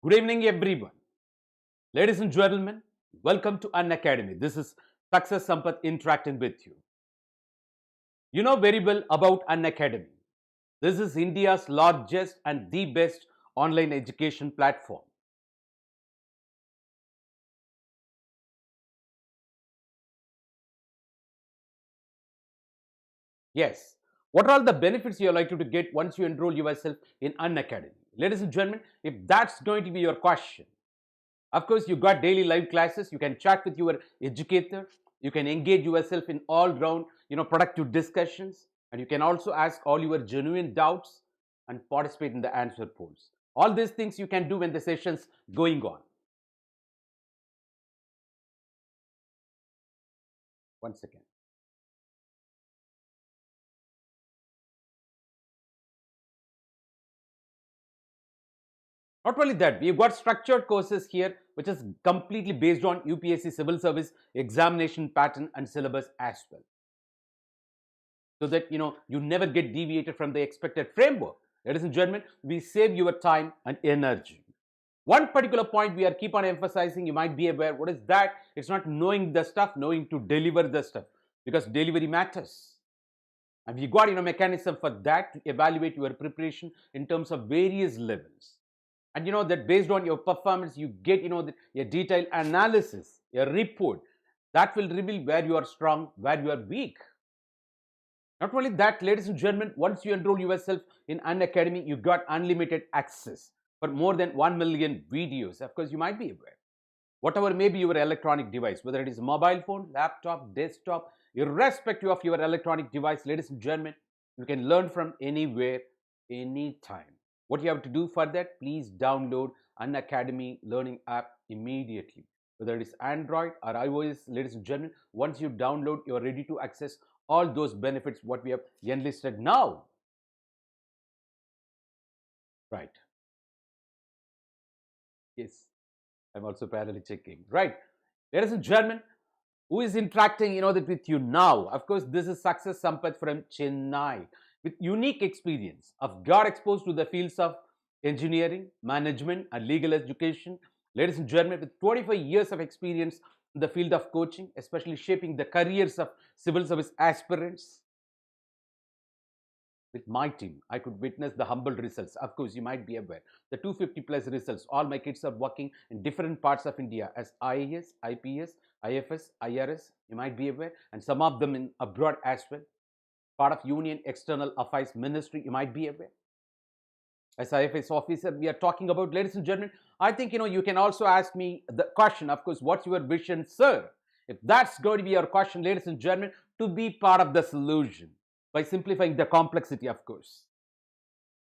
Good evening, everyone. Ladies and gentlemen, welcome to Unacademy. This is Success Sampath interacting with you. You know very well about Unacademy. This is India's largest and the best online education platform. Yes. What are all the benefits you are likely to get once you enroll yourself in Unacademy? Ladies and gentlemen, if that's going to be your question, of course, you got daily live classes. You can chat with your educator. You can engage yourself in all-round, productive discussions, and you can also ask all your genuine doubts and participate in the answer polls. All these things you can do when the session's going on. One second. Not only that, we've got structured courses here, which is completely based on UPSC civil service examination pattern and syllabus as well. So that you never get deviated from the expected framework. Ladies and gentlemen, we save your time and energy. One particular point we are keep on emphasizing, you might be aware, what is that? It's not knowing the stuff, knowing to deliver the stuff, because delivery matters. And we got mechanism for that to evaluate your preparation in terms of various levels. And that based on your performance, you get a detailed analysis, a report that will reveal where you are strong, where you are weak. Not only that, ladies and gentlemen, once you enroll yourself in Unacademy, you got unlimited access for more than 1 million videos. Of course, you might be aware. Whatever may be your electronic device, whether it is mobile phone, laptop, desktop, irrespective of your electronic device, ladies and gentlemen, you can learn from anywhere, anytime. What you have to do for that, please download Unacademy learning app immediately. Whether it is Android or iOS, ladies and gentlemen, once you download, you are ready to access all those benefits what we have enlisted now. Right. Yes. I'm also parallelly checking. Right. Ladies and gentlemen, who is interacting, with you now? Of course, this is Success Sampath from Chennai with unique experience of got exposed to the fields of engineering, management, and legal education. Ladies and gentlemen, with 25 years of experience in the field of coaching, especially shaping the careers of civil service aspirants. With my team, I could witness the humble results. Of course, you might be aware. The 250 plus results, all my kids are working in different parts of India as IAS, IPS, IFS, IRS, you might be aware, and some of them in abroad as well. Part of Union External Affairs Ministry, you might be aware. As IFS officer, we are talking about, ladies and gentlemen, I think, you can also ask me the question, of course, what's your vision, sir? If that's going to be your question, ladies and gentlemen, to be part of the solution by simplifying the complexity, of course.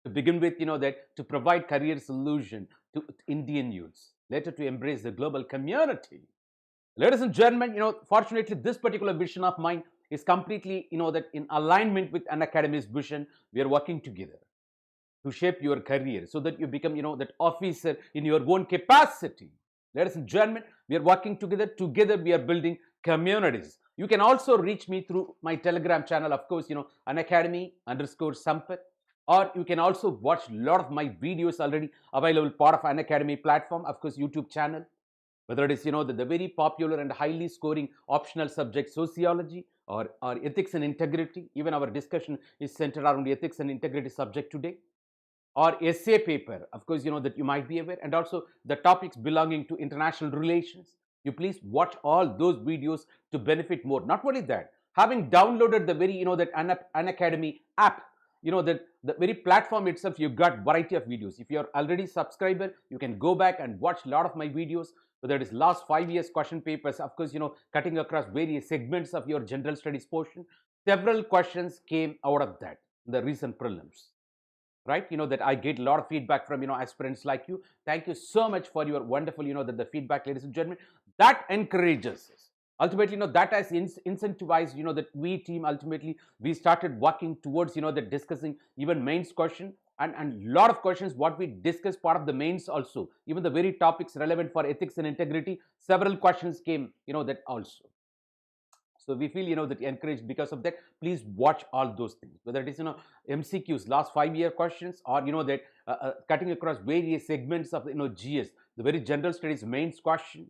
To begin with, that to provide career solution to Indian youths, later to embrace the global community. Ladies and gentlemen, fortunately, this particular vision of mine is completely, that in alignment with Unacademy's vision. We are working together to shape your career so that you become, that officer in your own capacity. Ladies and gentlemen, we are working together. Together, we are building communities. You can also reach me through my Telegram channel, of course, Unacademy_Sampath. Or you can also watch a lot of my videos already available part of Unacademy platform, of course, YouTube channel. Whether it is, the very popular and highly scoring optional subject sociology or ethics and integrity. Even our discussion is centered around the ethics and integrity subject today. Or essay paper, of course, that you might be aware. And also the topics belonging to international relations. You please watch all those videos to benefit more. Not only that, having downloaded the very, that Unacademy app, the very platform itself, you've got variety of videos. If you're already subscriber, you can go back and watch a lot of my videos, whether it is last 5 years question papers, of course, cutting across various segments of your general studies portion. Several questions came out of that, the recent prelims. Right, that I get a lot of feedback from, aspirants like you. Thank you so much for your wonderful, that the feedback, ladies and gentlemen. That encourages us. Ultimately, that has incentivized, that we team, ultimately, we started working towards, that discussing even mains question and lot of questions what we discussed part of the mains also. Even the very topics relevant for ethics and integrity, several questions came, that also. So we feel, that encouraged because of that. Please watch all those things, whether it is, MCQs, last 5-year questions, or, that cutting across various segments of, GS, the very general studies mains question.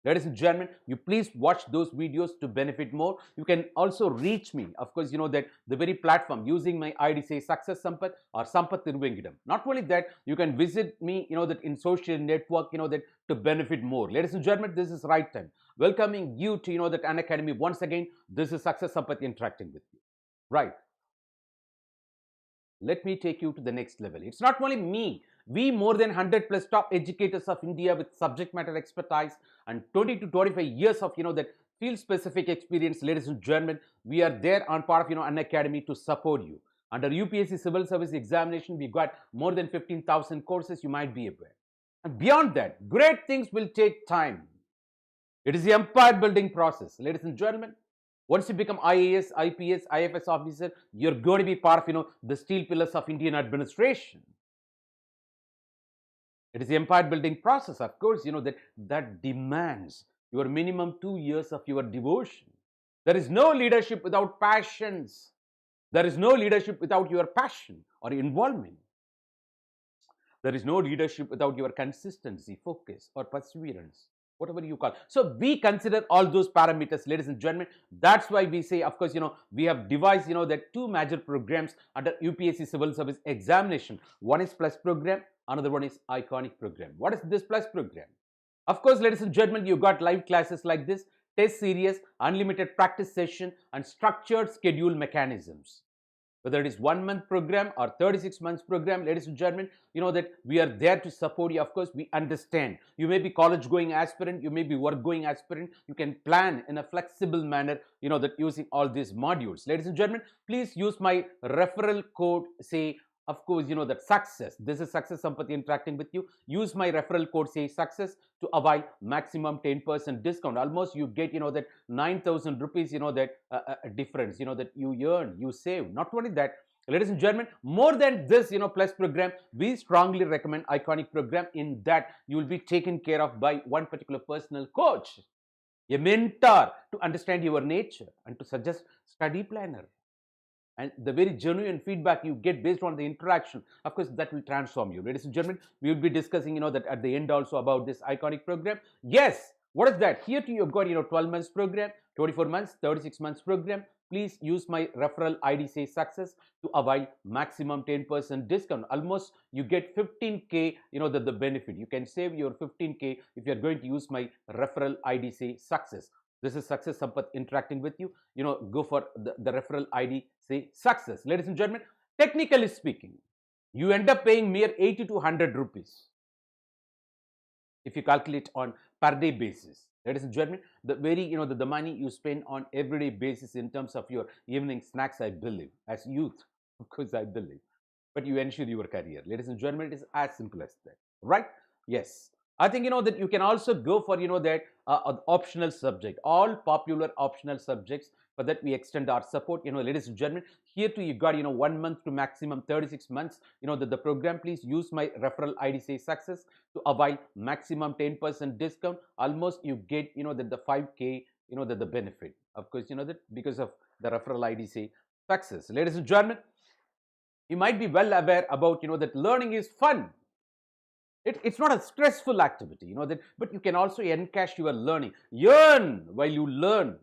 Ladies and gentlemen, you please watch those videos to benefit more. You can also reach me, of course, that the very platform using my ID, say Success Sampath or Sampath Irvingidam. Not only that, you can visit me, that in social network, that to benefit more. Ladies and gentlemen, this is right time. Welcoming you to, that Unacademy once again. This is Success Sampath interacting with you. Right. Let me take you to the next level. It's not only me. We more than 100 plus top educators of India with subject matter expertise and 20 to 25 years of, that field specific experience, ladies and gentlemen, we are there on part of, Unacademy to support you. Under UPSC Civil Service Examination, we got more than 15,000 courses, you might be aware. And beyond that, great things will take time. It is the empire building process, ladies and gentlemen. Once you become IAS, IPS, IFS officer, you're going to be part of, the steel pillars of Indian administration. It is the empire building process, of course, that demands your minimum 2 years of your devotion. There is no leadership without passions. There is no leadership without your passion or involvement. There is no leadership without your consistency, focus, or perseverance, whatever you call. So we consider all those parameters, ladies and gentlemen. That's why we say, of course, we have devised, that 2 major programs under UPSC Civil Service Examination. One is Plus program, another one is Iconic program. What is this Plus program? Of course, ladies and gentlemen, you got live classes like this, test series, unlimited practice session, and structured schedule mechanisms. Whether it is 1 month program or 36 months program, ladies and gentlemen, that we are there to support you. Of course, we understand. You may be college going aspirant, you may be work going aspirant. You can plan in a flexible manner, that using all these modules. Ladies and gentlemen, please use my referral code, say, of course, that Success. This is Success Sampath interacting with you. Use my referral code, say Success, to avail maximum 10% discount. Almost you get, that 9,000 rupees, that difference, that you earn, you save. Not only that, ladies and gentlemen, more than this, Plus program, we strongly recommend Iconic program. In that, you will be taken care of by one particular personal coach, a mentor to understand your nature and to suggest study planner. And the very genuine feedback you get based on the interaction, of course, that will transform you. Ladies and gentlemen, we will be discussing, that at the end also about this Iconic program. Yes, what is that? Here too, you've got, 12 months program, 24 months, 36 months program. Please use my referral ID, say Success, to avail maximum 10% discount. Almost you get 15K, the benefit. You can save your 15K if you're going to use my referral ID, say Success. This is Success Sampath interacting with you. Go for the referral ID, say Success. Ladies and gentlemen, technically speaking, you end up paying mere 80 to 100 rupees if you calculate on per day basis. Ladies and gentlemen, the very, the money you spend on everyday basis in terms of your evening snacks, I believe, as youth, of course, I believe, but you ensure your career. Ladies and gentlemen, it is as simple as that, right? Yes. I think, that you can also go for, that optional subject, all popular optional subjects. For that, we extend our support, ladies and gentlemen. Here too, you got, 1 month to maximum 36 months, the program. Please use my referral ID, say Success, to avail maximum 10% discount. Almost you get, the 5K, the benefit. Of course, that because of the referral ID, say Success. Ladies and gentlemen, you might be well aware about, that learning is fun. It's not a stressful activity, but you can also encash your learning. Earn while you learn.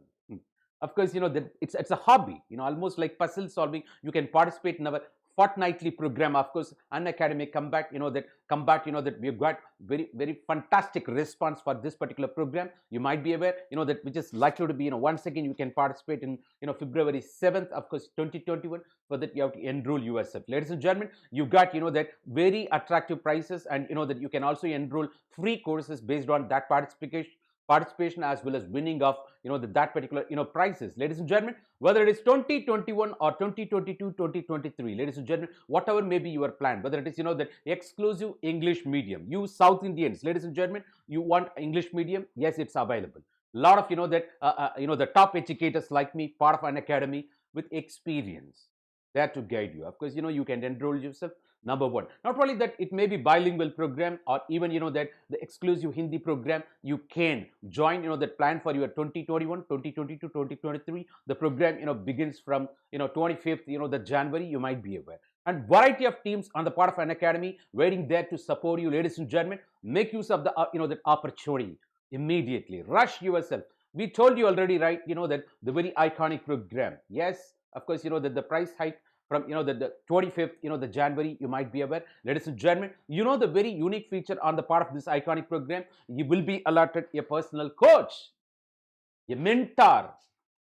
Of course, that it's a hobby, almost like puzzle solving. You can participate in our fortnightly program. Of course, Unacademy Combat, that we've got very, very fantastic response for this particular program. You might be aware, that which is likely to be, once again, you can participate in, February 7th, of course, 2021. For that, you have to enroll yourself. Ladies and gentlemen, you got, that very attractive prices, and, that you can also enroll free courses based on that participation as well as winning of, that particular, prizes. Ladies and gentlemen, whether it is 2021 or 2022, 2023, ladies and gentlemen, whatever may be your plan, whether it is, that exclusive English medium, you South Indians, ladies and gentlemen, you want English medium, yes, it's available. A lot of, the top educators like me, part of Unacademy with experience, there to guide you. Of course, you can enroll yourself Number one. Not only that, it may be bilingual program, or even that the exclusive Hindi program you can join. That plan for your 2021, 2022, 2023. The program begins from 25th the January. You might be aware. And variety of teams on the part of Unacademy waiting there to support you, ladies and gentlemen. Make use of the that opportunity immediately. Rush yourself. We told you already, right? That the very iconic program. Yes, of course, that the price hike from the 25th the January, you might be aware, ladies and gentlemen. The very unique feature on the part of this iconic program, you will be allotted a personal coach, a mentor,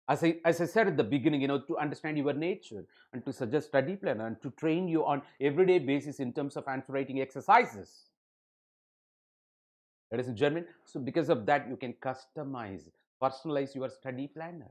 as I said at the beginning, to understand your nature and to suggest study plan and to train you on everyday basis in terms of answer writing exercises, ladies and gentlemen. So because of that, you can customize, personalize your study planner,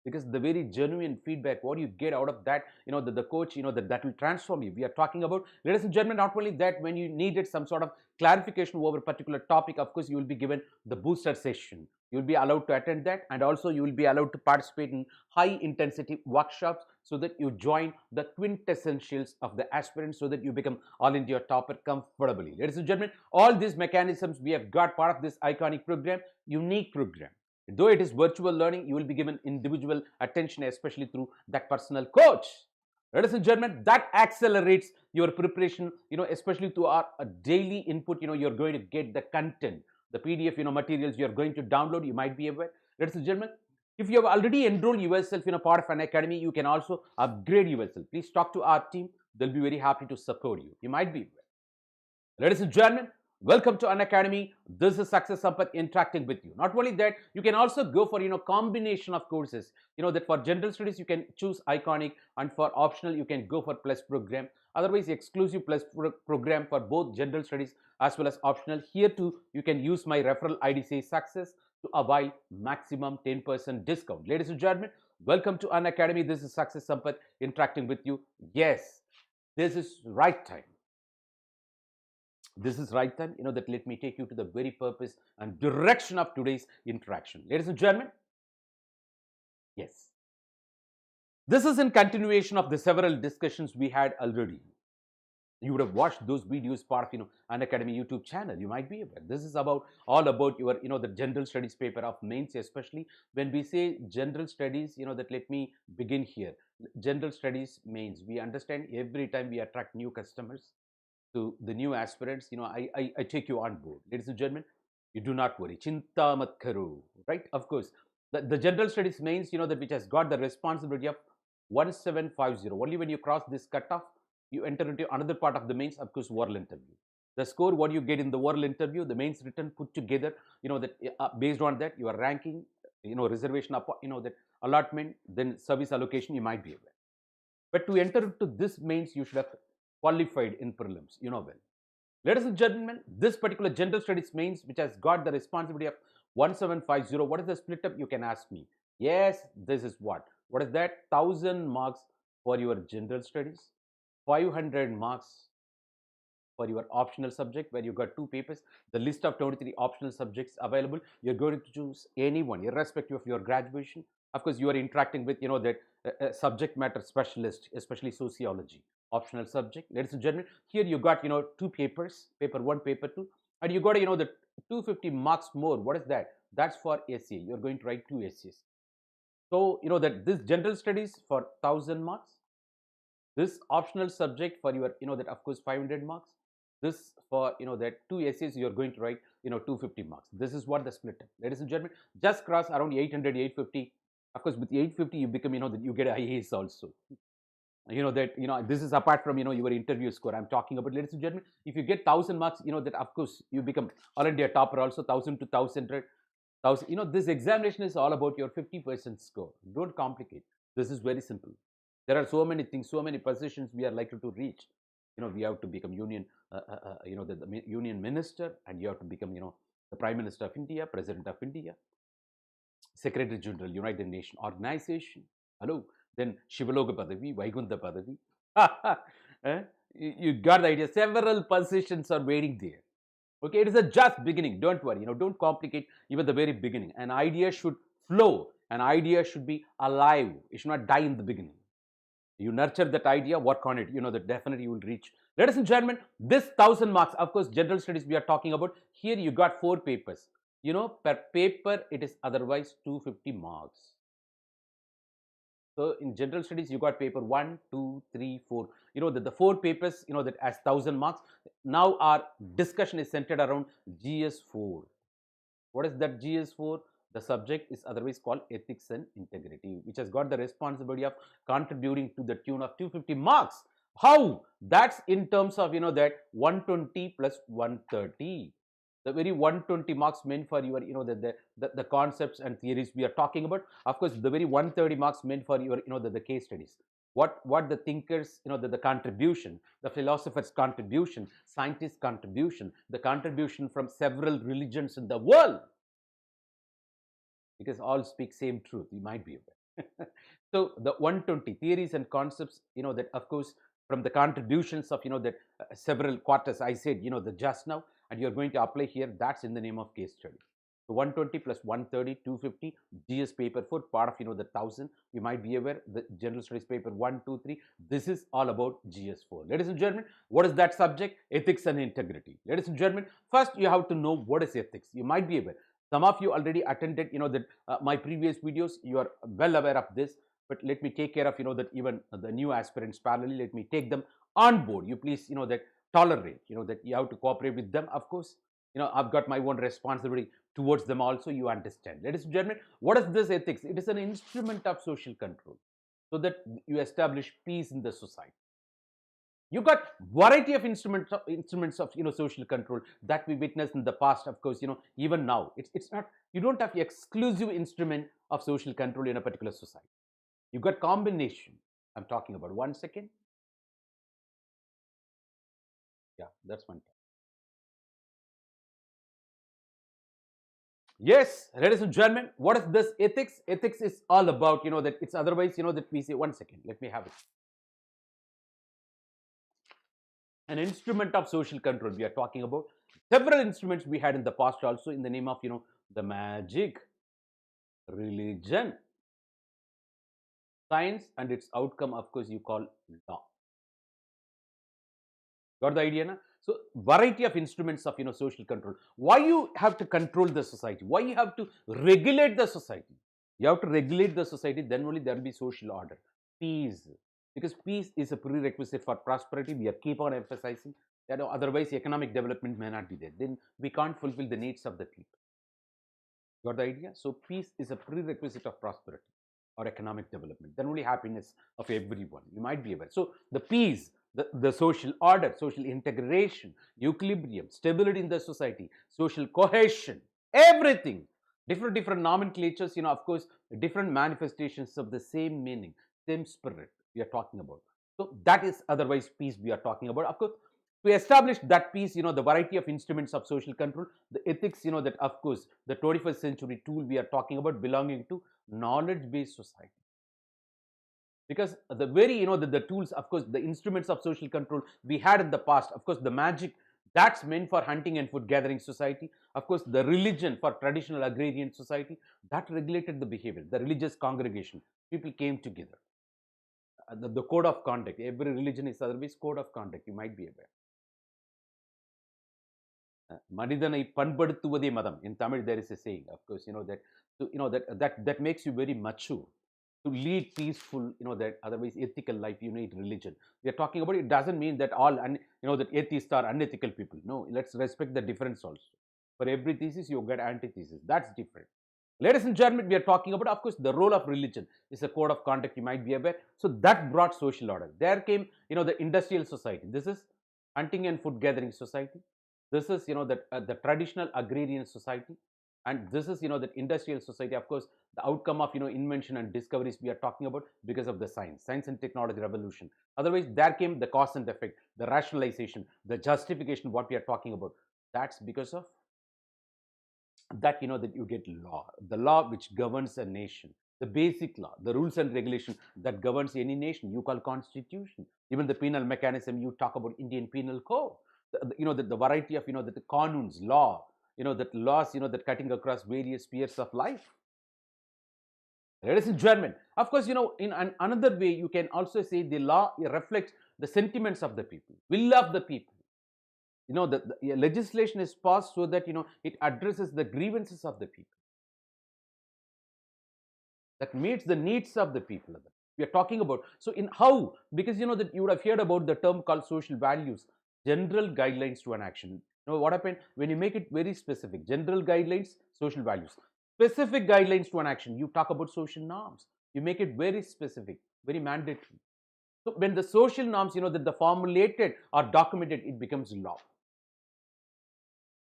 because the very genuine feedback what you get out of that, the coach, that will transform you. We are talking about, ladies and gentlemen, not only that, when you needed some sort of clarification over a particular topic, of course you will be given the booster session. You will be allowed to attend that, and also you will be allowed to participate in high intensity workshops, so that you join the quintessentials of the aspirants, so that you become all India topper comfortably. Ladies and gentlemen, all these mechanisms we have got part of this iconic program, unique program. Though it is virtual learning, you will be given individual attention, especially through that personal coach. Ladies and gentlemen, that accelerates your preparation, especially to our daily input. You're going to get the content, the PDF, materials you're going to download. You might be aware. Ladies and gentlemen, if you have already enrolled yourself in a part of Unacademy, you can also upgrade yourself. Please talk to our team. They'll be very happy to support you. You might be aware. Ladies and gentlemen, welcome to Unacademy. This is Success Sampath interacting with you. Not only that, you can also go for combination of courses. That for general studies you can choose iconic, and for optional you can go for plus program. Otherwise, exclusive plus program for both general studies as well as optional. Here too, you can use my referral ID, say success, to avail maximum 10% discount. Ladies and gentlemen, welcome to Unacademy. This is Success Sampath interacting with you. Yes, this is right time. This is right time, that let me take you to the very purpose and direction of today's interaction. Ladies and gentlemen, yes, this is in continuation of the several discussions we had already. You would have watched those videos part of Unacademy YouTube channel. You might be aware. This is about all about your the general studies paper of mains. Especially when we say general studies, that let me begin here. General studies mains, we understand every time we attract new customers, to the new aspirants, I take you on board. Ladies and gentlemen, you do not worry. Chinta mat karo, right? Of course, the general studies mains, that which has got the responsibility of 1750. Only when you cross this cutoff, you enter into another part of the mains, of course, oral interview. The score, what you get in the oral interview, the mains written put together, that based on that, your ranking, reservation, that allotment, then service allocation, you might be aware. But to enter into this mains, you should have qualified in prelims, well. Ladies and gentlemen, this particular general studies mains, which has got the responsibility of 1750, what is the split up, you can ask me. Yes, this is what is that? 1000 marks for your general studies, 500 marks for your optional subject, where you got two papers, the list of 23 optional subjects available. You're going to choose any one, irrespective of your graduation. Of course, you are interacting with that subject matter specialist, especially sociology, optional subject. Ladies and gentlemen, here you got two papers, paper 1, paper 2, and you got the 250 marks more. What is that? That's for essay. You're going to write 2 essays. So that this general studies for 1000 marks, this optional subject for your that of course 500 marks, this for that 2 essays you're going to write 250 marks. This is what the split up. Ladies and gentlemen, just cross around 800, 850. Of course, with 850 you become that you get IAS also. This is apart from your interview score I'm talking about. Ladies and gentlemen, if you get 1000 marks, that of course you become all India topper also. 1000 to 1000. This examination is all about your 50% score. Don't complicate. This is very simple. There are so many things, so many positions we are likely to reach. We have to become union, the union minister, and you have to become the Prime Minister of India, President of India, Secretary General, United Nations Organization. Hello. Then Shivaloka Padavi, Vaikuntha Padavi. You got the idea. Several positions are waiting there. Okay, it is a just beginning. Don't worry. Don't complicate even the very beginning. An idea should flow. An idea should be alive. It should not die in the beginning. You nurture that idea, work on it. That definitely you will reach Ladies and gentlemen, this 1000 marks, of course, general studies we are talking about. Here you got 4 papers. Per paper, it is otherwise 250 marks. So in general studies, you got paper 1, 2, 3, 4. The 4 papers, that as 1000 marks. Now our discussion is centered around GS4. What is that GS4? The subject is otherwise called ethics and integrity, which has got the responsibility of contributing to the tune of 250 marks. How? That's in terms of, that 120 plus 130. The very 120 marks meant for your, the concepts and theories we are talking about. Of course, the very 130 marks meant for your, the case studies. What the thinkers, the contribution, the philosopher's contribution, scientists' contribution, the contribution from several religions in the world. Because all speak same truth, you might be aware. So the 120 theories and concepts, that of course from the contributions of, that several quarters I said, the just now, and you're going to apply here, that's in the name of case study. So 120 plus 130, 250, GS paper 4, part of, the 1000, you might be aware, the general studies paper 1, 2, 3, this is all about GS4. Ladies and gentlemen, what is that subject? Ethics and integrity. Ladies and gentlemen, first you have to know what is ethics. You might be aware. Some of you already attended, my previous videos, you are well aware of this, but let me take care of, that even the new aspirants parallelly, let me take them on board. You please, that tolerate, that you have to cooperate with them, of course. I've got my own responsibility towards them also, you understand. Ladies and gentlemen, what is this ethics? It is an instrument of social control so that you establish peace in the society. You got variety of instruments of social control that we witnessed in the past, of course, even now. It's not, you don't have exclusive instrument of social control in a particular society. You got combination. I'm talking about 1 second. Yeah, that's one time. Yes, ladies and gentlemen, what is this ethics? Ethics is all about, that it's otherwise, that we say, 1 second, let me have it. An instrument of social control we are talking about. Several instruments we had in the past also in the name of, the magic, religion, science, and its outcome, of course, you call law. Got the idea, na? So variety of instruments of, social control. Why you have to control the society? Why you have to regulate the society? You have to regulate the society, then only there will be social order. Peace. Because peace is a prerequisite for prosperity. We keep on emphasizing that, otherwise economic development may not be there. Then we can't fulfill the needs of the people. Got the idea? So peace is a prerequisite of prosperity or economic development. Then only happiness of everyone. You might be aware. So the peace, the social order, social integration, equilibrium, stability in the society, social cohesion, everything. Different nomenclatures, of course, different manifestations of the same meaning, same spirit we are talking about. So that is otherwise peace we are talking about. Of course, to establish that peace, the variety of instruments of social control, the ethics, that of course, the 21st century tool we are talking about belonging to knowledge-based society. Because the very, the tools, of course, the instruments of social control we had in the past, of course, the magic, that's meant for hunting and food gathering society. Of course, the religion for traditional agrarian society, that regulated the behavior, the religious congregation. People came together. The code of conduct, every religion is otherwise code of conduct, you might be aware. மனிதனை பண்படுத்துவதே மதம். In Tamil, there is a saying, of course, that, so, that makes you very mature. To lead peaceful, that otherwise ethical life, you need religion. We are talking about it doesn't mean that all, that atheists are unethical people. No, let's respect the difference also. For every thesis, you get antithesis. That's different. Ladies and gentlemen, we are talking about, of course, the role of religion is a code of conduct, you might be aware. So that brought social order. There came, the industrial society. This is hunting and food gathering society. This is, the traditional agrarian society. And this is, the industrial society, of course, the outcome of, invention and discoveries we are talking about because of the science and technology revolution. Otherwise, there came the cause and effect, the rationalization, the justification, what we are talking about. That's because of that, that you get law, the law which governs a nation, the basic law, the rules and regulation that governs any nation, you call constitution. Even the penal mechanism, you talk about Indian Penal Code. The variety of, the qanuns, law, that laws, that cutting across various spheres of life. Ladies and gentlemen, of course, in another way, you can also say the law reflects the sentiments of the people, will of the people. The legislation is passed so that, it addresses the grievances of the people, that meets the needs of the people. We are talking about. So, in how? Because, that you would have heard about the term called social values, general guidelines to an action. What happened when you make it very specific? General guidelines, social values. Specific guidelines to an action. You talk about social norms. You make it very specific, very mandatory. So, when the social norms, that the formulated or documented, it becomes law.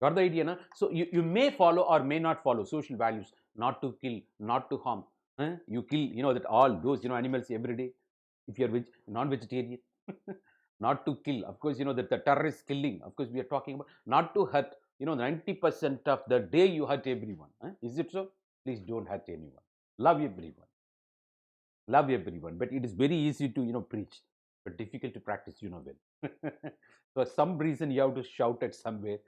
Got the idea, na? So you may follow or may not follow social values, not to kill, not to harm. You kill, that all those, animals every day. If you're non-vegetarian, not to kill. Of course, that the terrorist killing. Of course, we are talking about not to hurt. 90% of the day you hurt everyone. Is it so? Please don't hurt anyone. Love everyone. Love everyone. But it is very easy to, preach, but difficult to practice, well. For some reason, you have to shout at somewhere,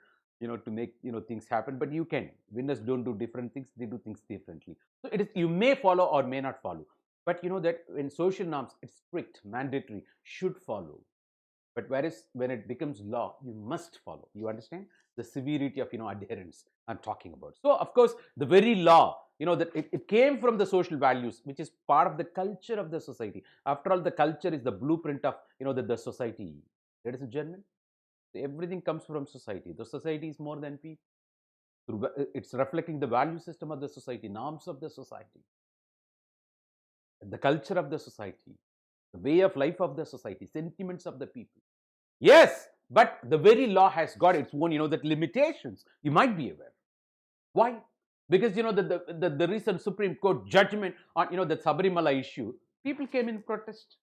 to make, things happen. But you can. Winners don't do different things. They do things differently. So it is, you may follow or may not follow. But that in social norms, it's strict, mandatory, should follow. But whereas when it becomes law, you must follow. You understand the severity of adherence I'm talking about. So of course, the very law, that it came from the social values, which is part of the culture of the society. After all, the culture is the blueprint of the society. Ladies and gentlemen, everything comes from society. The society is more than people. It's reflecting the value system of the society, norms of the society, the culture of the society, the way of life of the society, sentiments of the people. Yes, but the very law has got its own, that limitations. You might be aware. Why? Because, the recent Supreme Court judgment on, the Sabarimala issue, people came in protest.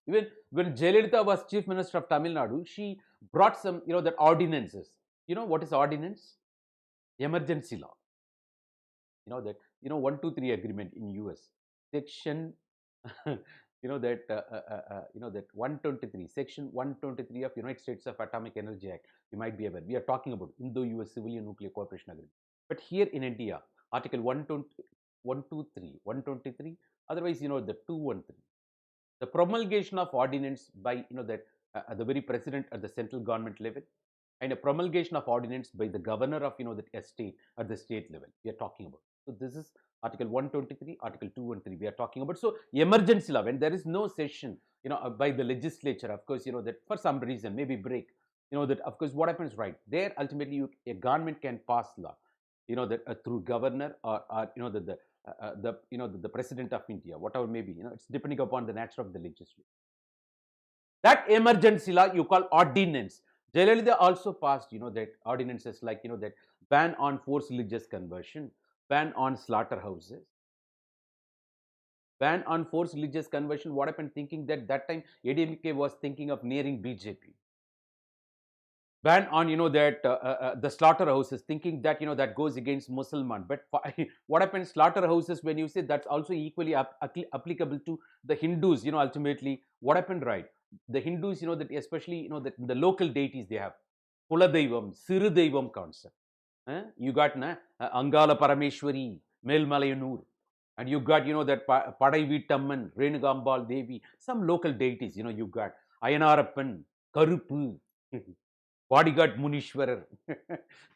Even when Jayalalitha was Chief Minister of Tamil Nadu, she brought some, that ordinances. What is ordinance? Emergency law. That, 123 agreement in US. Section, that 123, Section 123 of United States of Atomic Energy Act. You might be aware. We are talking about Indo-US Civilian Nuclear Cooperation Agreement. But here in India, Article 123, otherwise, the 213. The promulgation of ordinance by, the very president at the central government level, and a promulgation of ordinance by the governor of, the state at the state level. We are talking about. So this is Article 123, Article 213. We are talking about. So emergency law, when there is no session, by the legislature, of course, that for some reason, maybe break, that of course what happens, right? There ultimately a government can pass law, that through governor or the president of India, whatever may be, it's depending upon the nature of the legislature. That emergency law you call ordinance. Jayalalitha also passed, that ordinances like, that ban on forced religious conversion, ban on slaughterhouses, ban on forced religious conversion. What happened? Thinking that time ADMK was thinking of nearing BJP. Ban on, that the slaughterhouses, thinking that, that goes against Muslim. But what happens? Slaughterhouses, when you say that's also equally applicable to the Hindus, ultimately, what happened, right? The Hindus, that especially, that the local deities they have, Kuladaivam, Sirudaivam concept. You got Angala Parameshwari, Melmalayanur, and you got, that Padaivitamman, Renugambal Devi, some local deities, you got Ayanarappan, Karupu, Bodyguard Munishwarar.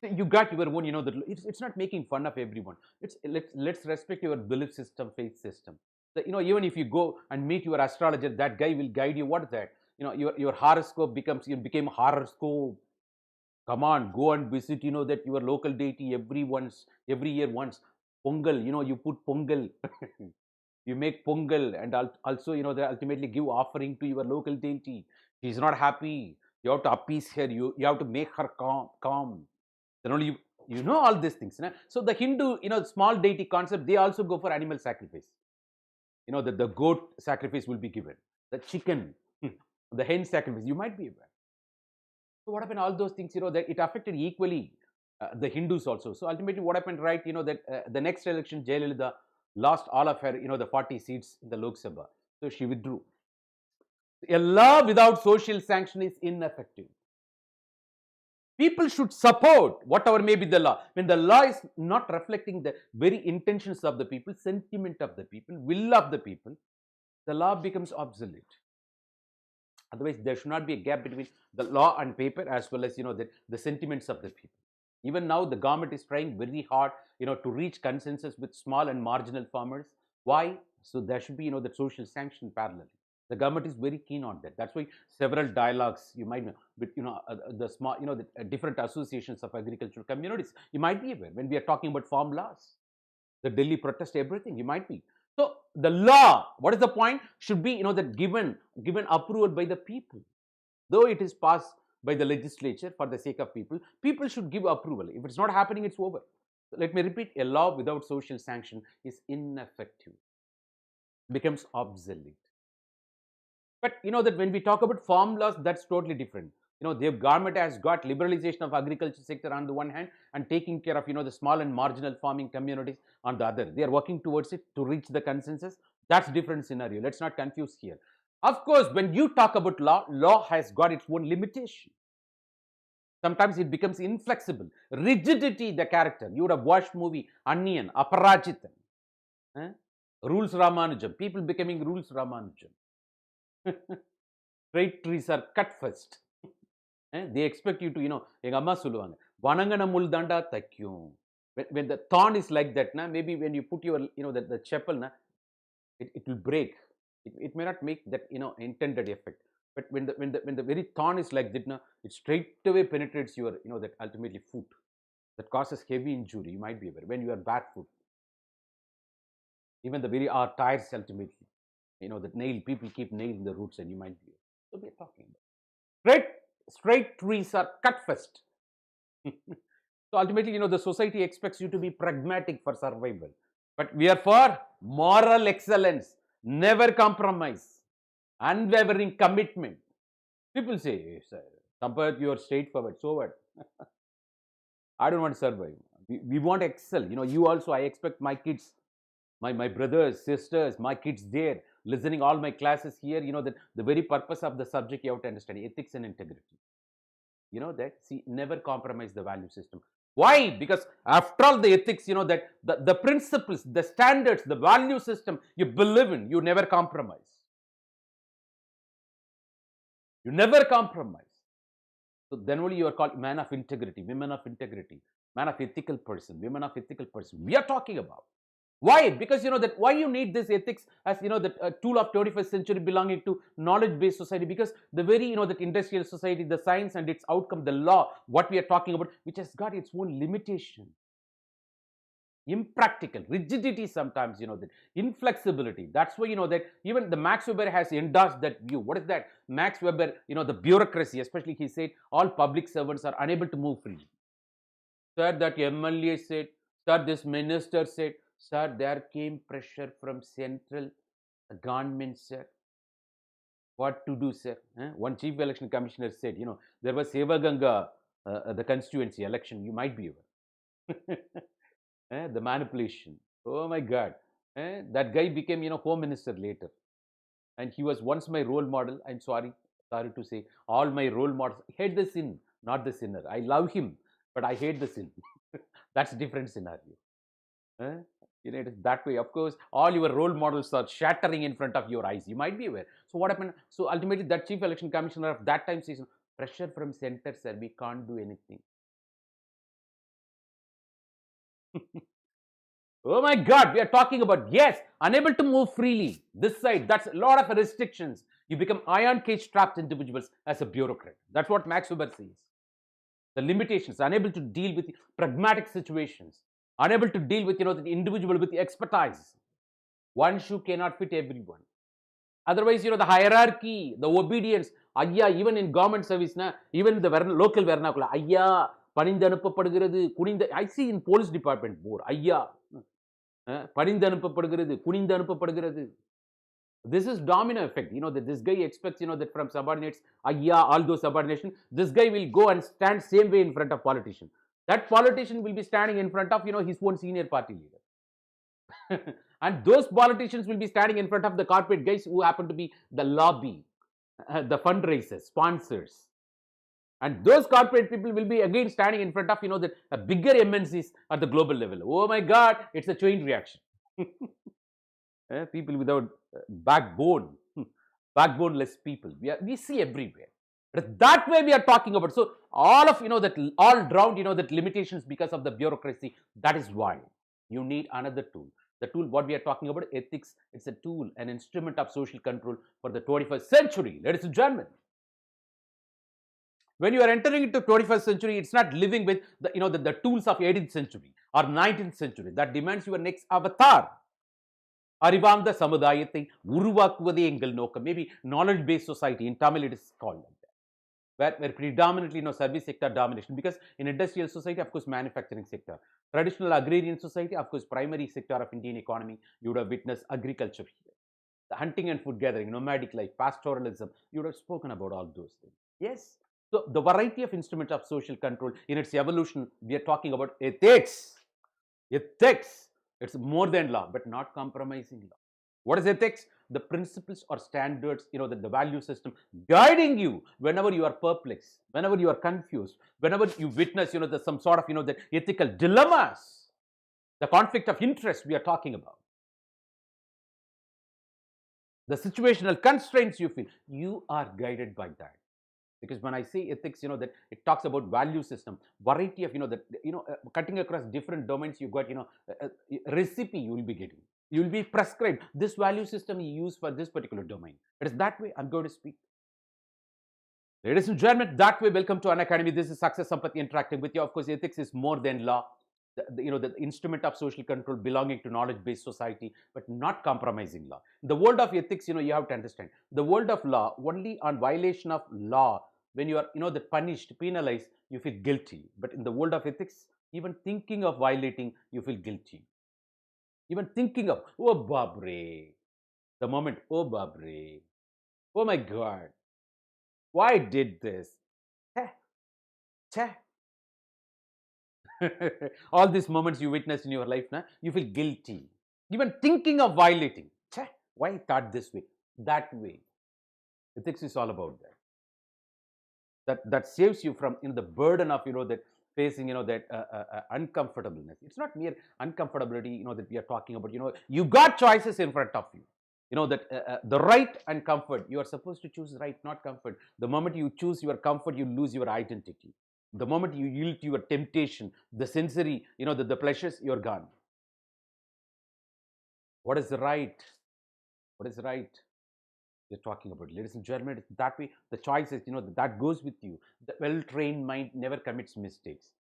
You got your own, it's not making fun of everyone. Let's respect your belief system, faith system. So, even if you go and meet your astrologer, that guy will guide you. What is that? Your horoscope became horoscope. Come on, go and visit, that your local deity every year once. Pongal, you put Pongal. You make Pongal, and also, they ultimately give offering to your local deity. She's not happy. You have to appease her. You have to make her calm. Then only you know all these things. So the Hindu, small deity concept, they also go for animal sacrifice. That the goat sacrifice will be given. The chicken, the hen sacrifice, you might be aware. So what happened? All those things, that it affected equally the Hindus also. So ultimately, what happened, right? That the next election, Jayalalitha lost all of her, the 40 seats in the Lok Sabha. So she withdrew. A law without social sanction is ineffective. People should support whatever may be the law. When the law is not reflecting the very intentions of the people, sentiment of the people, will of the people, the law becomes obsolete. Otherwise, there should not be a gap between the law and paper as well as the sentiments of the people. Even now, the government is trying very hard to reach consensus with small and marginal farmers. Why? So there should be the social sanction parallel. The government is very keen on that. That's why several dialogues you might know with the small the different associations of agricultural communities. You might be aware when we are talking about farm laws, the Delhi protest, everything. You might be. So the law, what is the point? Should be that given approval by the people. Though it is passed by the legislature for the sake of people, people should give approval. If it's not happening, it's over. So let me repeat: a law without social sanction is ineffective, becomes obsolete. But that when we talk about farm laws, that's totally different. The government has got liberalization of agriculture sector on the one hand and taking care of the small and marginal farming communities on the other. They are working towards it to reach the consensus. That's different scenario. Let's not confuse here. Of course, when you talk about law, law has got its own limitation. Sometimes it becomes inflexible. Rigidity, the character. You would have watched movie Anniyan, Aparajitan, Rules Ramanujam. People becoming Rules Ramanujam. Straight trees are cut first. They expect you to, எங்க அம்மா சொல்லுவாங்க, வணங்கன முள் தாண்டா தைக்கும். When the thorn is like that, maybe when you put your, the chapel, it will break. It may not make that, intended effect. But when the very thorn is like that, it straight away penetrates your, that ultimately foot. That causes heavy injury. You might be aware when you are barefoot. Even the very tires ultimately. That nail, people keep nailing the roots, and you might be. So we are talking about straight trees are cut first. So ultimately, the society expects you to be pragmatic for survival. But we are for moral excellence, never compromise, unwavering commitment. People say, sir, Sampath, you are straightforward. So what? I don't want to survive. We want to excel. You also, I expect my kids, my brothers, sisters, my kids there, listening all my classes here, that the very purpose of the subject you have to understand, ethics and integrity. That, see, never compromise the value system. Why? Because after all, the ethics, that the principles, the standards, the value system you believe in, you never compromise. You never compromise. So then only you are called man of integrity, women of integrity, man of ethical person, women of ethical person. We are talking about. Why? Because that why you need this ethics as the tool of 21st century belonging to knowledge-based society, because the very that industrial society, the science and its outcome, the law, what we are talking about, which has got its own limitation, impractical, rigidity sometimes, that inflexibility. That's why that even the Max Weber has endorsed that view. What is that? Max Weber, the bureaucracy, especially he said all public servants are unable to move freely. Sir, that MLA said, sir, this minister said, sir, there came pressure from central government, sir. What to do, sir? One chief election commissioner said, there was Sevaganga, the constituency election. You might be aware. The manipulation. Oh my God. That guy became, home minister later. And he was once my role model. I'm sorry to say, all my role models hate the sin, not the sinner. I love him, but I hate the sin. That's a different scenario. It is that way. Of course, all your role models are shattering in front of your eyes. You might be aware. So what happened? So ultimately, that chief election commissioner of that time says, pressure from center, sir, we can't do anything. Oh my God, we are talking about, yes, unable to move freely. This side, that's a lot of restrictions. You become iron cage trapped individuals as a bureaucrat. That's what Max Weber says. The limitations, unable to deal with pragmatic situations, unable to deal with the individual with expertise. One shoe cannot fit everyone. Otherwise, the hierarchy, the obedience, ayya, even in government service, even in the local vernacular, ayya, panindanuppapadugirathu, kuninda. I see in police department more, ayya, panindanuppapadugirathu, kunindanuppapadugirathu. This is domino effect. That this guy expects, that from subordinates, all those subordination, this guy will go and stand same way in front of politician. That politician will be standing in front of, his own senior party leader. And those politicians will be standing in front of the corporate guys who happen to be the lobby, the fundraisers, sponsors. And those corporate people will be again standing in front of, the bigger MNCs at the global level. Oh my God, it's a chain reaction. People without backbone, backboneless people. We see everywhere. But that way we are talking about. So all of, that all drowned, that limitations because of the bureaucracy. That is why you need another tool. The tool, what we are talking about, ethics, it's a tool, an instrument of social control for the 21st century, ladies and gentlemen. When you are entering into 21st century, it's not living with the tools of 18th century or 19th century. That demands your next avatar. அறிவார்ந்த சமுதாயத்தை உருவாக்குவதே எங்கள் நோக்கம். Maybe knowledge-based society, in Tamil it is called like that. Where predominantly service sector domination, because in industrial society, of course, manufacturing sector. Traditional agrarian society, of course, primary sector of Indian economy, you would have witnessed agriculture here. The hunting and food gathering, nomadic life, pastoralism, you would have spoken about all those things. Yes. So the variety of instruments of social control in its evolution, we are talking about ethics. Ethics. It's more than law, but not compromising law. What is ethics? The principles or standards, the value system guiding you whenever you are perplexed, whenever you are confused, whenever you witness, some sort of, the ethical dilemmas, the conflict of interest we are talking about, the situational constraints you feel, you are guided by that. Because when I say ethics, that it talks about value system, variety of, cutting across different domains, you got, recipe you will be getting. You will be prescribed. This value system you use for this particular domain. It is that way I'm going to speak. Ladies and gentlemen, that way, welcome to Unacademy. This is Success Sampath interacting with you. Of course, ethics is more than law. The instrument of social control belonging to knowledge-based society, but not compromising law. The world of ethics, you have to understand. The world of law, only on violation of law, when you are, punished, penalized, you feel guilty. But in the world of ethics, even thinking of violating, you feel guilty. Even thinking of, oh, Babre, the moment, oh, Babre, oh my God, why did this? All these moments you witnessed in your life, you feel guilty. Even thinking of violating. Why I thought this way, that way. Ethics is all about that. That saves you from the burden of that facing that uncomfortableness. It's not mere uncomfortability that we are talking about. You got choices in front of you. That the right and comfort, you are supposed to choose right, not comfort. The moment you choose your comfort, you lose your identity. The moment you yield to your temptation, the sensory, the pleasures, you're gone. What is the right? What is right? We're talking about, ladies and gentlemen, it's that way. The choices, that goes with you. The well-trained mind never commits mistakes.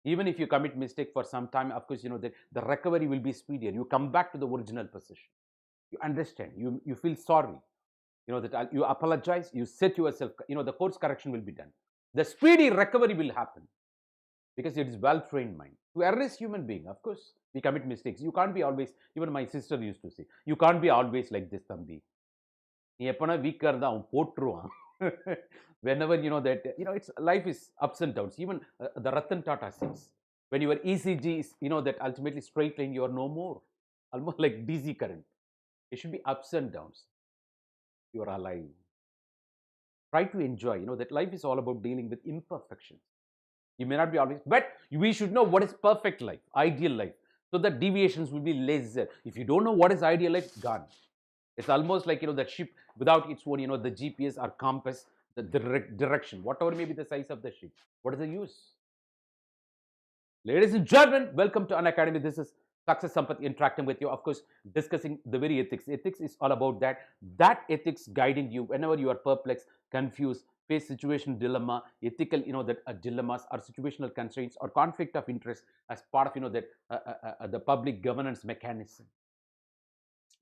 Even if you commit mistake for some time, of course, the recovery will be speedier. You come back to the original position. You understand. You feel sorry. That you apologize. You set yourself. The course correction will be done. The speedy recovery will happen because it is well-trained mind. To err is human being. Of course, we commit mistakes. You can't be always. Even my sister used to say, you can't be always like this, Thambi. Whenever that it's life is ups and downs. Even the Ratan Tata says, when your ECG is that ultimately straight line, you are no more. Almost like DC current. It should be ups and downs. You are alive. Try to enjoy. That life is all about dealing with imperfections. You may not be always, but we should know what is perfect life, ideal life, so that deviations will be lesser. If you don't know what is ideal life, gone. It's almost like that ship without its own the GPS or compass, the direction, whatever may be the size of the ship. What is the use? Ladies and gentlemen, welcome to Unacademy. This is Success Sampath interacting with you, of course, discussing the very ethics. Ethics is all about that ethics guiding you whenever you are perplexed, confused, face situation dilemma, ethical dilemmas or situational constraints or conflict of interest as part of the public governance mechanism.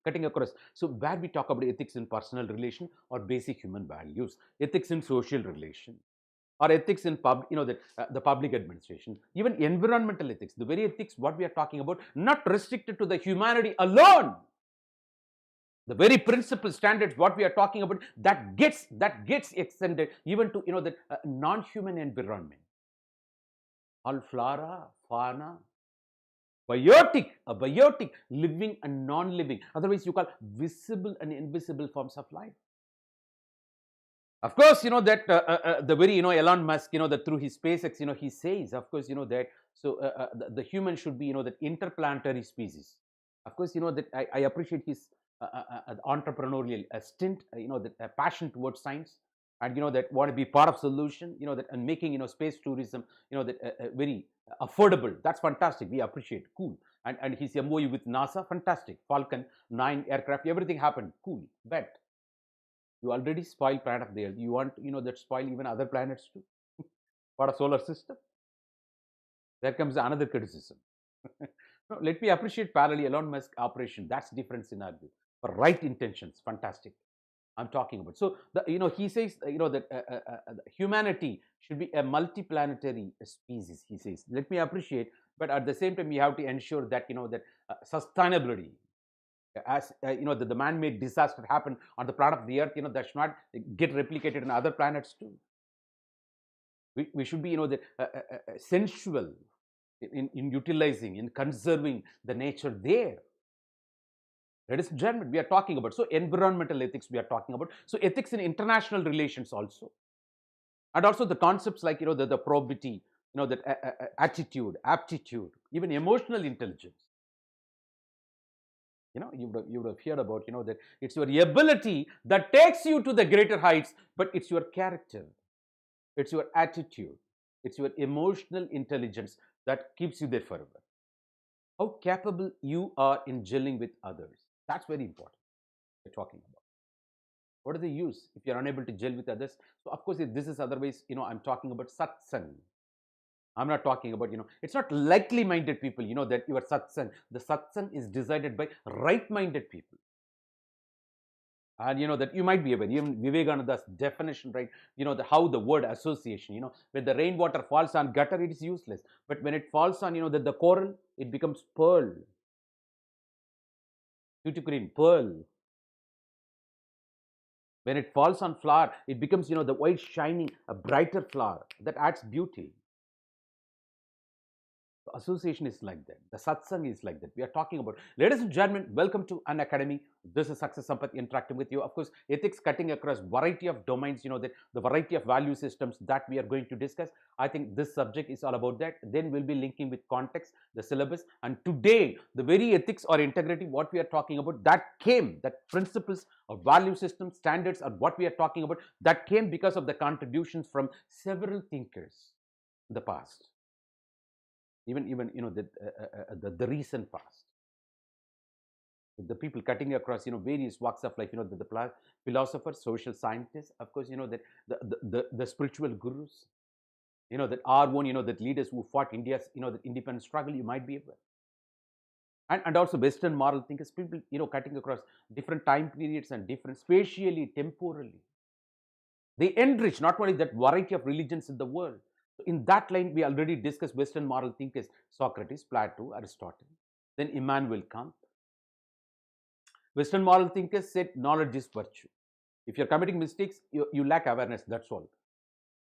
Cutting across. So where we talk about ethics in personal relation or basic human values, ethics in social relation, or ethics in the public administration, even environmental ethics, the very ethics what we are talking about, not restricted to the humanity alone. The very principle standards what we are talking about, that gets extended even to the non-human environment. All flora, fauna, biotic, living and non-living. Otherwise, you call visible and invisible forms of life. Of course, that the very, Elon Musk, that through his SpaceX, he says, of course, that so the human should be, that interplanetary species. Of course, that I appreciate his entrepreneurial stint, that passion towards science, and that want to be part of solution, that and making, space tourism, that very affordable. That's fantastic. We appreciate. Cool. And his MOU with NASA, fantastic. Falcon 9 aircraft, everything happened. Cool. Bet. You already spoil planet there. You want, that spoil even other planets too. For a solar system. There comes another criticism. No, let me appreciate parallel Elon Musk operation. That's different scenario. For right intentions, fantastic. I'm talking about. So the, he says, that humanity should be a multiplanetary species. He says. Let me appreciate, but at the same time, we have to ensure that that sustainability, as the man-made disaster happened on the planet of the earth, that should not get replicated in other planets too. We should be, sensual in utilizing, in conserving the nature there. That is German we are talking about. So environmental ethics we are talking about. So ethics in international relations also, and also the concepts like the probity, that attitude, aptitude, even emotional intelligence. You would have heard about, that it's your ability that takes you to the greater heights, but it's your character, it's your attitude, it's your emotional intelligence that keeps you there forever. How capable you are in gelling with others. That's very important. We're talking about. What is the use if you're unable to gel with others? So, of course, if this is otherwise, I'm talking about satsang. I'm not talking about, it's not likely minded people, that your satsang. The satsang is decided by right minded people. And that you might be aware, even Vivekananda's definition, right? How the word association, when the rainwater falls on gutter, it is useless. But when it falls on, the coral, it becomes pearl. Green, pearl. When it falls on flower, it becomes, the white shining, a brighter flower that adds beauty. The association is like that. The satsang is like that. We are talking about. Ladies and gentlemen, welcome to Unacademy. This is Success Sampath interacting with you. Of course, ethics cutting across variety of domains, the variety of value systems that we are going to discuss. I think this subject is all about that. Then we'll be linking with context, the syllabus. And today, the very ethics or integrity, what we are talking about, that principles of value systems, standards are what we are talking about, that came because of the contributions from several thinkers in the past. Even the recent past, the people cutting across various walks of life, the philosophers, social scientists, of course, that the spiritual gurus, that our own, that leaders who fought India's the independence struggle, you might be aware. And also Western moral thinkers, people cutting across different time periods and different spatially, temporally. They enrich not only that variety of religions in the world. In that line, we already discussed Western moral thinkers, Socrates, Plato, Aristotle, then Immanuel Kant. Western moral thinkers said knowledge is virtue. If you're committing mistakes, you lack awareness, that's all.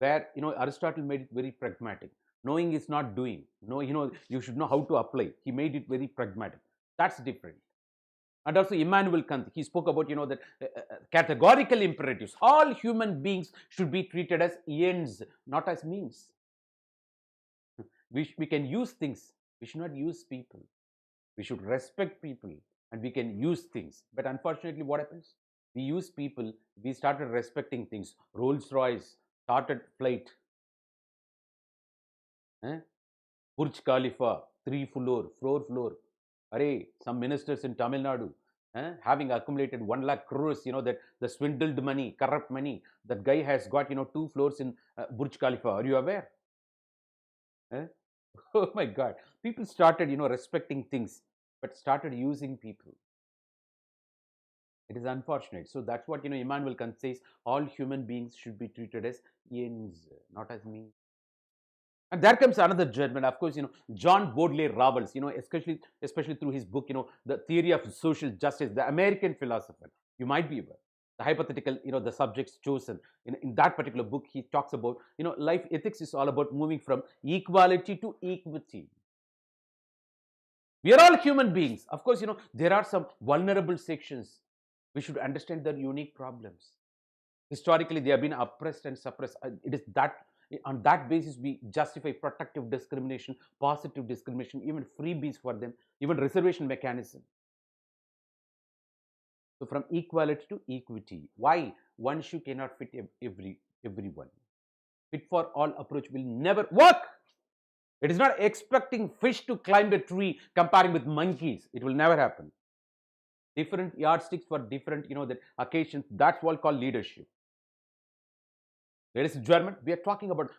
Where, Aristotle made it very pragmatic. Knowing is not doing. No, you should know how to apply. He made it very pragmatic. That's different. And also Immanuel Kant, he spoke about, that categorical imperatives. All human beings should be treated as ends, not as means. We can use things. We should not use people. We should respect people, and we can use things. But unfortunately, what happens? We use people. We started respecting things. Rolls Royce, chartered flight, Burj Khalifa, 4 floor. Array, some ministers in Tamil Nadu, having accumulated 1 lakh crores, that the swindled money, corrupt money, that guy has got, 2 floors in Burj Khalifa. Are you aware? Oh my God. People started, respecting things, but started using people. It is unfortunate. So that's what, Immanuel Kant says, all human beings should be treated as ends, not as means. And there comes another judgment. Of course, John Baudelaire Rawls, especially through his book, The Theory of Social Justice, the American philosopher. You might be aware. The hypothetical, the subjects chosen. In that particular book, he talks about, life ethics is all about moving from equality to equity. We are all human beings. Of course, there are some vulnerable sections. We should understand their unique problems. Historically, they have been oppressed and suppressed. It is that on that basis we justify protective discrimination, positive discrimination, even freebies for them, even reservation mechanism. So from equality to equity, why one shoe cannot fit everyone? Fit for all approach will never work. It is not expecting fish to climb a tree comparing with monkeys. It will never happen. Different yardsticks for different, that occasions. That's what called leadership. Ladies and gentlemen, we are talking about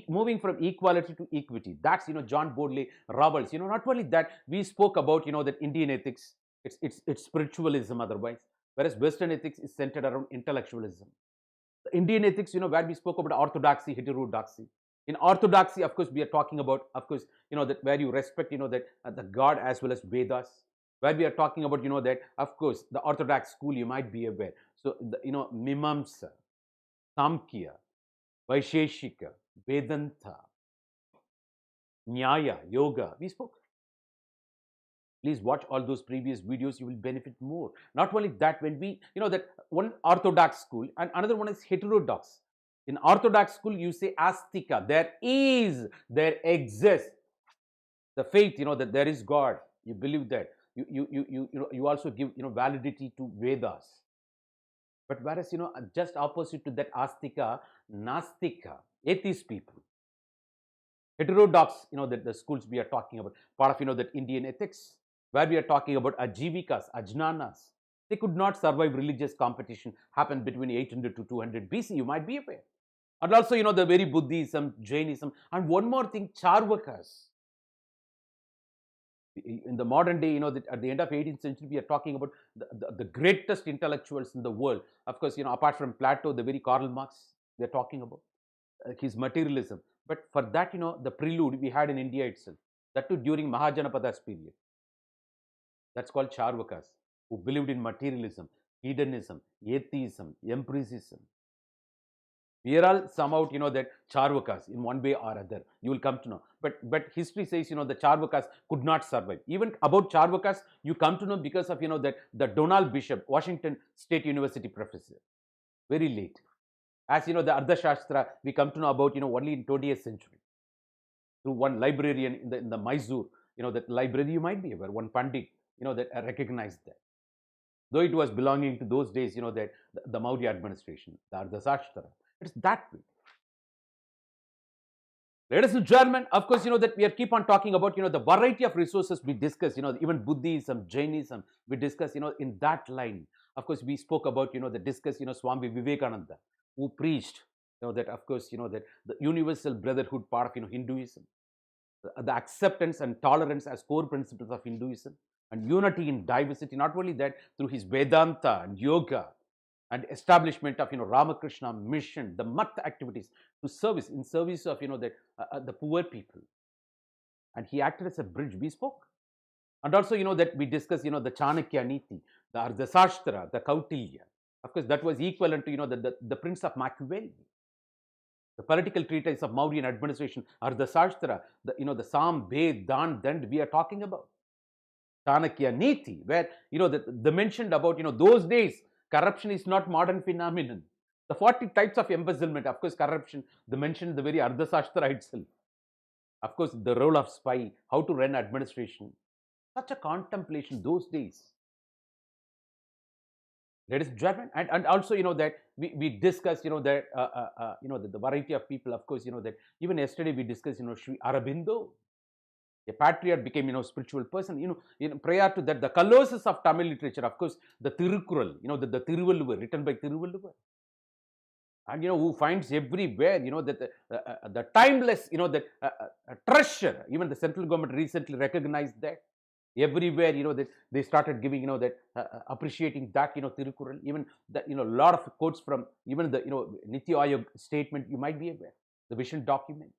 moving from equality to equity. That's John Bodley Rawls. Not only that, we spoke about that Indian ethics. It's spiritualism otherwise, whereas Western ethics is centered around intellectualism. The Indian ethics, where we spoke about orthodoxy, heterodoxy. In orthodoxy, of course, we are talking about, of course, that where you respect, that the God as well as Vedas. Where we are talking about, that of course the Orthodox school you might be aware. So the, Mimamsa, Samkhya, Vaisheshika, Vedanta, Nyaya, Yoga. We spoke. Please watch all those previous videos. You will benefit more. Not only that, when we, that one Orthodox school and another one is heterodox. In Orthodox school, you say astika. There exists the faith. That there is God. You believe that. You also give validity to Vedas. But whereas just opposite to that astika, nastika, atheist people. Heterodox, that the schools we are talking about, part of that Indian ethics, where we are talking about ajivikas, ajnanas. They could not survive religious competition happened between 800 to 200 BC. You might be aware. And also, the very Buddhism, Jainism, and one more thing, Charvakas. In the modern day, at the end of 18th century, we are talking about the greatest intellectuals in the world. Of course, apart from Plato, the very Karl Marx, we are talking about his materialism. But for that, the prelude we had in India itself, that too during Mahajanapada's period. That's called Charvakas, who believed in materialism, hedonism, atheism, empiricism. We are all somehow, that Charvakas in one way or other. You will come to know. But history says, the Charvakas could not survive. Even about Charvakas, you come to know because of, that the Donald Bishop, Washington State University professor, very late. As the Ardhashastra, we come to know about, only in 20th century. Through one librarian in the Mysore, that library you might be aware, one Pandit, that recognized that. Though it was belonging to those days, that the Maurya administration, the Ardhashastra. It's that way. Ladies and gentlemen, of course, that we are keep on talking about, the variety of resources we discuss, even Buddhism, Jainism, we discuss, in that line. Of course, we spoke about, the discuss, Swami Vivekananda, who preached, that of course, that the universal brotherhood part of, Hinduism, the acceptance and tolerance as core principles of Hinduism, and unity in diversity. Not only that, through his Vedanta and yoga, and establishment of Ramakrishna mission, the Mat activities in service of the poor people, and he acted as a bridge. We spoke, and also that we discussed the Chanakya Niti, the Ardhashastra, the Kautilya. Of course, that was equivalent to the Prince of Machiavelli, the political treatise of Mauryan administration, Ardhashastra, the Sam, Ved, Dan, Dand we are talking about. Chanakya Niti, where they mentioned about those days. Corruption is not modern phenomenon. The 40 types of embezzlement, of course, corruption, they mentioned the very Ardhashastra itself. Of course, the role of spy, how to run administration. Such a contemplation those days. Ladies and gentlemen, and also that we discussed that the variety of people. Of course, that even yesterday we discussed Sri Aurobindo. A patriot became, spiritual person. Prior to that, the colossus of Tamil literature, of course, the Tirukkural, the Thiruvalluvar, written by Thiruvalluvar. And, who finds everywhere, that the timeless, that treasure. Even the central government recently recognized that. Everywhere, that they started giving, that appreciating that, Tirukkural. Even that, a lot of quotes from even the, Niti Ayog statement, you might be aware, the vision document.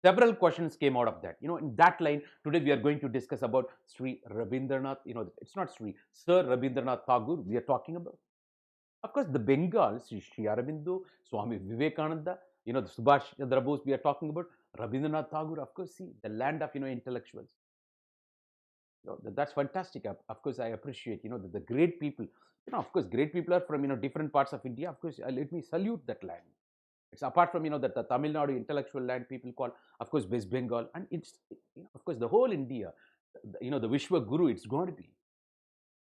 Several questions came out of that. In that line, today we are going to discuss about Sri Rabindranath, it's not Sri, Sir Rabindranath Tagore we are talking about. Of course, the Bengal, Sri Aurobindo, Swami Vivekananda, the Subhash Chandra Bose we are talking about, Rabindranath Tagore, of course, see, the land of, intellectuals. That's fantastic. Of course, I appreciate, the great people. Of course, great people are from, different parts of India. Of course, let me salute that land. It's apart from, the Tamil Nadu intellectual land people call, of course, West Bengal. And it's, of course, the whole India, the Vishwa Guru, it's going to be.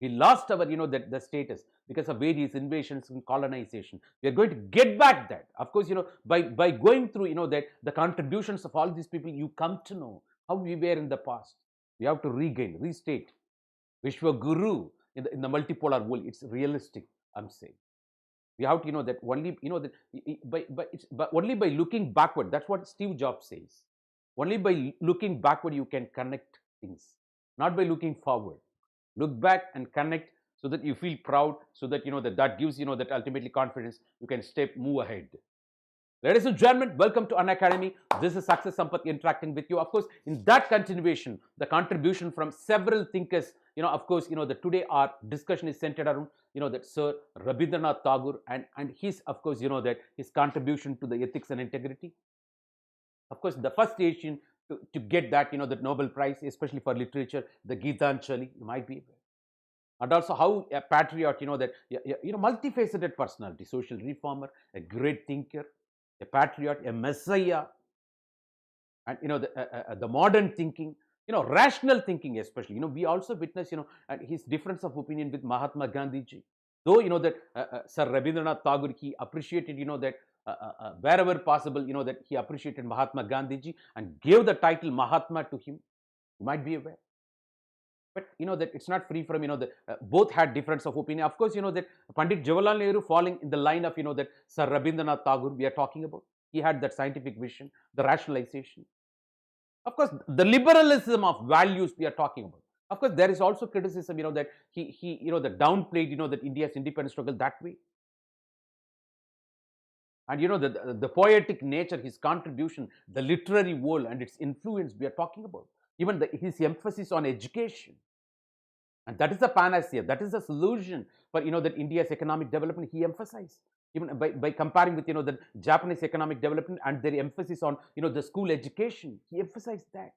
We lost our, that the status because of various invasions and colonization. We are going to get back that. Of course, by going through, that the contributions of all these people, you come to know how we were in the past. We have to regain, restate. Vishwa Guru in the multipolar world, it's realistic, I'm saying. We have to, that only, but only by looking backward, that's what Steve Jobs says. Only by looking backward, you can connect things, not by looking forward. Look back and connect so that you feel proud, so that, that gives, that ultimately confidence, you can move ahead. Ladies and gentlemen, welcome to Unacademy. This is Success Sampath interacting with you. Of course, in that continuation, the contribution from several thinkers, of course, today our discussion is centered around, that Sir Rabindranath Tagore and his, of course, that his contribution to the ethics and integrity. Of course, the first Asian to get that, that Nobel Prize, especially for literature, the Gitanjali, you might be aware. And also how a patriot, that, multifaceted personality, social reformer, a great thinker, a patriot, a messiah, and, the modern thinking, rational thinking especially. We also witness, his difference of opinion with Mahatma Gandhi ji. Though, that Sir Rabindranath Tagore, he appreciated, that wherever possible, that he appreciated Mahatma Gandhi ji and gave the title Mahatma to him. You might be aware. But, that it's not free from, both had difference of opinion. Of course, that Pandit Jawaharlal Nehru falling in the line of, that Sir Rabindranath Tagore we are talking about. He had that scientific vision, the rationalization. Of course, the liberalism of values we are talking about. Of course, there is also criticism, that he that downplayed, that India's independence struggle that way. And, the poetic nature, his contribution, the literary world and its influence we are talking about. Even his emphasis on education. And that is the panacea, that is the solution for, that India's economic development he emphasized. Even by comparing with, the Japanese economic development and their emphasis on, the school education, he emphasized that.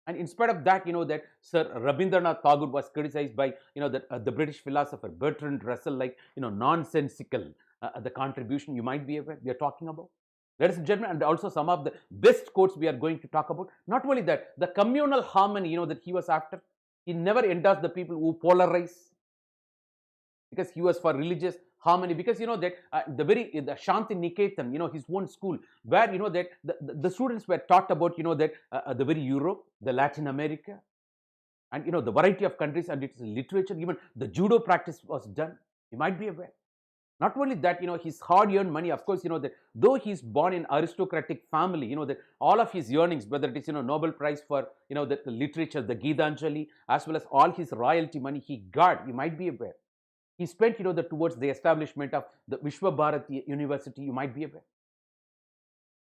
And in spite of that, that Sir Rabindranath Tagore was criticized by, the British philosopher Bertrand Russell, like, nonsensical, the contribution you might be aware we are talking about. Ladies and gentlemen, and also some of the best quotes we are going to talk about. Not only that, the communal harmony, that he was after. He never endorsed the people who polarize, because he was for religious harmony. Because, that the Shanti Niketan, his own school, where, that the students were taught about, that the very Europe, the Latin America, and, the variety of countries and its literature. Even the judo practice was done. You might be aware. Not only that, his hard-earned money, of course, that though he's born in aristocratic family, that all of his earnings, whether it is, Nobel Prize for, the literature, the Gitanjali, as well as all his royalty money he got, you might be aware. He spent, towards the establishment of the Vishwa Bharati University, you might be aware.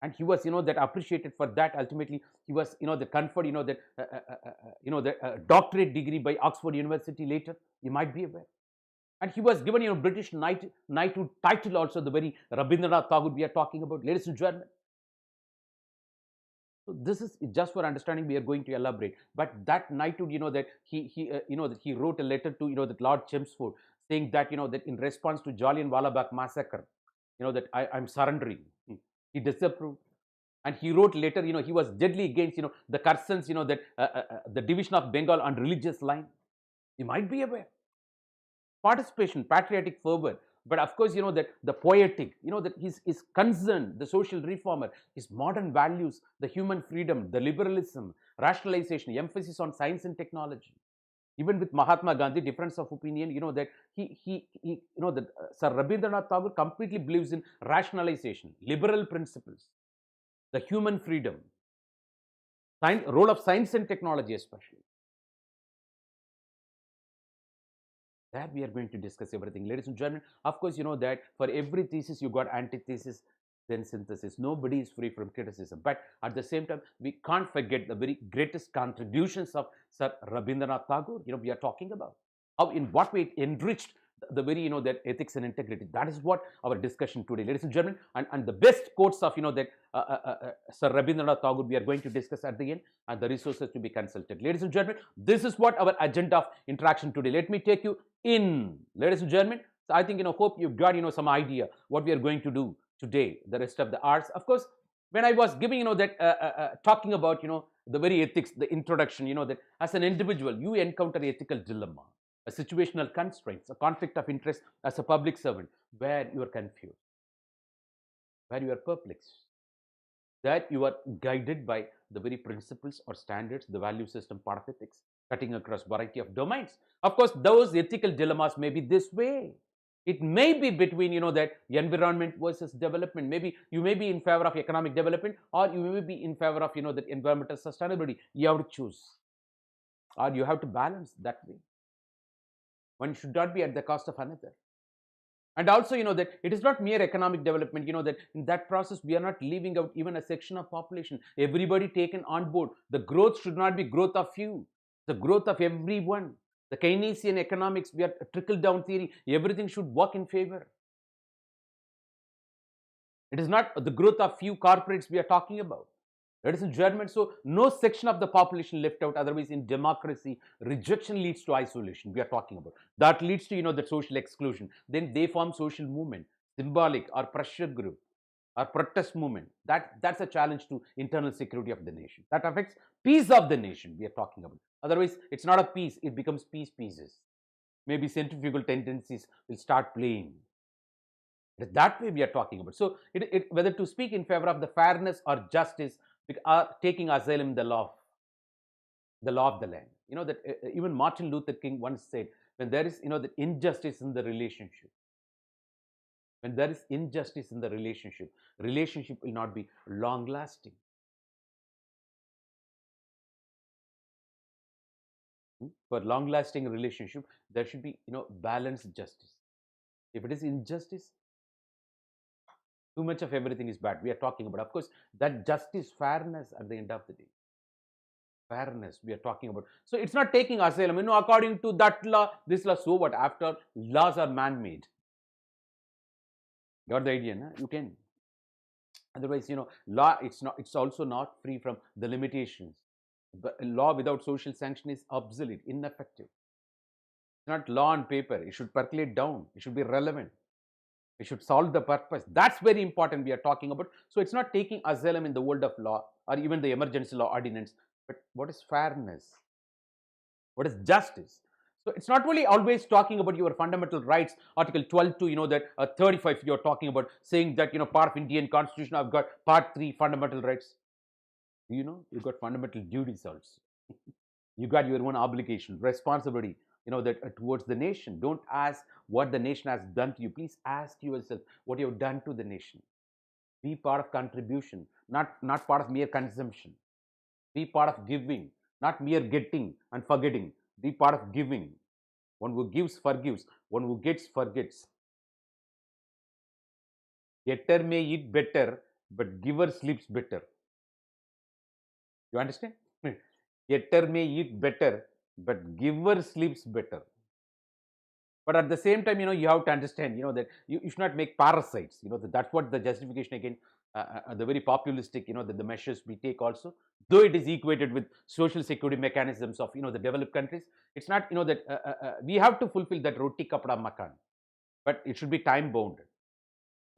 And he was, that appreciated for that. Ultimately, he was, the conferred, the doctorate degree by Oxford University later, you might be aware. And he was given, British knighthood title also, the very Rabindranath Tagore we are talking about, ladies and gentlemen. So this is just for understanding. We are going to elaborate. But that knighthood, that that he wrote a letter to, that Lord Chelmsford, saying that, that in response to Jallianwala Bagh massacre, that I'm surrendering. He disapproved. And he wrote later, he was deadly against, the Curzons, that the division of Bengal on religious line. You might be aware. Participation, patriotic fervor, but of course, that the poetic, that his concern, the social reformer, his modern values, the human freedom, the liberalism, rationalization, emphasis on science and technology. Even with Mahatma Gandhi, difference of opinion, that that Sir Rabindranath Tagore completely believes in rationalization, liberal principles, the human freedom, role of science and technology especially. That we are going to discuss everything. Ladies and gentlemen, of course, that for every thesis you got antithesis, then synthesis. Nobody is free from criticism. But at the same time, we can't forget the very greatest contributions of Sir Rabindranath Tagore, we are talking about. How, in what way it enriched the very, that ethics and integrity. That is what our discussion today, ladies and gentlemen, and the best quotes of, that Sir Rabindranath Tagore we are going to discuss at the end, and the resources to be consulted. Ladies and gentlemen, this is what our agenda of interaction today. Let me take you in, ladies and gentlemen. So I think, hope you've got, some idea what we are going to do today, the rest of the hours. Of course, when I was giving, that talking about, the very ethics, the introduction, that as an individual, you encounter ethical dilemma, a situational constraints, a conflict of interest as a public servant, where you are confused, where you are perplexed, that you are guided by the very principles or standards, the value system part of ethics, cutting across variety of domains. Of course, those ethical dilemmas may be this way. It may be between, that environment versus development. Maybe you may be in favor of economic development, or you may be in favor of, that environmental sustainability. You have to choose, or you have to balance that way. One should not be at the cost of another. And also, that it is not mere economic development, that in that process, we are not leaving out even a section of population. Everybody taken on board. The growth should not be growth of few, the growth of everyone. The Keynesian economics, we are trickle-down theory. Everything should work in favor. It is not the growth of few corporates we are talking about. Ladies and gentlemen, so no section of the population left out. Otherwise, in democracy, rejection leads to isolation. We are talking about that leads to, the social exclusion. Then they form social movement, symbolic or pressure group, or protest movement. That's a challenge to internal security of the nation. That affects peace of the nation we are talking about. Otherwise, it's not a peace, it becomes pieces. Maybe centrifugal tendencies will start playing. That way we are talking about. So, whether to speak in favor of the fairness or justice, taking asylum in the law of the land. That even Martin Luther King once said, when there is, the injustice in the relationship, when there is injustice in the relationship will not be long lasting. For long lasting relationship, there should be, balanced justice. If it is injustice, too much of everything is bad. We are talking about, of course, that justice, fairness at the end of the day. Fairness we are talking about. So it's not taking asylum, according to that law, this law. So what? After laws are man-made. Got the idea, na? You can. Otherwise, law, it's also not free from the limitations. The law without social sanction is obsolete, ineffective. It's not law on paper. It should percolate down. It should be relevant. It should solve the purpose. That's very important we are talking about. So it's not taking asylum in the world of law or even the emergency law ordinance. But what is fairness? What is justice? So it's not really always talking about your fundamental rights, Article 12 to, that 35 you're talking about, saying that, part of Indian Constitution, I've got Part 3 fundamental rights. You've got fundamental duties also. You got your own obligation, responsibility, that towards the nation. Don't ask what the nation has done to you. Please ask yourself what you have done to the nation. Be part of contribution, not part of mere consumption. Be part of giving, not mere getting and forgetting. Be part of giving. One who gives forgives. One who gets forgets. Getter may eat better, but giver sleeps better. You understand? Getter may eat better, but giver sleeps better. But at the same time, you have to understand, that you should not make parasites. That's what the justification again, the very populistic, the measures we take also, though it is equated with social security mechanisms of, the developed countries. It's not, that we have to fulfill that roti kapda makan, but it should be time bound.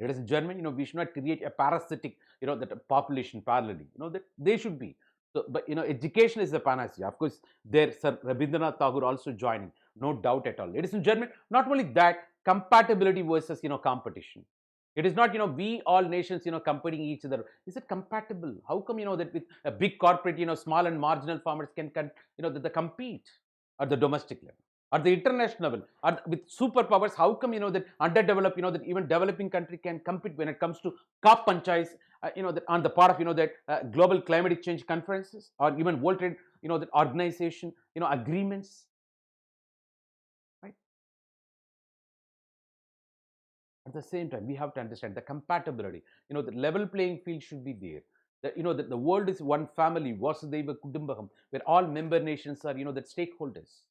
Ladies and gentlemen, we should not create a parasitic, that population parallelly. That they should be. So, but education is the panacea. Of course, there Sir Rabindranath Tagore also joining, no doubt at all. Ladies and gentlemen, not only that, compatibility versus competition. It is not we all nations competing each other. Is it compatible? How come that with a big corporate small and marginal farmers can they compete at the domestic level? At the international level, with superpowers, how come that underdeveloped, that even developing country can compete when it comes to COP panchayats, that on the part of that global climate change conferences or even World Trade, that organization, agreements, right? At the same time, we have to understand the compatibility. The level playing field should be there. That the world is one family, Vasudhaiva Kudumbakam, where all member nations are that stakeholders.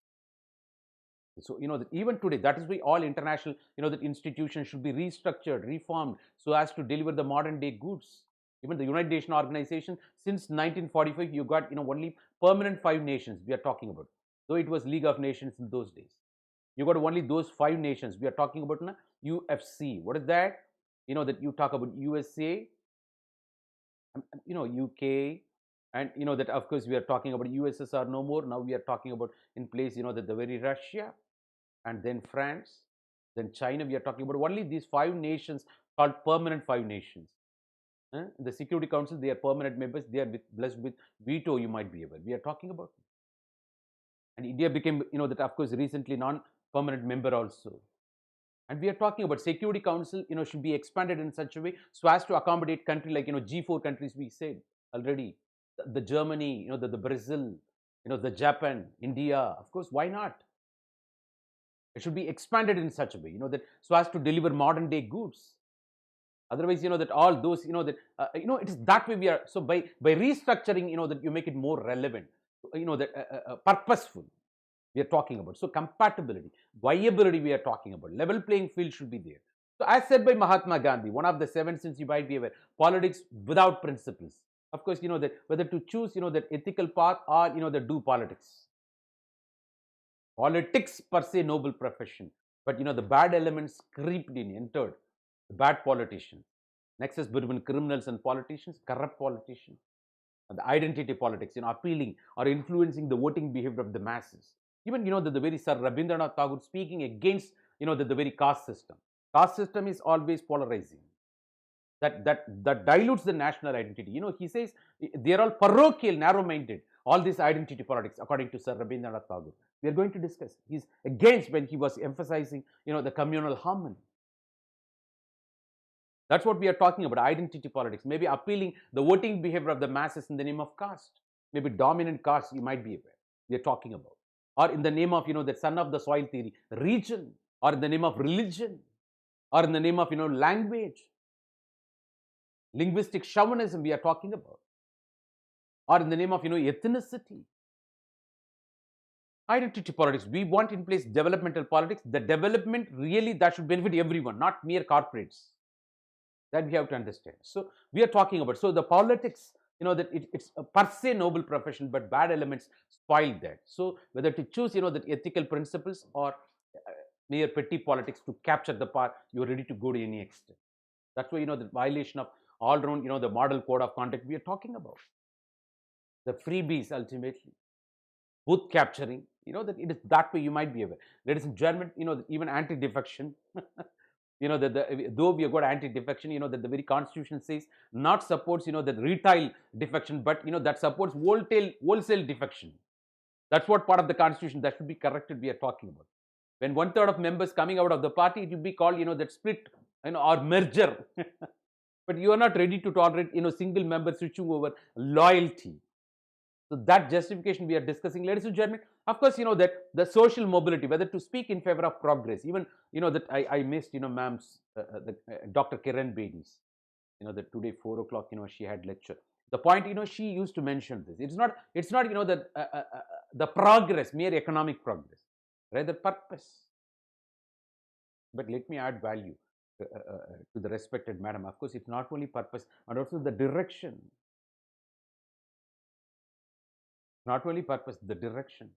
So, that even today, that is why all international, that institutions should be restructured, reformed, so as to deliver the modern day goods. Even the United Nations organization, since 1945, you got, only permanent 5 nations we are talking about. Though it was League of Nations in those days. You got only those 5 nations. We are talking about na, UFC. What is that? That you talk about USA, UK, and that of course we are talking about USSR no more. Now we are talking about in place, that the very Russia, and then France, then China. We are talking about only these 5 nations called permanent 5 nations. The Security Council, they are permanent members. They are blessed with veto. You might be aware. We are talking about, and India became, that of course recently non-permanent member also. And we are talking about Security Council, should be expanded in such a way so as to accommodate country like, G4 countries we said already, the Germany, the Brazil, the Japan, India. Of course, why not? It should be expanded in such a way, that so as to deliver modern day goods. Otherwise, that all those, that it is that way we are. So by restructuring, that you make it more relevant, that purposeful. We are talking about. So compatibility, viability we are talking about. Level playing field should be there. So as said by Mahatma Gandhi, one of the 7 sins you might be aware, politics without principles. Of course, that whether to choose, that ethical path or, that do politics. Politics per se noble profession, but the bad elements creeped in, entered. The bad politicians. Nexus between criminals and politicians, corrupt politicians. And the identity politics, appealing or influencing the voting behavior of the masses. Even, the very Sir Rabindranath Tagore speaking against, the very caste system. Caste system is always polarizing. That dilutes the national identity. He says they are all parochial, narrow-minded. All this identity politics, according to Sir Rabindranath Tagore. We are going to discuss. He's against when he was emphasizing, the communal harmony. That's what we are talking about, identity politics. Maybe appealing the voting behavior of the masses in the name of caste. Maybe dominant caste, you might be aware, we are talking about. Or in the name of, the son of the soil theory, region, or in the name of religion, or in the name of, language. Linguistic chauvinism we are talking about. Or in the name of, ethnicity. Identity politics. We want in place developmental politics. The development really that should benefit everyone, not mere corporates. That we have to understand. So we are talking about, so the politics, that it's a per se noble profession, but bad elements spoil that. So whether to choose, that ethical principles or mere petty politics to capture the power, you're ready to go to any extent. That's why, the violation of all around, the model code of conduct we are talking about. The freebies ultimately. Booth capturing, that it is that way you might be aware. Ladies and gentlemen, even anti-defection. Though we have got anti-defection, that the very constitution says not supports, that retail defection, but, that supports wholesale defection. That's what part of the constitution that should be corrected we are talking about. When 1/3 of members coming out of the party, it will be called, that split, or merger. But you are not ready to tolerate, single member switching over loyalty. So that justification we are discussing, ladies and gentlemen. Of course, that the social mobility, whether to speak in favor of progress, even, that I missed, ma'am's, Dr. Kiran Bedi's, that today 4 o'clock, she had lecture. The point, she used to mention this. It's not, the progress, mere economic progress, rather purpose. But let me add value to the respected madam. Of course, it's not only purpose, and also the direction. Not only purpose, the direction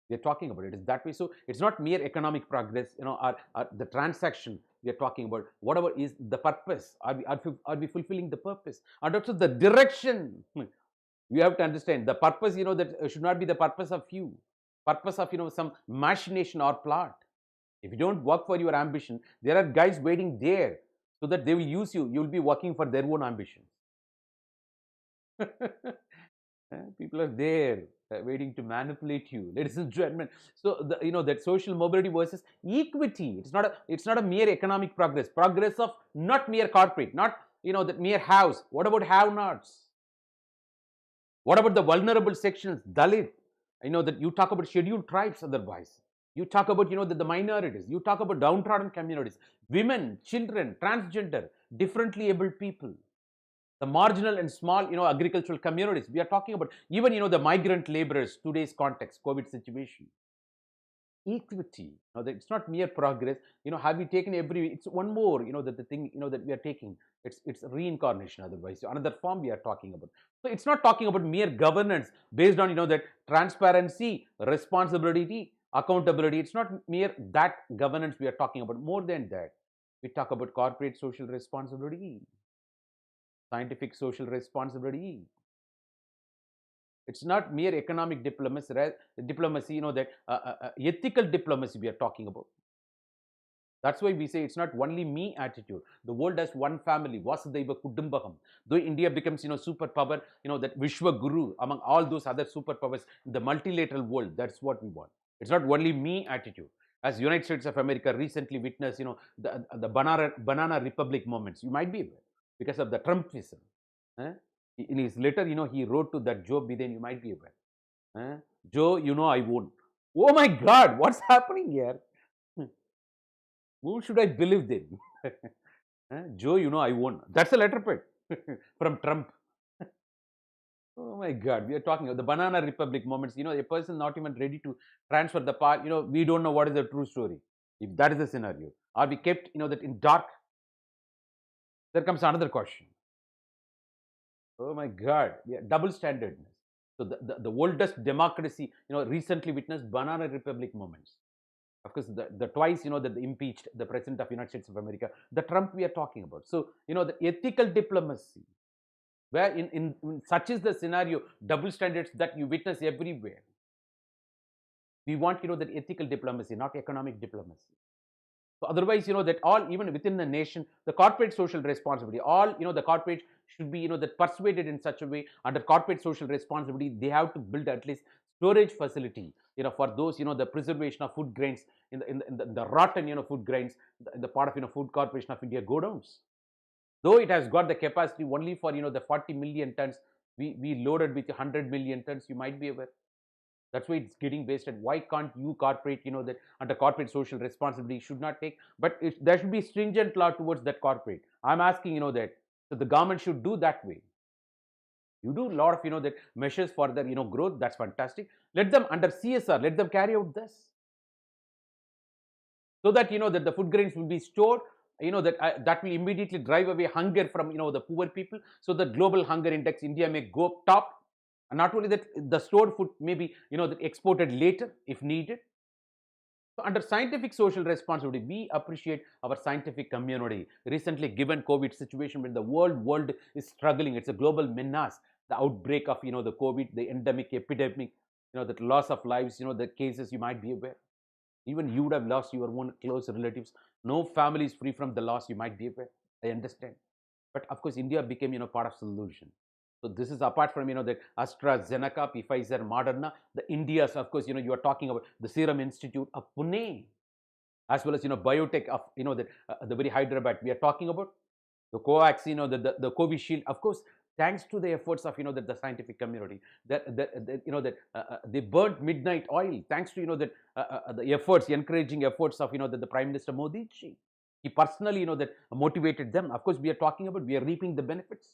we are talking about. It is that way. So it's not mere economic progress, or the transaction we are talking about. Whatever is the purpose, are we fulfilling the purpose? And also the direction. You have to understand the purpose. That should not be the purpose of you. Purpose of, some machination or plot. If you don't work for your ambition, there are guys waiting there so that they will use you. You will be working for their own ambitions. People are there waiting to manipulate you, ladies and gentlemen. So that social mobility versus equity. It's not a mere economic progress. Progress of not mere corporate, not that mere house. What about have-nots? What about the vulnerable sections, Dalit? That you talk about scheduled tribes otherwise. You talk about the minorities. You talk about downtrodden communities, women, children, transgender, differently abled people. The marginal and small, agricultural communities. We are talking about even, the migrant laborers, today's context, COVID situation. equity. That it's not mere progress. Have we taken every? It's one more. That the thing. That we are taking. It's reincarnation. Otherwise, another form we are talking about. So it's not talking about mere governance based on that transparency, responsibility, accountability. It's not mere that governance we are talking about. More than that, we talk about corporate social responsibility, scientific social responsibility. It's not mere economic diplomacy, that ethical diplomacy we are talking about. That's why we say it's not only me attitude. The world has one family, Vasudhaiva Kudumbakam. Though India becomes, superpower, that Vishwa Guru among all those other superpowers in the multilateral world, that's what we want. It's not only me attitude. As United States of America recently witnessed, the banana republic moments, you might be aware, because of the Trumpism. Eh? In his letter, he wrote to that Joe Biden, you might be aware. Joe, I won. Oh my God, what's happening here? Who should I believe then? Joe, I won. That's a letter pad from Trump. Oh my God, we are talking about the banana republic moments. A person not even ready to transfer the part. We don't know what is the true story. If that is the scenario, are we kept, that in dark? There comes another question. Oh my God, yeah, double standardness. So the oldest democracy, recently witnessed banana republic moments. Of course, the twice, that they impeached the president of United States of America, the Trump we are talking about. So, the ethical diplomacy, where in such is the scenario, double standards that you witness everywhere. We want, that ethical diplomacy, not economic diplomacy. So otherwise, that all, even within the nation, the corporate social responsibility, all, the corporates should be, that persuaded in such a way under corporate social responsibility, they have to build at least storage facility, for those, the preservation of food grains in the rotten, food grains, in the part of, Food Corporation of India go downs. Though it has got the capacity only for, the 40 million tons, we loaded with 100 million tons, you might be aware. That's why it's getting wasted. Why can't you corporate, that under corporate social responsibility should not take, but there should be stringent law towards that corporate. I'm asking, that so the government should do that way. You do a lot of, that measures for their, growth. That's fantastic. Let them under CSR, let them carry out this. So that, that the food grains will be stored, that will immediately drive away hunger from, the poor people. So the global hunger index, India may go up top. And not only that, the stored food may be, exported later if needed. So under scientific social responsibility, we appreciate our scientific community. Recently, given COVID situation, when the world is struggling, it's a global menace. The outbreak of, the COVID, the endemic, epidemic, the loss of lives, the cases you might be aware. Even you would have lost your own close relatives. No family is free from the loss, you might be aware. I understand. But of course, India became, part of solution. So this is apart from, that AstraZeneca, Pfizer, Moderna, the India's, of course, you are talking about the Serum Institute of Pune, as well as, biotech of, the very Hyderabad we are talking about, the Covax, the Covishield, of course, thanks to the efforts of, the scientific community, they burnt midnight oil, thanks to, the efforts, encouraging efforts of, the Prime Minister Modi ji. He personally, that motivated them. Of course, we are talking about, we are reaping the benefits.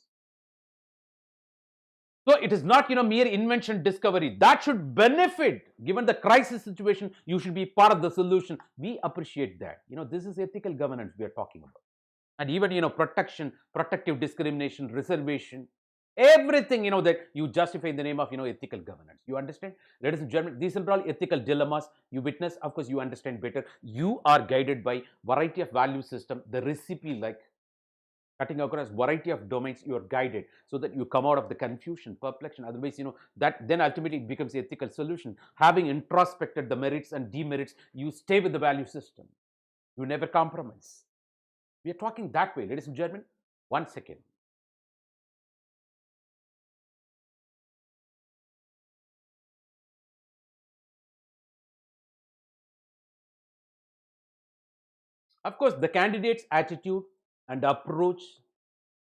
So it is not, mere invention discovery. That should benefit. Given the crisis situation, you should be part of the solution. We appreciate that. This is ethical governance we are talking about. And even, protection, protective discrimination, reservation, everything, that you justify in the name of, ethical governance. You understand? Ladies and gentlemen, these are all ethical dilemmas you witness. Of course, you understand better. You are guided by variety of value system, the recipe like cutting across variety of domains, you are guided so that you come out of the confusion, perplexion. Otherwise, that then ultimately it becomes ethical solution. Having introspected the merits and demerits, you stay with the value system. You never compromise. We are talking that way, ladies and gentlemen. 1 second. Of course, the candidate's attitude and approach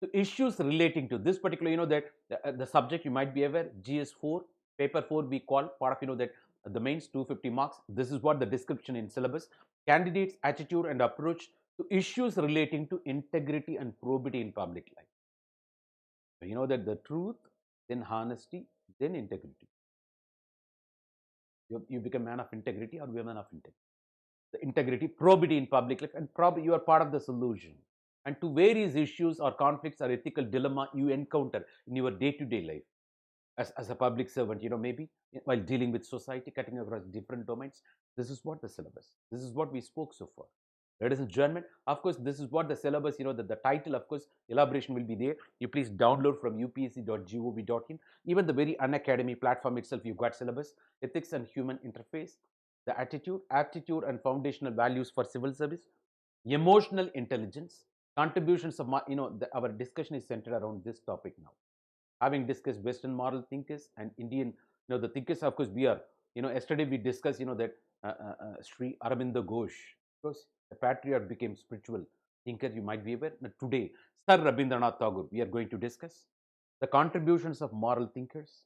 to issues relating to this particular, that the subject you might be aware, GS4, paper 4 we call part of, that the mains 250 marks. This is what the description in syllabus. Candidate's attitude and approach to issues relating to integrity and probity in public life. So, that the truth, then honesty, then integrity. You become man of integrity or women of integrity. The integrity, probity in public life, and probably you are part of the solution. And to various issues or conflicts or ethical dilemma you encounter in your day-to-day life as a public servant, maybe while dealing with society, cutting across different domains. This is what the syllabus. This is what we spoke so far. Ladies and gentlemen, of course, this is what the syllabus, the title, of course, elaboration will be there. You please download from upsc.gov.in. Even the very Unacademy platform itself, you've got syllabus, ethics and human interface, the attitude, aptitude, and foundational values for civil service, emotional intelligence, contributions of, our discussion is centered around this topic now. Having discussed Western moral thinkers and Indian, the thinkers, of course, we are, yesterday we discussed, that Sri Aurobindo Ghosh, of course, the patriarch became spiritual thinker, you might be aware. Now, today, Sir Rabindranath Tagore, we are going to discuss the contributions of moral thinkers,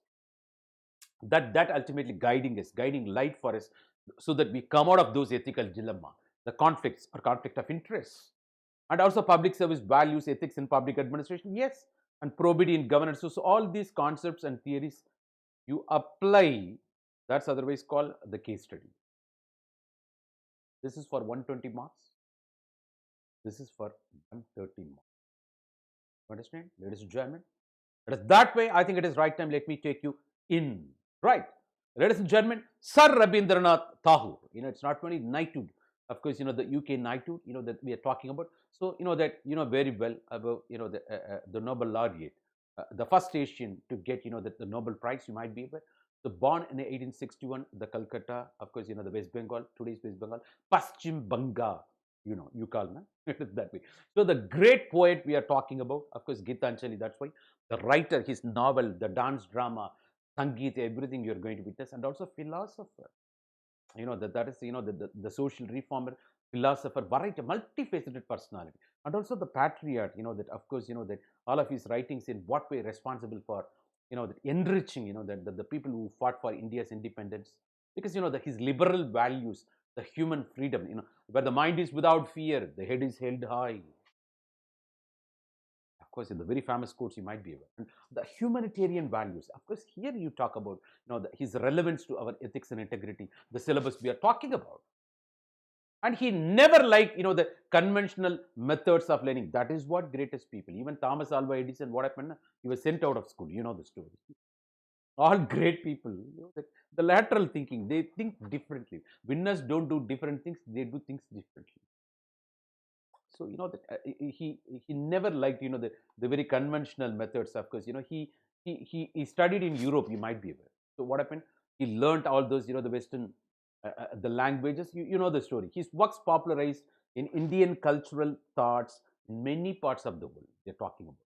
that ultimately guiding light for us, so that we come out of those ethical dilemma, the conflicts or conflict of interest, and also public service values, ethics in public administration, yes, and probity in governance. So all these concepts and theories you apply, that's otherwise called the case study. This is for 120 marks. This is for 130 marks. Understand, ladies and gentlemen? It is that way. I think it is right time. Let me take you in. Right, ladies and gentlemen, Sir Rabindranath Tagore. It's not only knighthood. Of course, the UK knighthood. That we are talking about. So that very well about the Nobel laureate, the first Asian to get the Nobel Prize. You might be aware. So born in 1861, the Calcutta. Of course, the West Bengal. Today's West Bengal, Paschim Banga. You call me. It is that way. So the great poet we are talking about, of course, Gitanjali. That's why the writer, his novel, the dance drama, Sangeet, everything you're going to witness, and also philosopher. That is the social reformer, philosopher, variety, multifaceted personality, and also the patriot. That of course that all of his writings in what way responsible for that enriching that the people who fought for India's independence, because his liberal values, the human freedom, where the mind is without fear, the head is held high. Of course, in the very famous quotes, you might be aware. And the humanitarian values, of course, here you talk about his relevance to our ethics and integrity, the syllabus we are talking about. And he never liked the conventional methods of learning. That is what greatest people, even Thomas Alva Edison, what happened? He was sent out of school. You know the story. All great people, the lateral thinking, they think differently. Winners don't do different things, they do things differently. So that he never liked the very conventional methods. Of course, he studied in Europe. You might be aware. So what happened? He learned all those the Western the languages. You know the story. His works popularized in Indian cultural thoughts in many parts of the world. They're talking about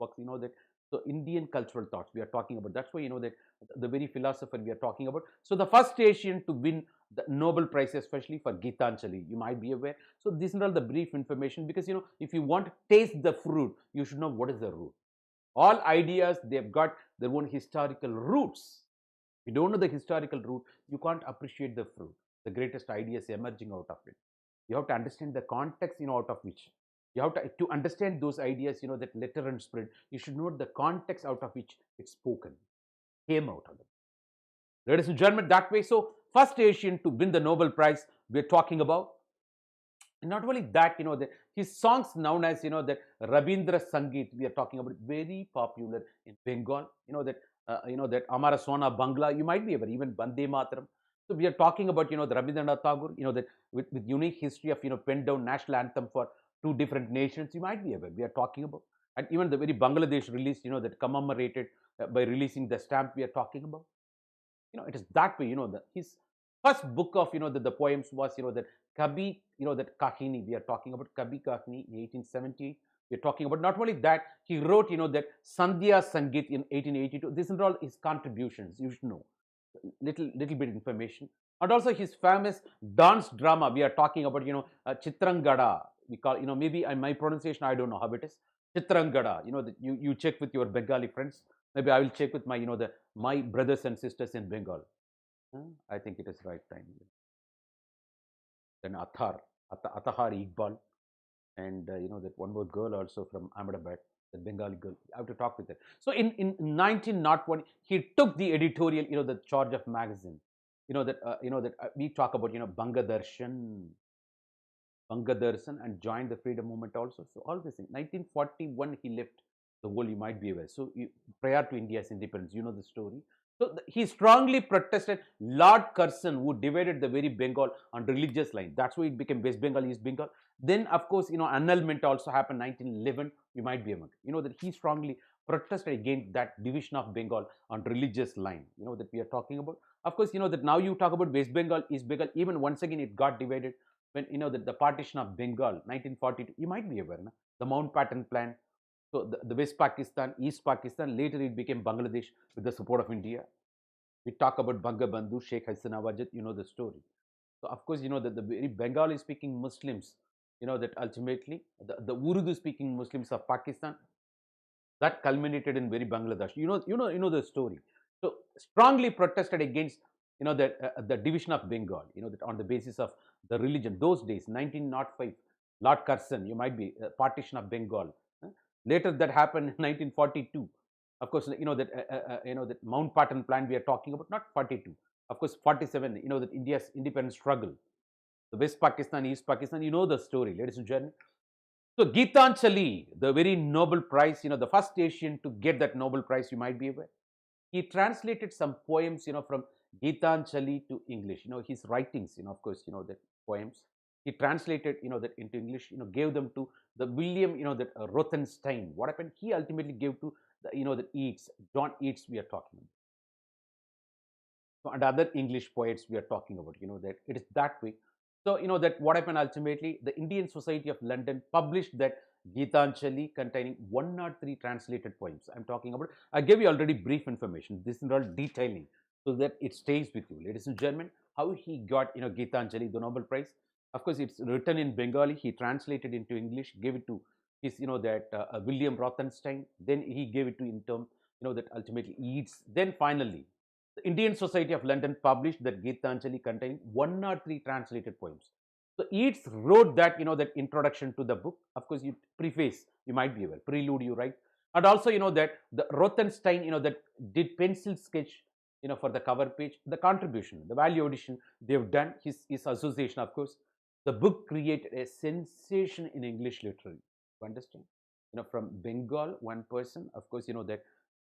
works. That. So Indian cultural thoughts we are talking about. That's why that the very philosopher we are talking about. So the first Asian to win the Nobel Prize, especially for Gitanjali, you might be aware. So these are all the brief information, because if you want to taste the fruit, you should know what is the root. All ideas, they've got their own historical roots. If you don't know the historical root, you can't appreciate the fruit, the greatest ideas emerging out of it. You have to understand the context out of which you have to understand those ideas, that letter and spirit. You should know the context out of which it's spoken, came out of it. Ladies and gentlemen, that way. So first Asian to win the Nobel Prize we're talking about. And not only that, his songs known as that Rabindra Sangeet we are talking about, very popular in Bengal. That Amara Sona Bangla, you might be aware, even Bande Mataram. So we are talking about the Rabindranath Tagore, that with unique history of penned down national anthem for two different nations, you might be aware. We are talking about, and even the very Bangladesh released that commemorated by releasing the stamp we are talking about. It is that way. His first book of the poems was that Kabi, that Kahini. We are talking about Kabi Kahini in 1878. We are talking about, not only that, he wrote that Sandhya Sangeet in 1882. These are all his contributions. You should know little bit information. And also his famous dance drama we are talking about. Chitrangada. We call maybe my pronunciation, I don't know how it is. Chitrangada. You check with your Bengali friends. Maybe I will check with my my brothers and sisters in Bengal. I think it is right time. Then Athar Iqbal, and that one more girl also from Ahmedabad, the Bengali girl. I have to talk with her. So in 1901, he took the editorial, the charge of magazine. We talk about, Bangadarshan and joined the freedom movement also. So all this thing. 1941 he left the world. You might be aware. So prior to India's independence, you know the story. So he strongly protested Lord Curzon, who divided the very Bengal on religious line. That's why it became West Bengal, East Bengal. Then, of course, annulment also happened 1911. You might be aware. That he strongly protested against that division of Bengal on religious line. That we are talking about. Of course, that now you talk about West Bengal, East Bengal. Even once again, it got divided when the partition of Bengal, 1942. You might be aware, no? The Mountbatten Plan. So the West Pakistan, East Pakistan. Later it became Bangladesh with the support of India. We talk about Bangabandhu, Sheikh Hasina Wajid. You know the story. So of course, that the very Bengali speaking Muslims, that ultimately the Urdu speaking Muslims of Pakistan, that culminated in very Bangladesh. The story. So strongly protested against the division of Bengal. That on the basis of the religion. Those days, 1905, Lord Curzon, you might be partition of Bengal. Later that happened in 1942. Of course, that Mountbatten Plan we are talking about, not 42. Of course, 47. That India's independence struggle. The West Pakistan, East Pakistan. You know the story, ladies and gentlemen. So Gitanjali, the very Nobel Prize, the first Asian to get that Nobel Prize, you might be aware. He translated some poems, from Gitanjali to English. His writings, of course, the poems. He translated, that into English. Gave them to the William, that Rothenstein. What happened? He ultimately gave to the, the Yeats, John Yeats. We are talking about. So, and other English poets we are talking about. That it is that way. So, that what happened ultimately, the Indian Society of London published that Gitanjali containing 103 translated poems. I'm talking about, I gave you already brief information. This is all detailing so that it stays with you. Ladies and gentlemen, how he got, Gitanjali, the Nobel Prize. Of course, it's written in Bengali. He translated into English, gave it to his, William Rothenstein. Then he gave it to in term, that ultimately Yeats. Then finally, the Indian Society of London published that Gitanjali containing 103 translated poems. So Yeats wrote that, that introduction to the book. Of course, you preface, you might be aware, prelude, you write. And also, that the Rothenstein, that did pencil sketch, for the cover page, the contribution, the value addition they've done, his association, of course. The book created a sensation in English literature. You understand? From Bengal, one person, of course, that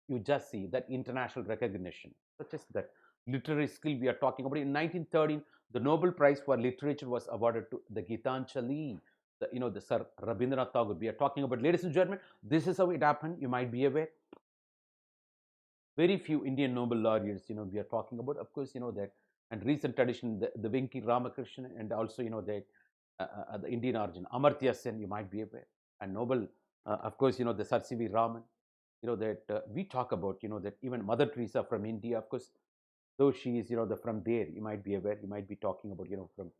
you just see that international recognition, such as that literary skill we are talking about. In 1913, the Nobel Prize for Literature was awarded to the Gitanjali, the Sir Rabindranath Tagore. We are talking about, ladies and gentlemen, this is how it happened. You might be aware. Very few Indian Nobel laureates, we are talking about. Of course, that, and recent tradition, the Venki Ramakrishnan, and also, that the Indian origin, Amartya Sen, you might be aware, and Nobel, of course, the Sir C.V. Raman. That we talk about, that even Mother Teresa from India, of course, though she is, from there, you might be aware, you might be talking about, from,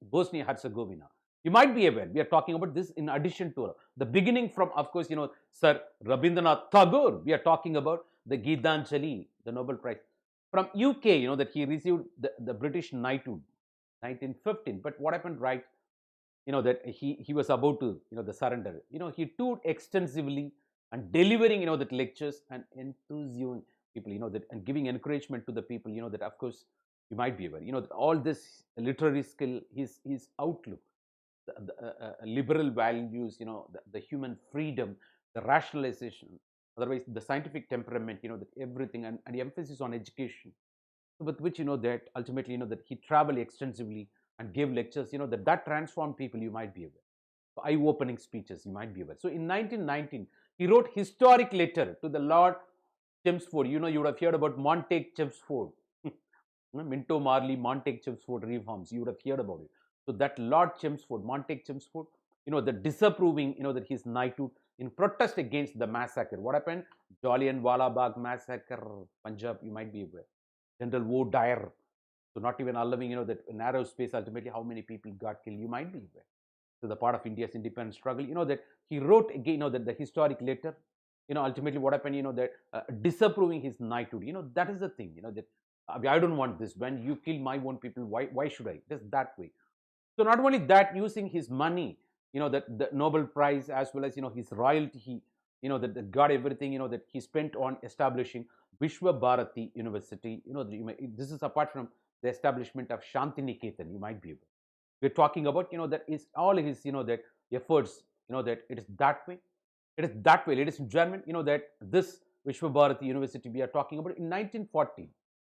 Bosnia Herzegovina. You might be aware, we are talking about this in addition to the beginning from, of course, Sir Rabindranath Tagore. We are talking about the Gitanjali, the Nobel Prize. From UK, that he received the British knighthood, 1915. But what happened, right? That he was about to, the surrender. He toured extensively and delivering, that lectures and enthusiasm people, that and giving encouragement to the people, that of course you might be aware, that all this literary skill, his outlook, the liberal values, the human freedom, the rationalization, otherwise the scientific temperament, that everything, and the emphasis on education, with which, that ultimately, that he traveled extensively and gave lectures, that transformed people, you might be aware. So eye-opening speeches, you might be aware. So in 1919, he wrote historic letter to the Lord Chelmsford. You would have heard about Montague Chelmsford. Minto Marley, Montague Chelmsford reforms. You would have heard about it. So that Lord Chelmsford, Montague Chelmsford, the disapproving, that his knighthood in protest against the massacre. What happened? Jallianwala Bagh massacre, Punjab, you might be aware. General Wo Dyer. So not even allowing, that narrow space, ultimately how many people got killed, you might be aware. So the part of India's independence struggle, that he wrote again, that the historic letter, ultimately what happened, that disapproving his knighthood, that is the thing, that I don't want this. When you kill my own people, why should I? Just that way. So not only that, using his money, that the Nobel Prize, as well as, his royalty, that got everything, that he spent on establishing Vishwa Bharati University. This is apart from the establishment of Shantiniketan, you might be aware. We're talking about, that is all his, that efforts, that it is that way. It is that way, ladies and gentlemen, that this Vishwa Bharati University we are talking about in 1940,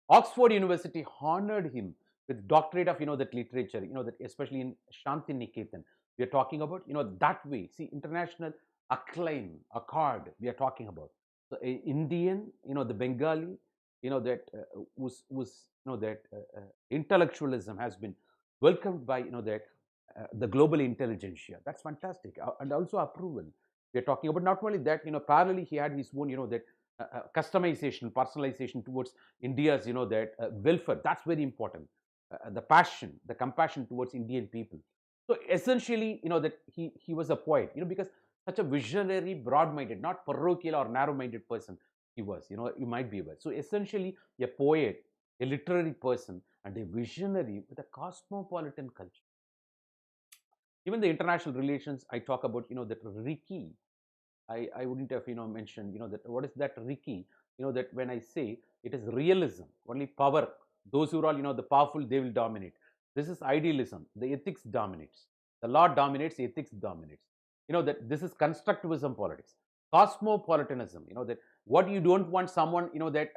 Oxford University honored him with doctorate of, that literature, that especially in Shantiniketan. We are talking about, that way. See, international acclaim, accord, we are talking about. So, Indian, the Bengali, that that intellectualism has been welcomed by, that the global intelligentsia. That's fantastic. And also approval. We are talking about not only that, parallelly he had his own, that customization, personalization towards India's, that welfare. That's very important. The passion, the compassion towards Indian people. So essentially, that he was a poet, because such a visionary, broad-minded, not parochial or narrow-minded person he was, you might be aware. So essentially, a poet, a literary person, and a visionary with a cosmopolitan culture. Even the international relations, I talk about, that Ricky. I wouldn't have, mentioned, that what is that Ricky? That when I say it is realism, only power. Those who are all, the powerful, they will dominate. This is idealism. The ethics dominates. The law dominates, ethics dominates. That this is constructivism politics. Cosmopolitanism, that what you don't want someone, that,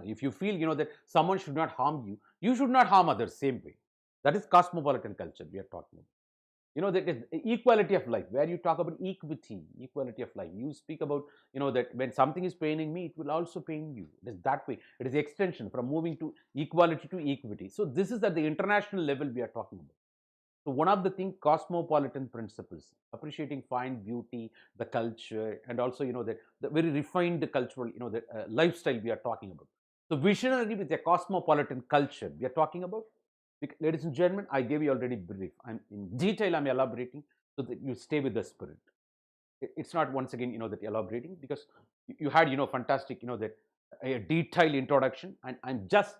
if you feel, that someone should not harm you, you should not harm others, same way. That is cosmopolitan culture we are talking about. That is equality of life, where you talk about equality of life. You speak about, that when something is paining me, it will also pain you. It is that way. It is the extension from moving to equality to equity. So this is at the international level we are talking about. So one of the things, cosmopolitan principles, appreciating fine beauty, the culture, and also, that the very refined cultural, the lifestyle we are talking about. So visionary with a cosmopolitan culture we are talking about. Ladies and gentlemen, I gave you already brief. I'm in detail, I'm elaborating so that you stay with the spirit. It's not once again, that elaborating, because you had, fantastic, that a detailed introduction, and I'm just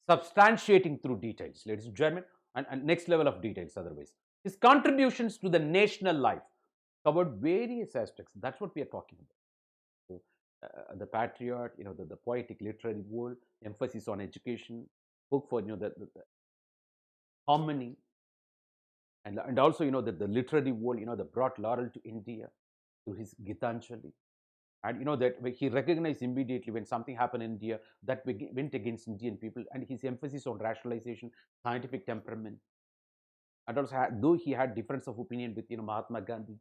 substantiating through details, ladies and gentlemen, and next level of details otherwise. His contributions to the national life covered various aspects. That's what we are talking about. So, the patriot, the poetic literary world, emphasis on education, book for, the harmony, and also, the literary world, that brought laurel to India through his Gitanjali. And that he recognized immediately when something happened in India that went against Indian people, and his emphasis on rationalization, scientific temperament, and also though he had difference of opinion with, Mahatma Gandhi,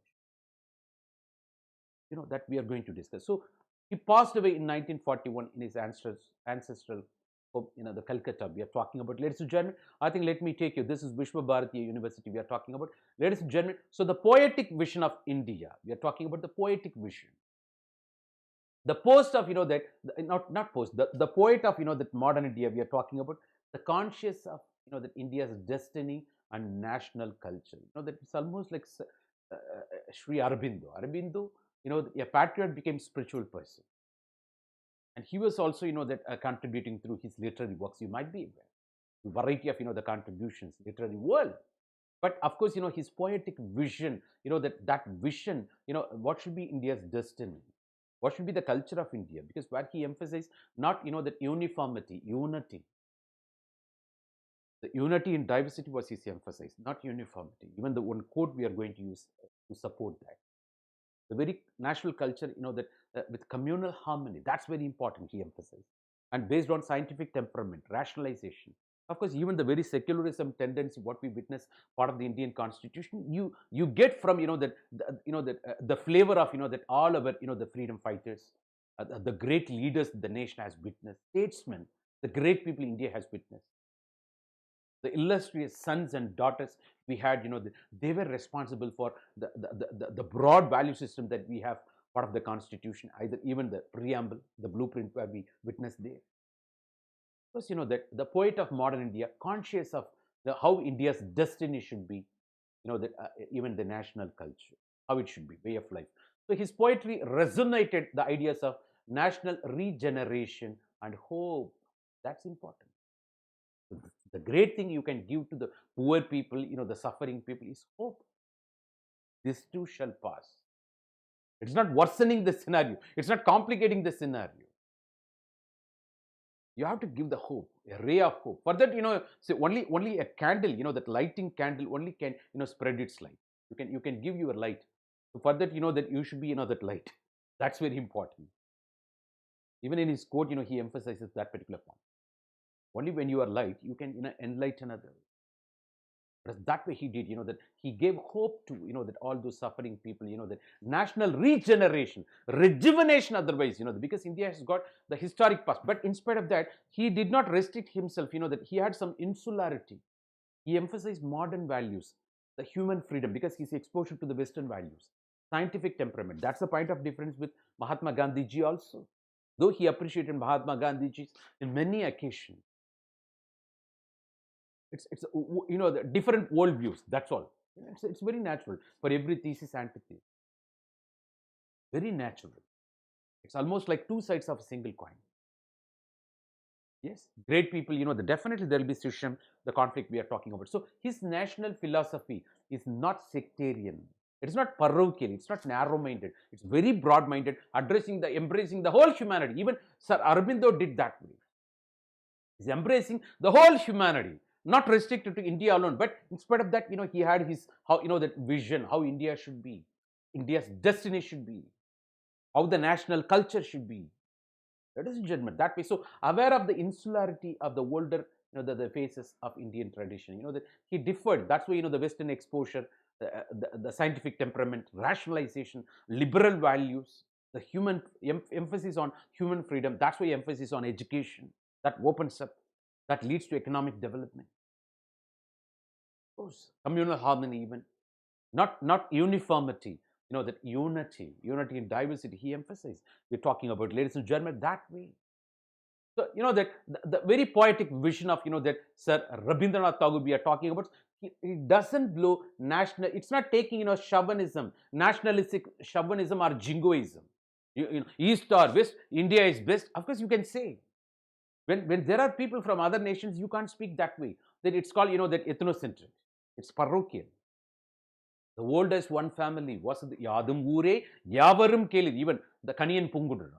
that we are going to discuss. So he passed away in 1941 in his ancestral home, the Calcutta we are talking about. Ladies and gentlemen, I think let me take you. This is Vishwa Bharati University we are talking about. Ladies and gentlemen, so the poetic vision of India, we are talking about the poetic vision. The post of, that, not post, the poet of, that modern India we are talking about, the conscious of, that India's destiny and national culture. That it's almost like Sri Aurobindo. Aurobindo, a patriot became spiritual person. And he was also, that contributing through his literary works, you might be aware. A variety of, the contributions, literary world. But of course, his poetic vision, that vision, what should be India's destiny? What should be the culture of India? Because where he emphasized not, that uniformity, unity. The unity in diversity was his emphasis, not uniformity. Even the one quote we are going to use to support that. The very national culture, that with communal harmony, that's very important, he emphasized. And based on scientific temperament, rationalization. Of course, even the very secularism tendency, what we witness part of the Indian Constitution, you get from, the flavor of, that all our, the freedom fighters, the great leaders the nation has witnessed, statesmen, the great people India has witnessed, the illustrious sons and daughters we had, they were responsible for the broad value system that we have part of the Constitution, either even the preamble, the blueprint where we witnessed there. Because, that the poet of modern India, conscious of how India's destiny should be, that even the national culture, how it should be, way of life. So his poetry resonated the ideas of national regeneration and hope. That's important. The great thing you can give to the poor people, the suffering people, is hope. This too shall pass. It's not worsening the scenario. It's not complicating the scenario. You have to give the hope, a ray of hope. For that, say only a candle, that lighting candle only can, spread its light. You can give your light. So for that, that you should be, that light. That's very important. Even in his quote, he emphasizes that particular point. Only when you are light, you can, enlighten others. But that way he did, that he gave hope to, that all those suffering people, that national regeneration, rejuvenation otherwise, because India has got the historic past. But in spite of that, he did not restrict himself, that he had some insularity. He emphasized modern values, the human freedom, because he's exposure to the Western values, scientific temperament. That's the point of difference with Mahatma Gandhi ji also. Though he appreciated Mahatma Gandhi ji in many occasions, it's the different worldviews. That's all. It's very natural for every thesis, antithesis. Very natural. It's almost like two sides of a single coin. Yes, great people. Definitely there will be schism, the conflict we are talking about. So his national philosophy is not sectarian. It's not parochial. It's not narrow-minded. It's very broad-minded, embracing the whole humanity. Even Sir Aurobindo did that way. He's embracing the whole humanity, not restricted to India alone. But in spite of that, he had his, that vision, how India should be, India's destiny should be, how the national culture should be. That is judgment that way. So aware of the insularity of the older, the phases of Indian tradition, that he differed. That's why, the Western exposure, the scientific temperament, rationalization, liberal values, the human emphasis on human freedom. That's why emphasis on education. That opens up, that leads to economic development. Of course, communal harmony, even not uniformity. That unity in diversity. He emphasized. We're talking about, ladies and gentlemen, that way. So that the very poetic vision of that Sir Rabindranath Tagore we are talking about. He doesn't blow national. It's not taking chauvinism, nationalistic chauvinism or jingoism. East or West, India is best. Of course, you can say. When there are people from other nations, you can't speak that way. Then it's called, that ethnocentric. It's parochial. The world as one family. Was the Yadum Ure, Yavarum Kelir, even the Kaniyan Pungunra.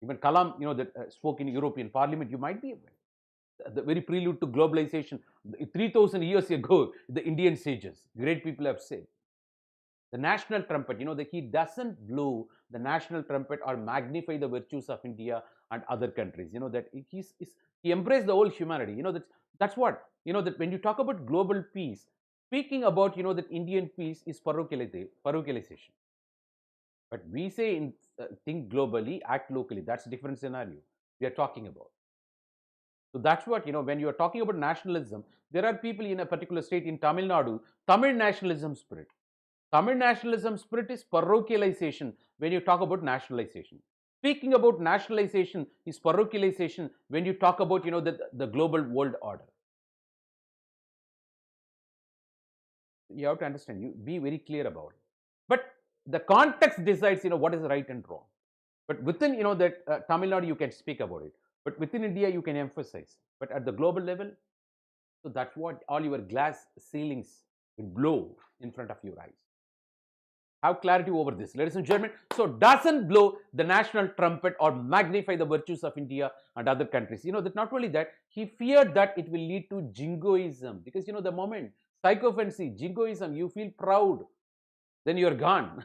Even Kalam, that spoke in European Parliament, you might be aware. The very prelude to globalization, 3,000 years ago, the Indian sages, great people have said. The national trumpet, that he doesn't blow the national trumpet or magnify the virtues of India and other countries. That he embraced the whole humanity. That's what, that when you talk about global peace, speaking about, that Indian peace is parochialization. But we say, think globally, act locally. That's a different scenario we are talking about. So that's what, when you are talking about nationalism, there are people in a particular state in Tamil Nadu, Tamil nationalism spirit. Tamil nationalism spirit is parochialization when you talk about nationalization. Speaking about nationalization is parochialization when you talk about, the global world order. You have to understand, you be very clear about it. But the context decides, what is right and wrong. But within, that Tamil Nadu, you can speak about it. But within India, you can emphasize. But at the global level, so that's what all your glass ceilings will blow in front of your eyes. Have clarity over this, ladies and gentlemen. So doesn't blow the national trumpet or magnify the virtues of India and other countries. That not only that, he feared that it will lead to jingoism. Because, the moment psychophancy, jingoism, you feel proud, then you're gone.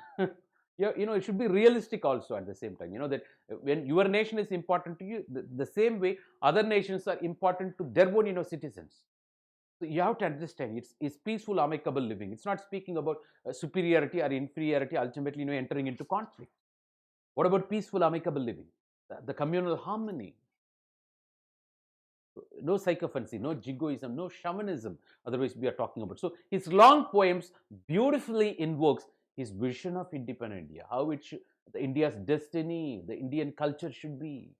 It should be realistic also at the same time. That when your nation is important to you, the same way other nations are important to their own, citizens. So you have to understand, it's peaceful, amicable living. It's not speaking about superiority or inferiority, ultimately, entering into conflict. What about peaceful, amicable living? The communal harmony. No psychophancy, no jingoism, no shamanism. Otherwise, we are talking about. So his long poems beautifully invokes his vision of independent India, how it should, India's destiny, the Indian culture should be.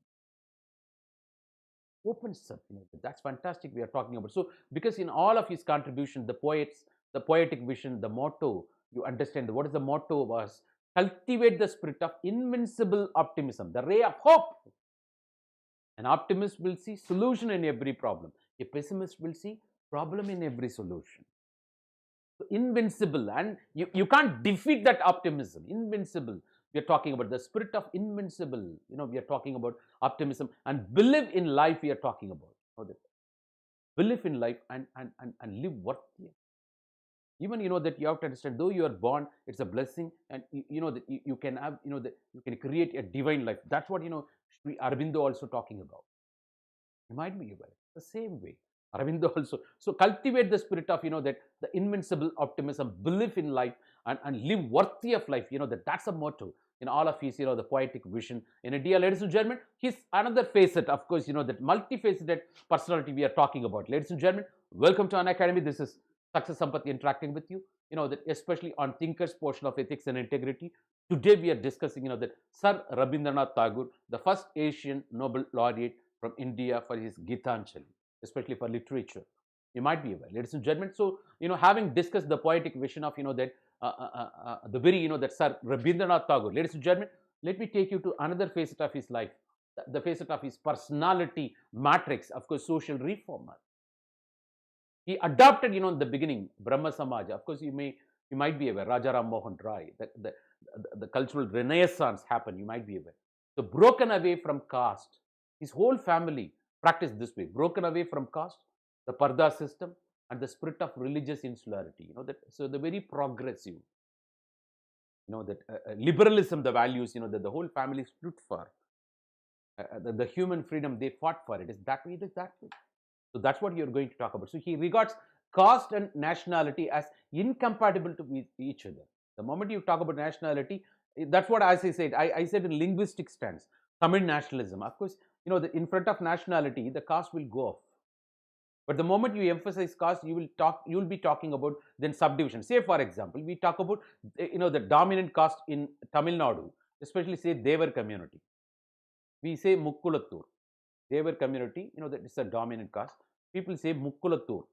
Opens up, that's fantastic we are talking about. So because in all of his contribution, the poetic vision, the motto, you understand what is the motto was, cultivate the spirit of invincible optimism, the ray of hope. An optimist will see solution in every problem. A pessimist will see problem in every solution. So invincible, and you can't defeat that optimism. Invincible. We are talking about the spirit of invincible. We are talking about optimism and believe in life. We are talking about believe in life and live worthy. Even that you have to understand, though you are born, it's a blessing, and that you can have, that you can create a divine life. That's what Sri Aurobindo also talking about. You might be aware. The same way, Aurobindo also. So cultivate the spirit of that the invincible optimism, belief in life, and live worthy of life. That's a motto in all of his, the poetic vision in India. Ladies and gentlemen, he's another facet, of course, that multifaceted personality we are talking about. Ladies and gentlemen, welcome to Unacademy. This is Success Sampath interacting with you. That especially on thinkers portion of ethics and integrity. Today we are discussing, that Sir Rabindranath Tagore, the first Asian Nobel laureate from India, for his Gitanjali, especially for literature. You might be aware, ladies and gentlemen. So, having discussed the poetic vision of, that the very, that Sir Rabindranath Tagore, ladies and gentlemen, let me take you to another facet of his life, the facet of his personality matrix, of course, social reformer. He adopted, in the beginning, Brahma Samaj. Of course, you might be aware, Raja Ram Mohan Rai, the cultural renaissance happened, you might be aware. So broken away from caste, his whole family practiced this way, broken away from caste, the Parda system, and the spirit of religious insularity. So the very progressive, that liberalism, the values, that the whole family stood for, the human freedom, they fought for it. Is that way? It is that way. So that's what you're going to talk about. So he regards caste and nationality as incompatible to each other. The moment you talk about nationality, that's what, as I said, I said in linguistic stance, Tamil nationalism. Of course, in front of nationality, the caste will go off. But the moment you emphasize caste, you will be talking about then subdivision. Say, for example, we talk about the dominant caste in Tamil Nadu, especially say Devar community. We say Mukkulattur. Devar community, that is a dominant caste. People say Mukkulattur.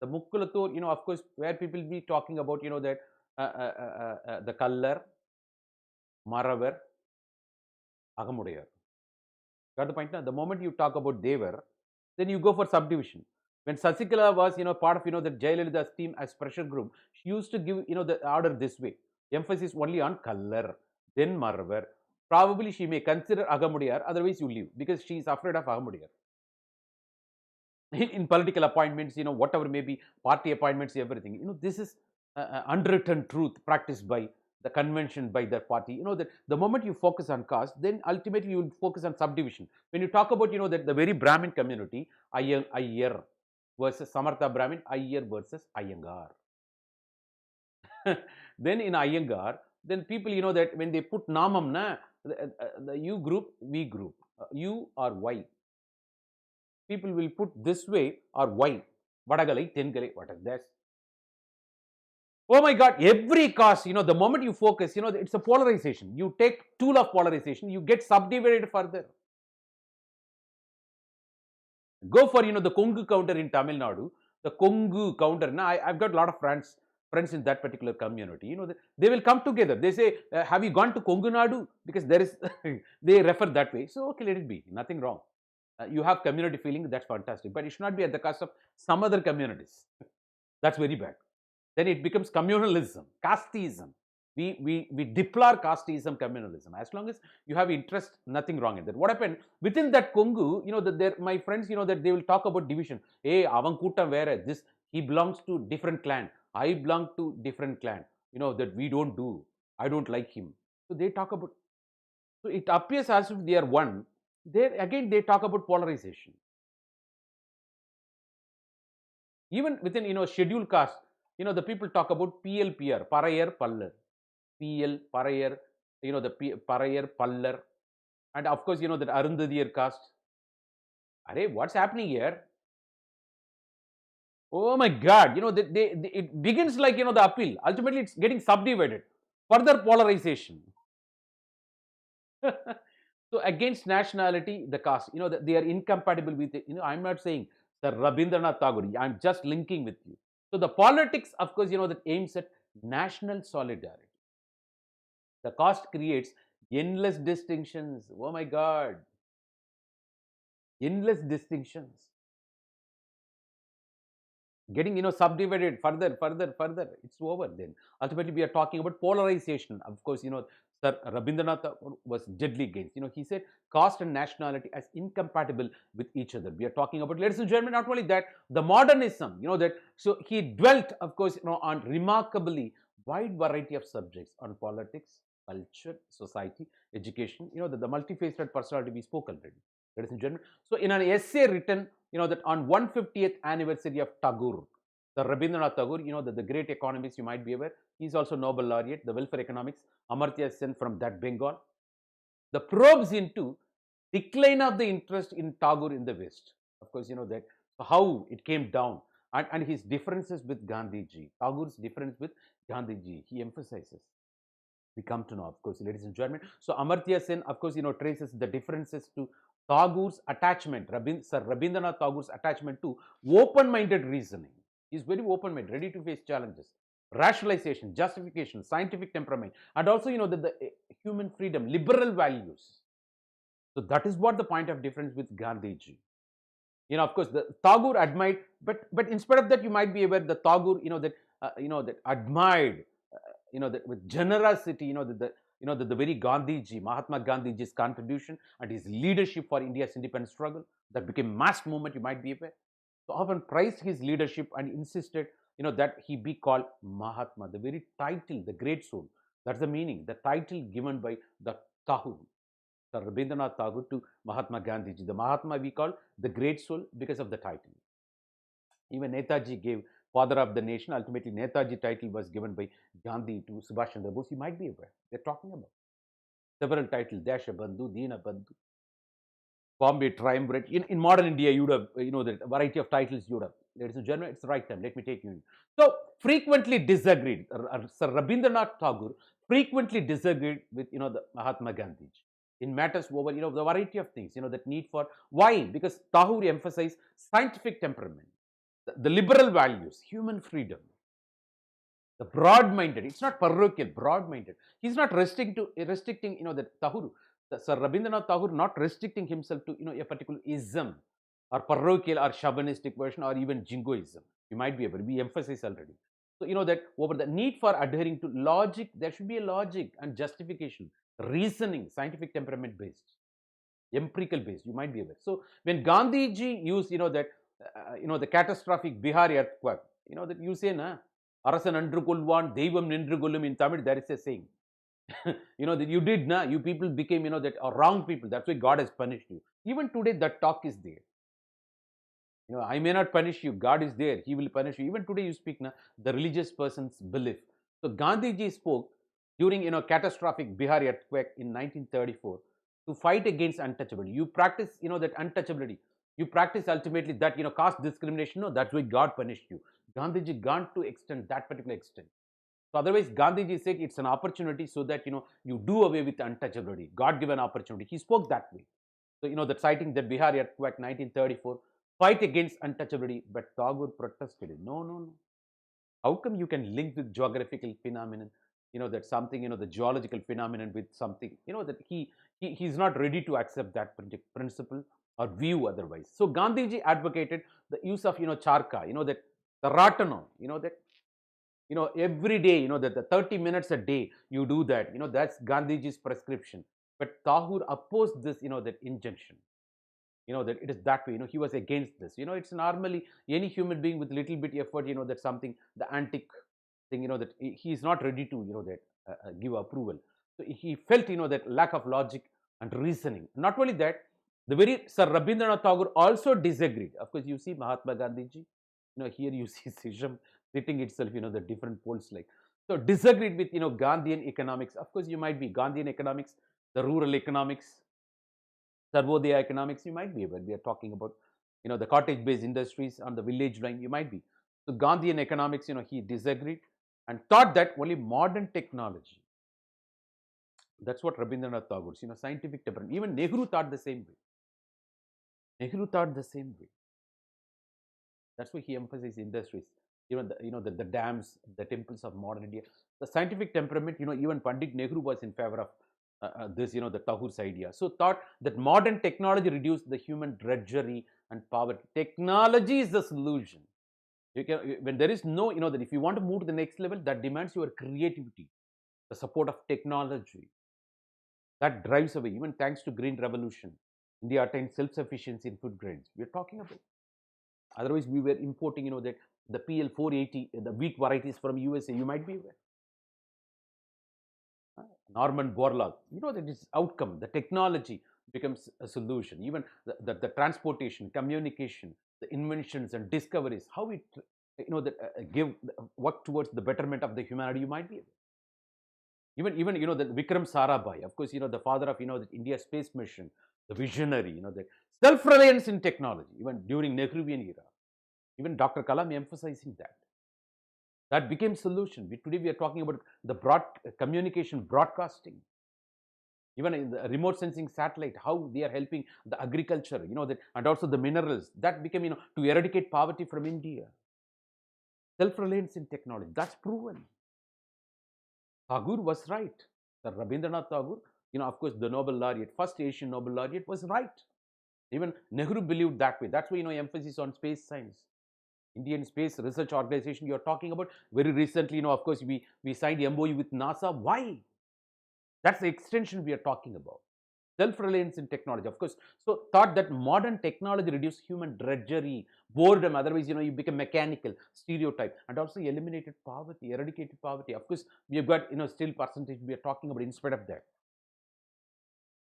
The Mukkulattur, of course, where people will be talking about, that the Kallar, Maravar, Agamudayar. Got the point now? The moment you talk about Devar, then you go for subdivision. When Sasikala was, part of, the Jayalalitha's team as pressure group, she used to give, the order this way. Emphasis only on Kallar, then Maravar. Probably she may consider Agamudayar, otherwise you leave, because she is afraid of Agamudayar. In political appointments, whatever may be, party appointments, everything, this is unwritten truth practiced by the convention, by the party. That the moment you focus on caste, then ultimately you will focus on subdivision. When you talk about, that the very Brahmin community, Iyer versus Samartha Brahmin, Iyer versus Iyengar. Then in Iyengar, then people, that when they put Namam, the U group, V group, U or Y. People will put this way or Y. Vadagalai, Tengalai, what is this? Oh my God, every caste, the moment you focus, it's a polarization. You take tool of polarization, you get subdivided further. Go for, the Kongu counter in Tamil Nadu, the Kongu counter. Now, I've got a lot of friends in that particular community. They will come together. They say, have you gone to Kongu Nadu? Because there is, they refer that way. So, okay, let it be. Nothing wrong. You have community feeling, that's fantastic. But it should not be at the cost of some other communities. That's very bad. Then it becomes communalism, casteism. We deplore casteism, communalism. As long as you have interest, nothing wrong in that. What happened within that Kongu, my friends, that they will talk about division. Hey, Avankuta where this, he belongs to different clan. I belong to different clan. That we don't do. I don't like him. So they talk about. So it appears as if they are one. There again, they talk about polarization. Even within, scheduled caste, the people talk about PLPR, Parayar, Pallar. PL, Parayar, the Parayar, Pallar. And of course, that Arundadiyar caste. Arey, what's happening here? Oh my God, it begins like, the appeal. Ultimately, it's getting subdivided. Further polarization. So against nationality, the caste, they are incompatible with it. I'm not saying the Rabindranath Tagore. I'm just linking with you. So the politics, of course, that aims at national solidarity. The caste creates endless distinctions. Oh my God. Endless distinctions. getting subdivided further, it's over. Then ultimately we are talking about polarization. Of course, Sir Rabindranath Tagore was deadly against, he said caste and nationality as incompatible with each other. We are talking about, ladies and gentlemen, not only that, the modernism, that, so he dwelt, of course, on remarkably wide variety of subjects on politics, culture, society, education, the multifaceted personality we spoke already, ladies and gentlemen. So in an essay written, that on 150th anniversary of Tagore, the Rabindranath Tagore, the great economist, you might be aware, he's also Nobel laureate, the welfare economics, Amartya Sen from that Bengal. The probes into decline of the interest in Tagore in the West. Of course, that how it came down, and his differences with Gandhiji, Tagore's difference with Gandhiji, he emphasizes. We come to know, of course, ladies and gentlemen. So Amartya Sen, of course, traces the differences to Tagore's attachment, Sir Rabindranath Tagore's attachment to open-minded reasoning. He's very open-minded, ready to face challenges, rationalization, justification, scientific temperament, and also, the human freedom, liberal values. So that is what the point of difference with Gandhiji. Of course, the Tagore admired, but in spite of that, you might be aware the Tagore, that admired, that with generosity, the very Gandhiji, Mahatma Gandhiji's contribution and his leadership for India's independence struggle that became mass movement, you might be aware. So often praised his leadership and insisted, that he be called Mahatma, the very title, the great soul. That's the meaning, the title given by the Tagore, Sir Rabindranath Tagore, to Mahatma Gandhiji. The Mahatma we call the great soul because of the title. Even Netaji gave father of the nation. Ultimately, Netaji title was given by Gandhi to Subhash Chandra Bose. You might be aware. They're talking about several titles: Dasha Bandhu, Deena Bandhu, Bombay Triumvirate. In modern India, you would have, the variety of titles you would have. Ladies and gentlemen, it's the right time. Let me take you in. So, frequently disagreed. Sir Rabindranath Tagore frequently disagreed with, the Mahatma Gandhi in matters over, the variety of things, that need for. Why? Because Tagore emphasized scientific temperament, the liberal values, human freedom, the broad-minded. It's not parochial, broad-minded. He's not restricting, the Tagore, Sir Rabindranath Tagore, not restricting himself to, a particular ism or parochial or chauvinistic version or even jingoism. You might be able, we emphasize already. So, that over the need for adhering to logic, there should be a logic and justification, reasoning, scientific temperament based, empirical based, you might be aware. So, when Gandhiji used, that, the catastrophic Bihar earthquake, that you say, na, Arasan Andru Kulvan, Devam Nindru Gullum, in Tamil, there is a saying. That you did, na, you people became, that are wrong people. That's why God has punished you. Even today, that talk is there. I may not punish you. God is there. He will punish you. Even today, you speak, na, the religious person's belief. So Gandhiji spoke during, catastrophic Bihar earthquake in 1934 to fight against untouchability. You practice, that untouchability. You practice ultimately that, caste discrimination. No, that's why God punished you. Gandhiji gone to extend that particular extent. So otherwise, Gandhiji said it's an opportunity so that, you do away with untouchability. God-given opportunity. He spoke that way. So, that citing the Bihar earthquake 1934, fight against untouchability, but Tagore protested. No. How come you can link with geographical phenomenon, that something, the geological phenomenon with something, that he's not ready to accept that principle or view otherwise. So Gandhiji advocated the use of, charka, that the ratano, that, every day, that the 30 minutes a day you do that, that's Gandhiji's prescription. But Tagore opposed this, that injunction. That it is that way. He was against this. It's normally any human being with little bit effort, that something, the antique thing, that he is not ready to, that give approval. So he felt, that lack of logic and reasoning. Not only that, the very Sir Rabindranath Tagore also disagreed. Of course, you see Mahatma Gandhiji, here you see Sisham sitting itself, the different poles like. So disagreed with, Gandhian economics. Of course, you might be Gandhian economics, the rural economics, Sarvodaya economics, you might be aware. We are talking about, the cottage-based industries on the village line, you might be. So Gandhian economics, he disagreed and thought that only modern technology. That's what Rabindranath Tagore, scientific temperament. Even Nehru thought the same way. That's why he emphasized industries. The dams, the temples of modern India. The scientific temperament, even Pandit Nehru was in favor of this, the Tagore's idea. So thought that modern technology reduced the human drudgery and poverty. Technology is the solution. When there is no, that if you want to move to the next level, that demands your creativity, the support of technology, that drives away. Even thanks to Green Revolution, India attained self-sufficiency in food grains. We are talking about. Otherwise, we were importing, that the PL 480, the wheat varieties from USA. You might be aware. Norman Borlaug, that is outcome. The technology becomes a solution. Even the transportation, communication, the inventions and discoveries, how it, that give work towards the betterment of the humanity. You might be aware. Even the Vikram Sarabhai, of course, the father of the India space mission, the visionary, the self-reliance in technology, even during Nehruvian era. Even Dr. Kalam emphasizing that. That became solution. Today we are talking about the communication, broadcasting. Even in the remote sensing satellite, how they are helping the agriculture, and also the minerals. That became, to eradicate poverty from India. Self-reliance in technology. That's proven. Tagore was right. Sir Rabindranath Tagore, of course, the Nobel laureate, first Asian Nobel laureate, was right. Even Nehru believed that way. That's why, emphasis on space science. Indian Space Research Organization you are talking about. Very recently, of course, we signed MOU with NASA. Why? That's the extension we are talking about. Self-reliance in technology, of course. So, thought that modern technology reduced human drudgery, boredom. Otherwise, you become mechanical, stereotype, and also eliminated poverty, eradicated poverty. Of course, we have got, still percentage we are talking about in spite of that.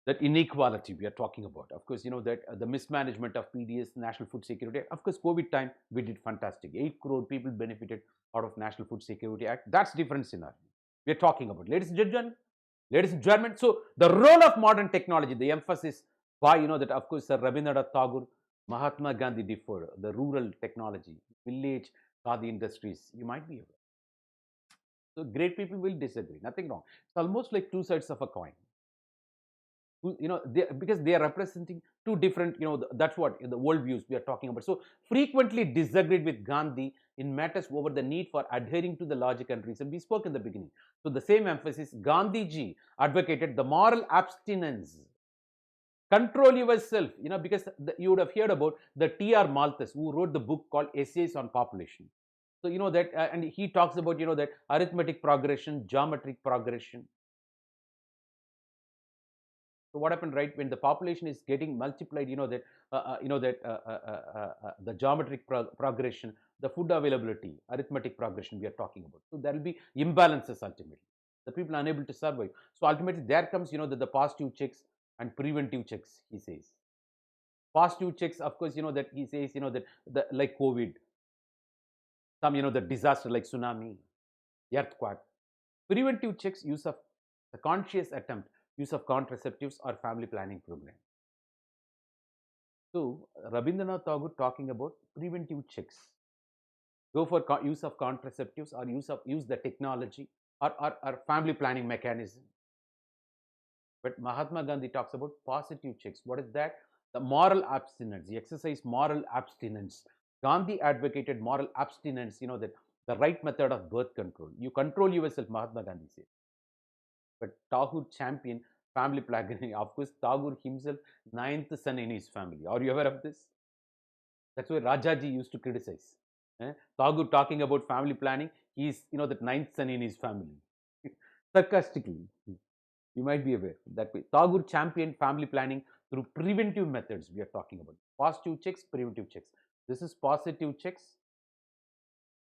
That inequality we are talking about. Of course, that the mismanagement of PDS, National Food Security. Of course, COVID time, we did fantastic. 8 crore people benefited out of National Food Security Act. That's different scenario we are talking about. Ladies and gentlemen, so the role of modern technology, the emphasis, why, that of course, Sir Rabindranath Tagore, Mahatma Gandhi differed, the rural technology, village, khadi industries, you might be aware. So great people will disagree, nothing wrong. It's almost like two sides of a coin. Because they are representing two different, that's what the worldviews we are talking about. So frequently disagreed with Gandhi in matters over the need for adhering to the logic and reason. We spoke in the beginning. So the same emphasis, Gandhiji advocated the moral abstinence. Control yourself, because you would have heard about the T.R. Malthus, who wrote the book called Essays on Population. So, that, and he talks about, that arithmetic progression, geometric progression. So what happened, right? When the population is getting multiplied, the geometric progression, the food availability, arithmetic progression we are talking about. So there will be imbalances ultimately. The people are unable to survive. So ultimately there comes, the positive checks and preventive checks, he says. Positive checks, of course, that he says, that like COVID, some, the disaster like tsunami, earthquake. Preventive checks, use of the conscious attempt, use of contraceptives or family planning program. So Rabindranath Tagore talking about preventive checks. Go for use of contraceptives or use the technology or family planning mechanism. But Mahatma Gandhi talks about positive checks. What is that? The moral abstinence. He exercised moral abstinence. Gandhi advocated moral abstinence, that the right method of birth control. You control yourself, Mahatma Gandhi said. But Tagore championed family planning. Of course, Tagore himself, 9th son in his family. Are you aware of this? That's why Rajaji used to criticize. Tagore talking about family planning, he's, the 9th son in his family. Sarcastically, you might be aware that way. Tagore championed family planning through preventive methods we are talking about. Positive checks, preventive checks. This is positive checks,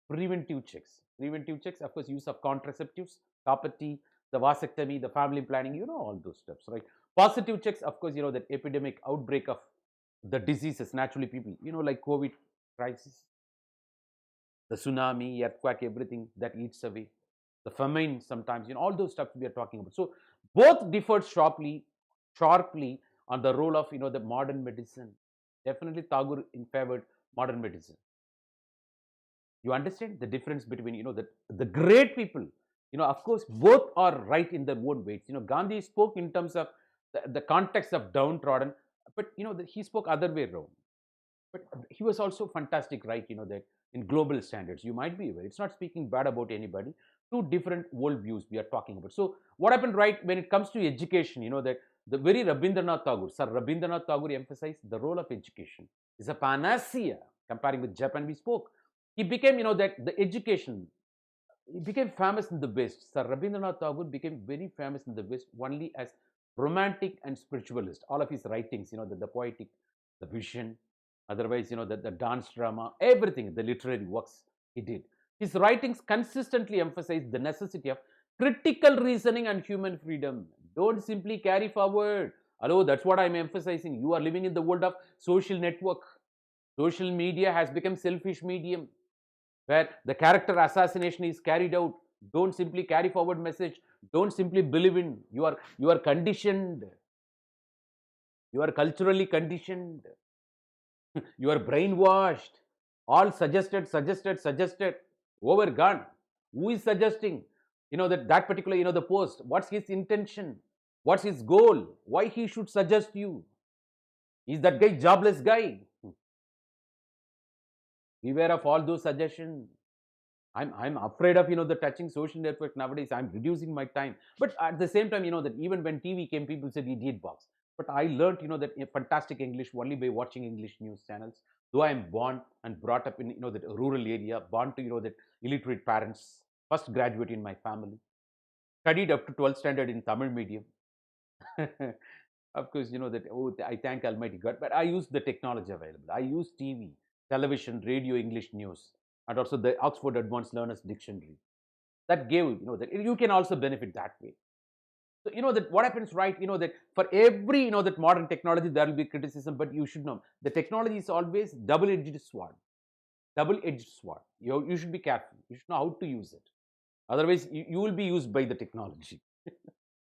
preventive checks. Preventive checks, of course, use of contraceptives, property, the vasectomy, the family planning, all those steps, right? Positive checks, of course, that epidemic outbreak of the diseases, naturally people, like COVID crisis, the tsunami, earthquake, everything that eats away, the famine sometimes, all those stuff we are talking about. So both differed sharply on the role of, the modern medicine. Definitely Tagore in favored modern medicine. You understand the difference between, the great people, of course, both are right in their own weights. Gandhi spoke in terms of the context of downtrodden, but, he spoke other way around. But he was also fantastic, right, that in global standards, you might be aware. It's not speaking bad about anybody. Two different worldviews we are talking about. So what happened, right, when it comes to education, that the very Rabindranath Tagore, Sir Rabindranath Tagore emphasized the role of education is a panacea. Comparing with Japan, we spoke. He became, that the education, he became famous in the West. Sir Rabindranath Tagore became very famous in the West only as romantic and spiritualist. All of his writings, the poetic, the vision, otherwise, the dance drama, everything, the literary works he did. His writings consistently emphasize the necessity of critical reasoning and human freedom. Don't simply carry forward. Hello, that's what I'm emphasizing. You are living in the world of social network. Social media has become selfish medium where the character assassination is carried out. Don't simply carry forward message. Don't simply believe in. You are conditioned. You are culturally conditioned. You are brainwashed. All suggested, overgone. Who is suggesting? That particular, the post. What's his intention? What's his goal? Why he should suggest you? Is that guy jobless guy? Beware of all those suggestions. I'm afraid of the touching social network nowadays. I'm reducing my time, but at the same time, that even when TV came, people said idiot box. But I learned that fantastic English only by watching English news channels. Though I'm born and brought up in that rural area, born to that illiterate parents, first graduate in my family, studied up to 12th standard in Tamil medium. Of course, that, oh, I thank Almighty God, but I use the technology available. I use TV, television, radio, English news, and also the Oxford Advanced Learners Dictionary. That gave, that you can also benefit that way. So, that what happens, right? That for every, that modern technology, there will be criticism, but you should know the technology is always double-edged sword. Double-edged sword. You should be careful. You should know how to use it. Otherwise, you will be used by the technology.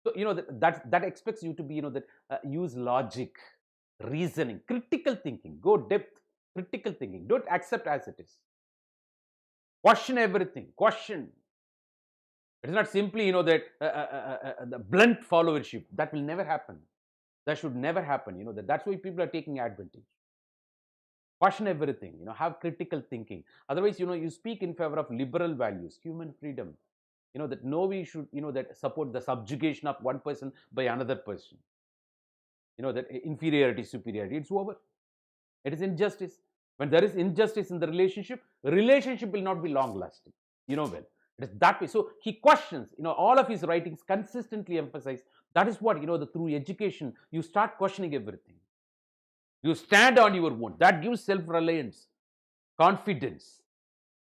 So, that expects you to be, that use logic, reasoning, critical thinking, go depth, critical thinking. Don't accept as it is. Question everything. Question. It is not simply, that the blunt followership. That will never happen. That should never happen. That's why people are taking advantage. Question everything. Have critical thinking. Otherwise, you speak in favor of liberal values, human freedom. That no, we should, that support the subjugation of one person by another person. That inferiority, superiority, it's over. It is injustice. When there is injustice in the relationship will not be long lasting. Well, it is that way. So he questions, all of his writings consistently emphasize that is what, through education, you start questioning everything. You stand on your own. That gives self-reliance, confidence.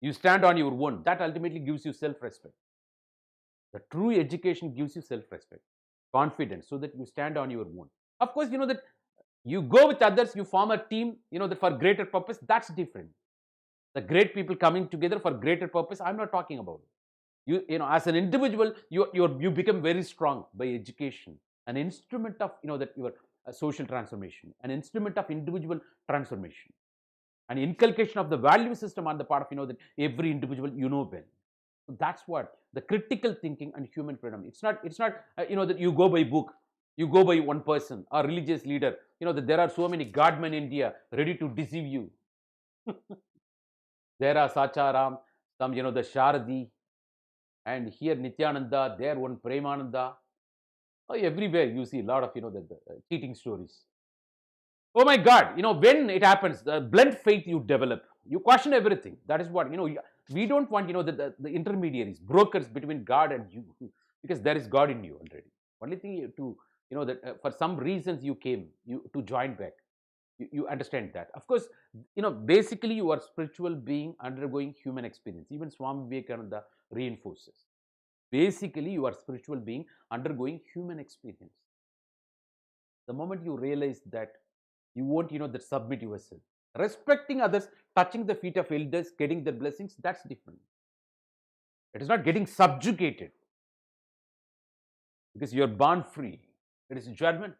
You stand on your own. That ultimately gives you self-respect. The true education gives you self-respect, confidence, so that you stand on your own. Of course, that you go with others, you form a team, that for greater purpose, that's different. The great people coming together for greater purpose, I'm not talking about it. As an individual, you become very strong by education, an instrument of, that your social transformation, an instrument of individual transformation, an inculcation of the value system on the part of, that every individual, well. So that's what the critical thinking and human freedom. It's not that you go by book, you go by one person or religious leader. That there are so many godmen in India ready to deceive you. There are Sacharam, some the Sharadi, and here Nityananda, there one Premananda. Everywhere you see a lot of the cheating stories. Oh my God, when it happens, the blind faith you develop, you question everything. That is what we don't want the intermediaries, brokers between God and you, because there is God in you already. Only thing to that for some reasons you came to join back. You understand that. Of course, basically you are spiritual being undergoing human experience. Even Swami Vivekananda reinforces. Basically, you are spiritual being undergoing human experience. The moment you realize that, you won't that submit yourself. Respecting others, touching the feet of elders, getting their blessings, that's different. It is not getting subjugated, because you are born free. It is judgment,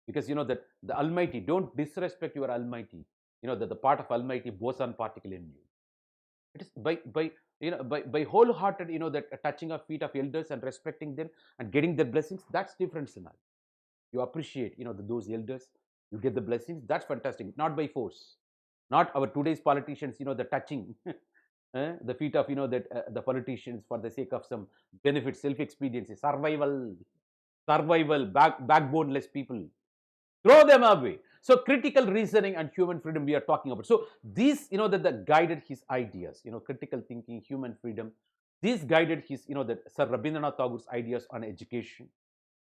because that the Almighty, don't disrespect your Almighty. That the part of Almighty boson particle in you. It is by wholehearted, that touching of feet of elders and respecting them and getting their blessings, that's different scenario. You appreciate, those elders, you get the blessings, that's fantastic. Not by force. Not our today's politicians, the touching the feet of, the politicians for the sake of some benefit, self-expediency, survival, backboneless people. Throw them away. So critical reasoning and human freedom we are talking about. So these, that guided his ideas, critical thinking, human freedom. These guided his, that Sir Rabindranath Tagore's ideas on education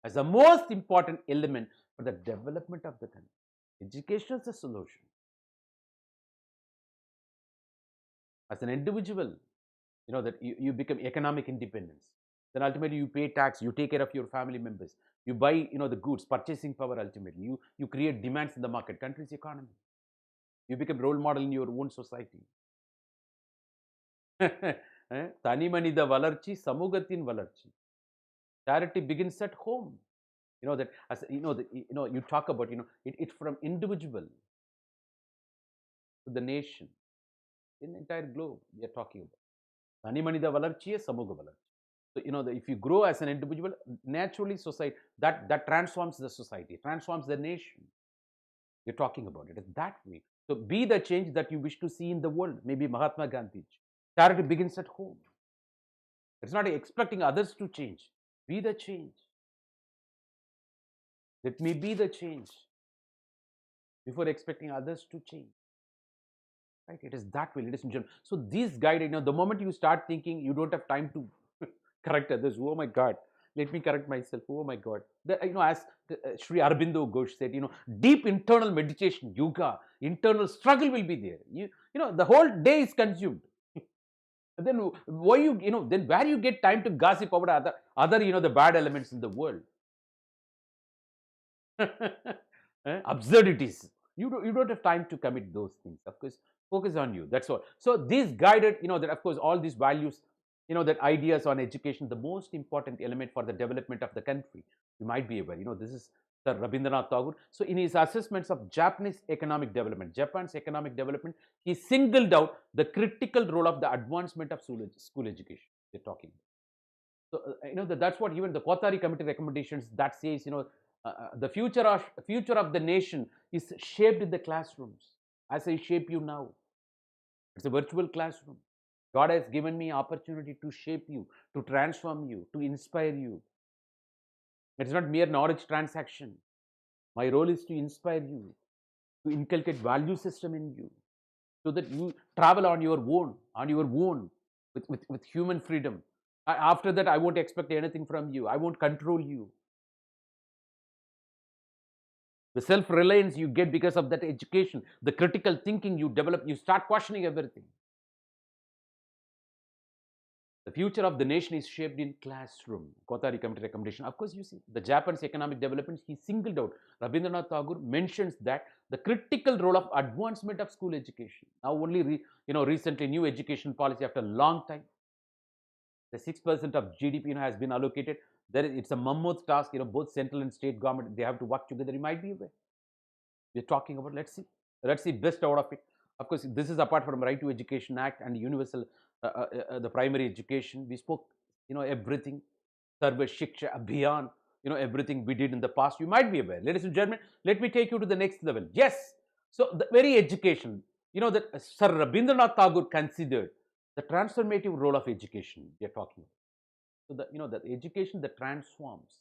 as the most important element for the development of the country. Education is the solution. As an individual, that you become economic independence. Then ultimately you pay tax, you take care of your family members, you buy, the goods, purchasing power. Ultimately you create demands in the market, country's economy. You become role model in your own society. தனி மனித வளர்ச்சி சமூகத்தின் வளர்ச்சி. Charity begins at home. That as you talk about, it's from individual to the nation, in the entire globe we are talking about. தனி மனித வளர்ச்சியே சமூக வளர்ச்சி. So, if you grow as an individual, naturally society, that transforms the society, transforms the nation. You're talking about it that way. So be the change that you wish to see in the world. Maybe Mahatma Gandhi. Charity begins at home. It's not expecting others to change. Be the change. Let me be the change before expecting others to change. Right? It is that way, ladies and gentlemen. So these guide, the moment you start thinking, you don't have time to correct others. Oh my God, let me correct myself. Oh my God. As Sri Aurobindo Ghosh said, deep internal meditation, yoga, internal struggle will be there. The whole day is consumed. Then why then where you get time to gossip about other the bad elements in the world? Absurdities. You don't have time to commit those things. Of course, focus on you. That's all. So these guided, that of course all these values, that ideas on education, the most important element for the development of the country. You might be aware, this is Sir Rabindranath Tagore. So in his assessments of Japanese economic development, Japan's economic development, he singled out the critical role of the advancement of school education. They're talking. So that's what even the Kothari Committee recommendations that says, the future of the nation is shaped in the classrooms, as I shape you now. It's a virtual classroom. God has given me opportunity to shape you, to transform you, to inspire you. It's not mere knowledge transaction. My role is to inspire you, to inculcate value system in you, so that you travel on your own, with human freedom. After that, I won't expect anything from you. I won't control you. The self-reliance you get because of that education, the critical thinking you develop, you start questioning everything. The future of the nation is shaped in classroom. Kothari Committee recommendation. Of course, you see, the Japan's economic development, he singled out. Rabindranath Tagore mentions that the critical role of advancement of school education. Now only, recently new education policy after a long time. The 6% of GDP has been allocated. It's a mammoth task. Both central and state government, they have to work together. You might be aware. We're talking about, let's see best out of it. Of course, this is apart from Right to Education Act and universal, the primary education. We spoke, everything. Sarva Shiksha Abhiyan, everything we did in the past. You might be aware. Ladies and gentlemen, let me take you to the next level. Yes. So the very education, that Sir Rabindranath Tagore considered the transformative role of education we are talking about. So the education that transforms,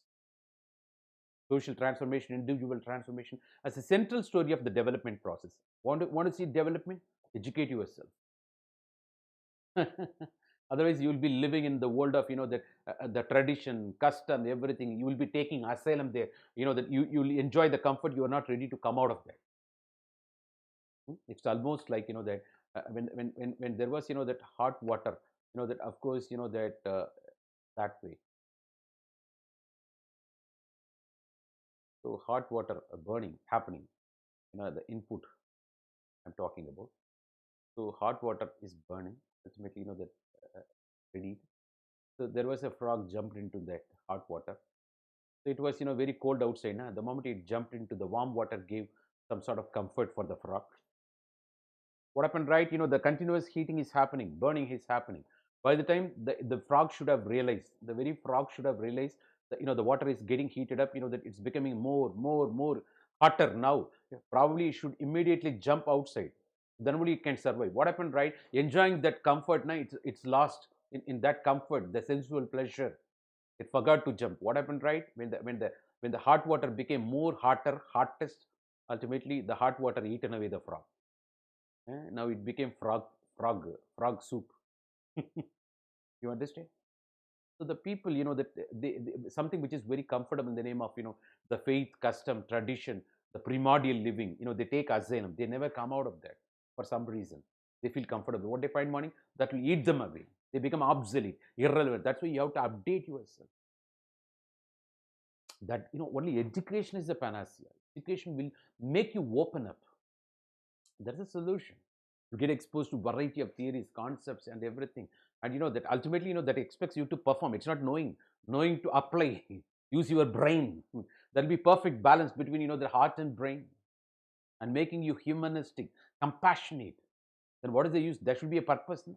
social transformation, individual transformation, as a central story of the development process. Want to see development? Educate yourself. Otherwise, you will be living in the world of the tradition, custom, everything. You will be taking asylum there. That you will enjoy the comfort. You are not ready to come out of that. It's almost like that when there was that hot water. That of course that way. So hot water burning happening. The input I'm talking about. So hot water is burning. Ultimately, that ready. So there was a frog jumped into that hot water. So it was very cold outside. The moment it jumped into the warm water, gave some sort of comfort for the frog. What happened, right? The continuous heating is happening, burning is happening. By the time the frog should have realized, the very frog should have realized that the water is getting heated up. That it's becoming more hotter now. Probably it should immediately jump outside. Then only it can survive. What happened, right? Enjoying that comfort now, it's lost in that comfort, the sensual pleasure. It forgot to jump. What happened, right? When when the hot water became more hottest, ultimately the hot water eaten away the frog. Now it became frog soup. You understand? So the people, that something which is very comfortable in the name of, the faith, custom, tradition, the primordial living, they take asylum. They never come out of that for some reason. They feel comfortable. What they find morning, that will eat them away. They become obsolete, irrelevant. That's why you have to update yourself. That, only education is the panacea. Education will make you open up. That's a solution. You get exposed to variety of theories, concepts, and everything. And that ultimately, that expects you to perform. It's not knowing to apply. Use your brain. There'll be perfect balance between, the heart and brain, and making you humanistic, compassionate. Then what is the use? There should be a purpose. No?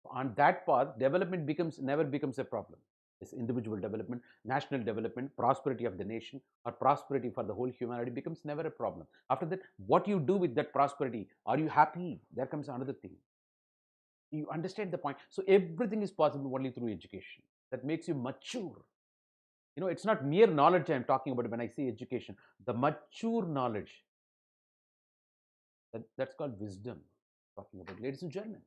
On that path, development never becomes a problem. It's individual development, national development, prosperity of the nation, or prosperity for the whole humanity becomes never a problem. After that, what you do with that prosperity, are you happy? There comes another thing. You understand the point. So everything is possible only through education. That makes you mature. It's not mere knowledge I'm talking about when I say education. The mature knowledge, that's called wisdom. Talking about, ladies and gentlemen.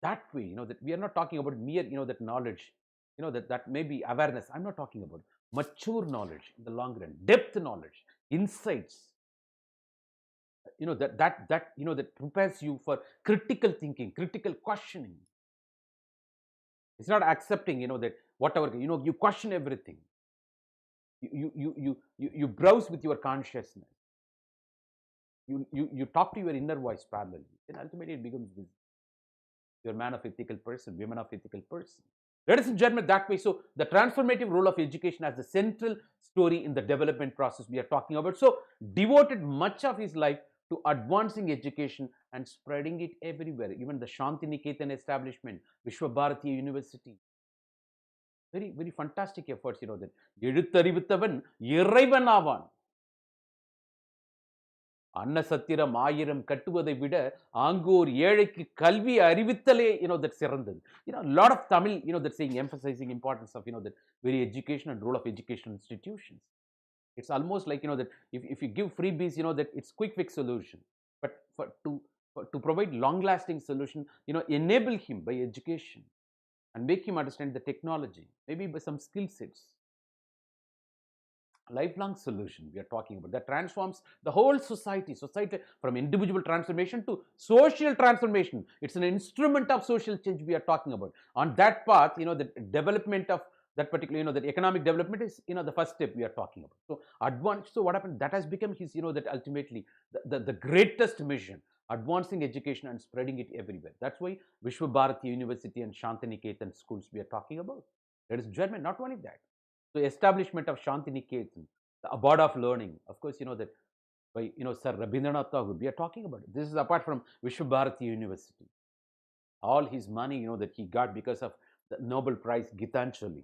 That way, that we are not talking about mere, that knowledge, that may be awareness. I'm not talking about mature knowledge in the long run, depth knowledge, insights. That prepares you for critical thinking, critical questioning. It's not accepting, that whatever, you question everything. You browse with your consciousness. You talk to your inner voice parallelly. Then ultimately it becomes wisdom. You're a man of ethical person, women of ethical person. Ladies and gentlemen, that way. So the transformative role of education as the central story in the development process we are talking about. So devoted much of his life to advancing education and spreading it everywhere. Even the Shantiniketan establishment, Vishwabharati University. Very, very fantastic efforts, that எழுத்தறிவித்தவன் இறைவன் ஆவான். அன்னசத்திரம் 1000 கட்டுவதை விட anchor ஏழைக்கு கல்வி அறிவித்தலே that சிறந்தது. A lot of Tamil that saying, emphasizing importance of that very education and role of educational institutions. It's almost like that if you give freebies, that it's quick fix solution, but to provide long lasting solution, enable him by education and make him understand the technology, maybe by some skill sets. Lifelong solution we are talking about that transforms the whole society from individual transformation to social transformation. It's an instrument of social change we are talking about. On that path, the development of that particular, that economic development is, the first step we are talking about. So advanced. So what happened? That has become his, that ultimately the greatest mission, advancing education and spreading it everywhere. That's why Vishwabharati University and Shantiniketan schools we are talking about. That is German. Not only that. So establishment of Shantiniketan, the abode of learning. Of course, that by Sir Rabindranath Tagore, we are talking about it. This is apart from Vishwabharati University. All his money, that he got because of the Nobel Prize Gitanjali,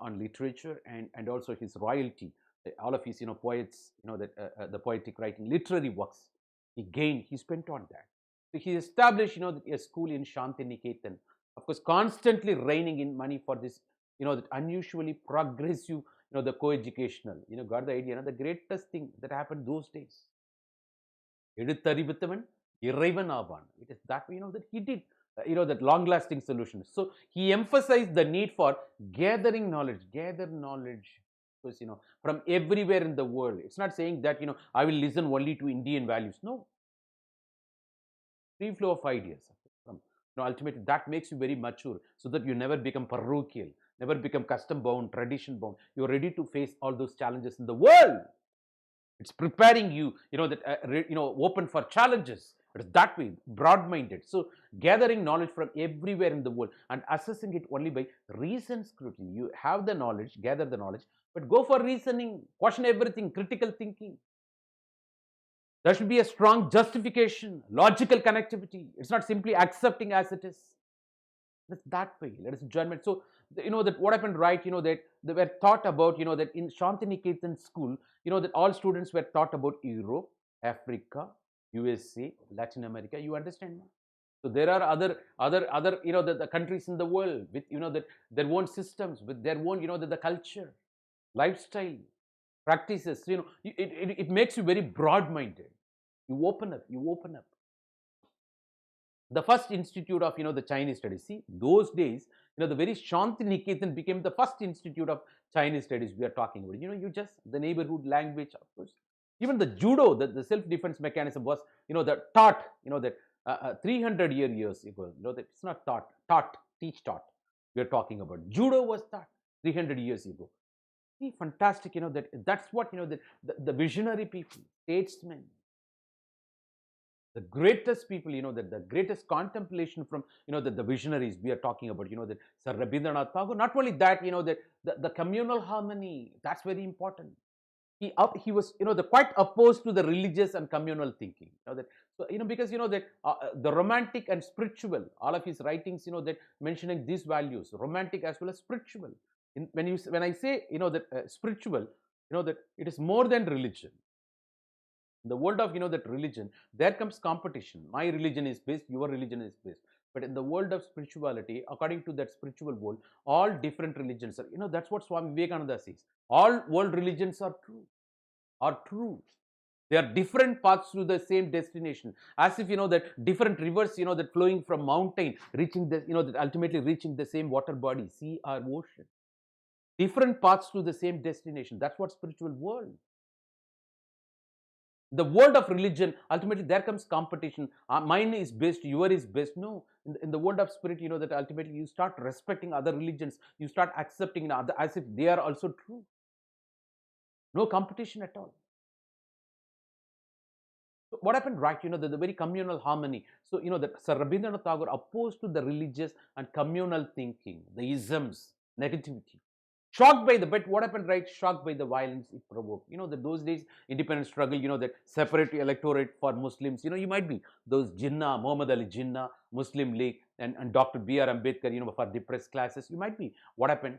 on literature and also his royalty, all of his poets, the poetic writing, literary works he spent on that. So he established a school in Shantiniketan. Of course, constantly raining in money for this. That unusually progressive, the co-educational, got the idea, the greatest thing that happened those days. எழுத்தறிவித்தவன் இறைவன் ஆவான். It is that way, that he did, that long-lasting solutions. So he emphasized the need for gathering knowledge, gather knowledge, because, from everywhere in the world. It's not saying that, I will listen only to Indian values. No. Free flow of ideas. Ultimately, that makes you very mature so that you never become parochial. Never become custom bound, tradition bound. You're ready to face all those challenges in the world. It's preparing you, open for challenges. It's that way, broad-minded. So gathering knowledge from everywhere in the world and assessing it only by reason scrutiny. You have the knowledge, gather the knowledge, but go for reasoning, question everything, critical thinking. There should be a strong justification, logical connectivity. It's not simply accepting as it is. It's that way, ladies and gentlemen. So, that what happened, right, that they were taught about, that in Shantiniketan school, that all students were taught about Europe, Africa, USA, Latin America. You understand? So there are other the countries in the world with that their own systems, with their own the culture, lifestyle, practices. It makes you very broad-minded. You open up. You open up. The first institute of the Chinese studies. See, those days, the very Shantiniketan became the first institute of Chinese studies we are talking about. You just the neighborhood language, of course. Even the judo, the self-defense mechanism was, the taught, that 300 years ago. That it's not taught, teach taught. We are talking about judo was taught 300 years ago. See, fantastic. That's what the visionary people, statesmen, the greatest people, that the greatest contemplation from, the visionaries we are talking about, that Sir Rabindranath Tagore. Not only that, that the communal harmony, that's very important. He was, quite opposed to the religious and communal thinking. That so because that the romantic and spiritual, all of his writings, that mentioning these values, romantic as well as spiritual. When I say that spiritual, that it is more than religion. In the world of that religion, there comes competition. My religion is best, your religion is best. But in the world of spirituality, according to that spiritual world, all different religions are, that's what Swami Vivekananda says. All world religions are true. They are different paths to the same destination. As if that different rivers, that flowing from mountain, reaching the, that ultimately reaching the same water body, sea or ocean. Different paths to the same destination. That's what spiritual world. The world of religion, ultimately there comes competition. Mine is best, your is best. No, in the world of spirit, that ultimately you start respecting other religions. You start accepting other as if they are also true. No competition at all. So what happened, right? The very communal harmony. So that Sir Rabindranath Tagore opposed to the religious and communal thinking, the isms, negativity. Shocked by but what happened, right? Shocked by the violence it provoked. That those days, independent struggle, that separate electorate for Muslims, you might be those Jinnah, Muhammad Ali Jinnah, Muslim League, and Dr. B.R. Ambedkar, for depressed classes. You might be. What happened?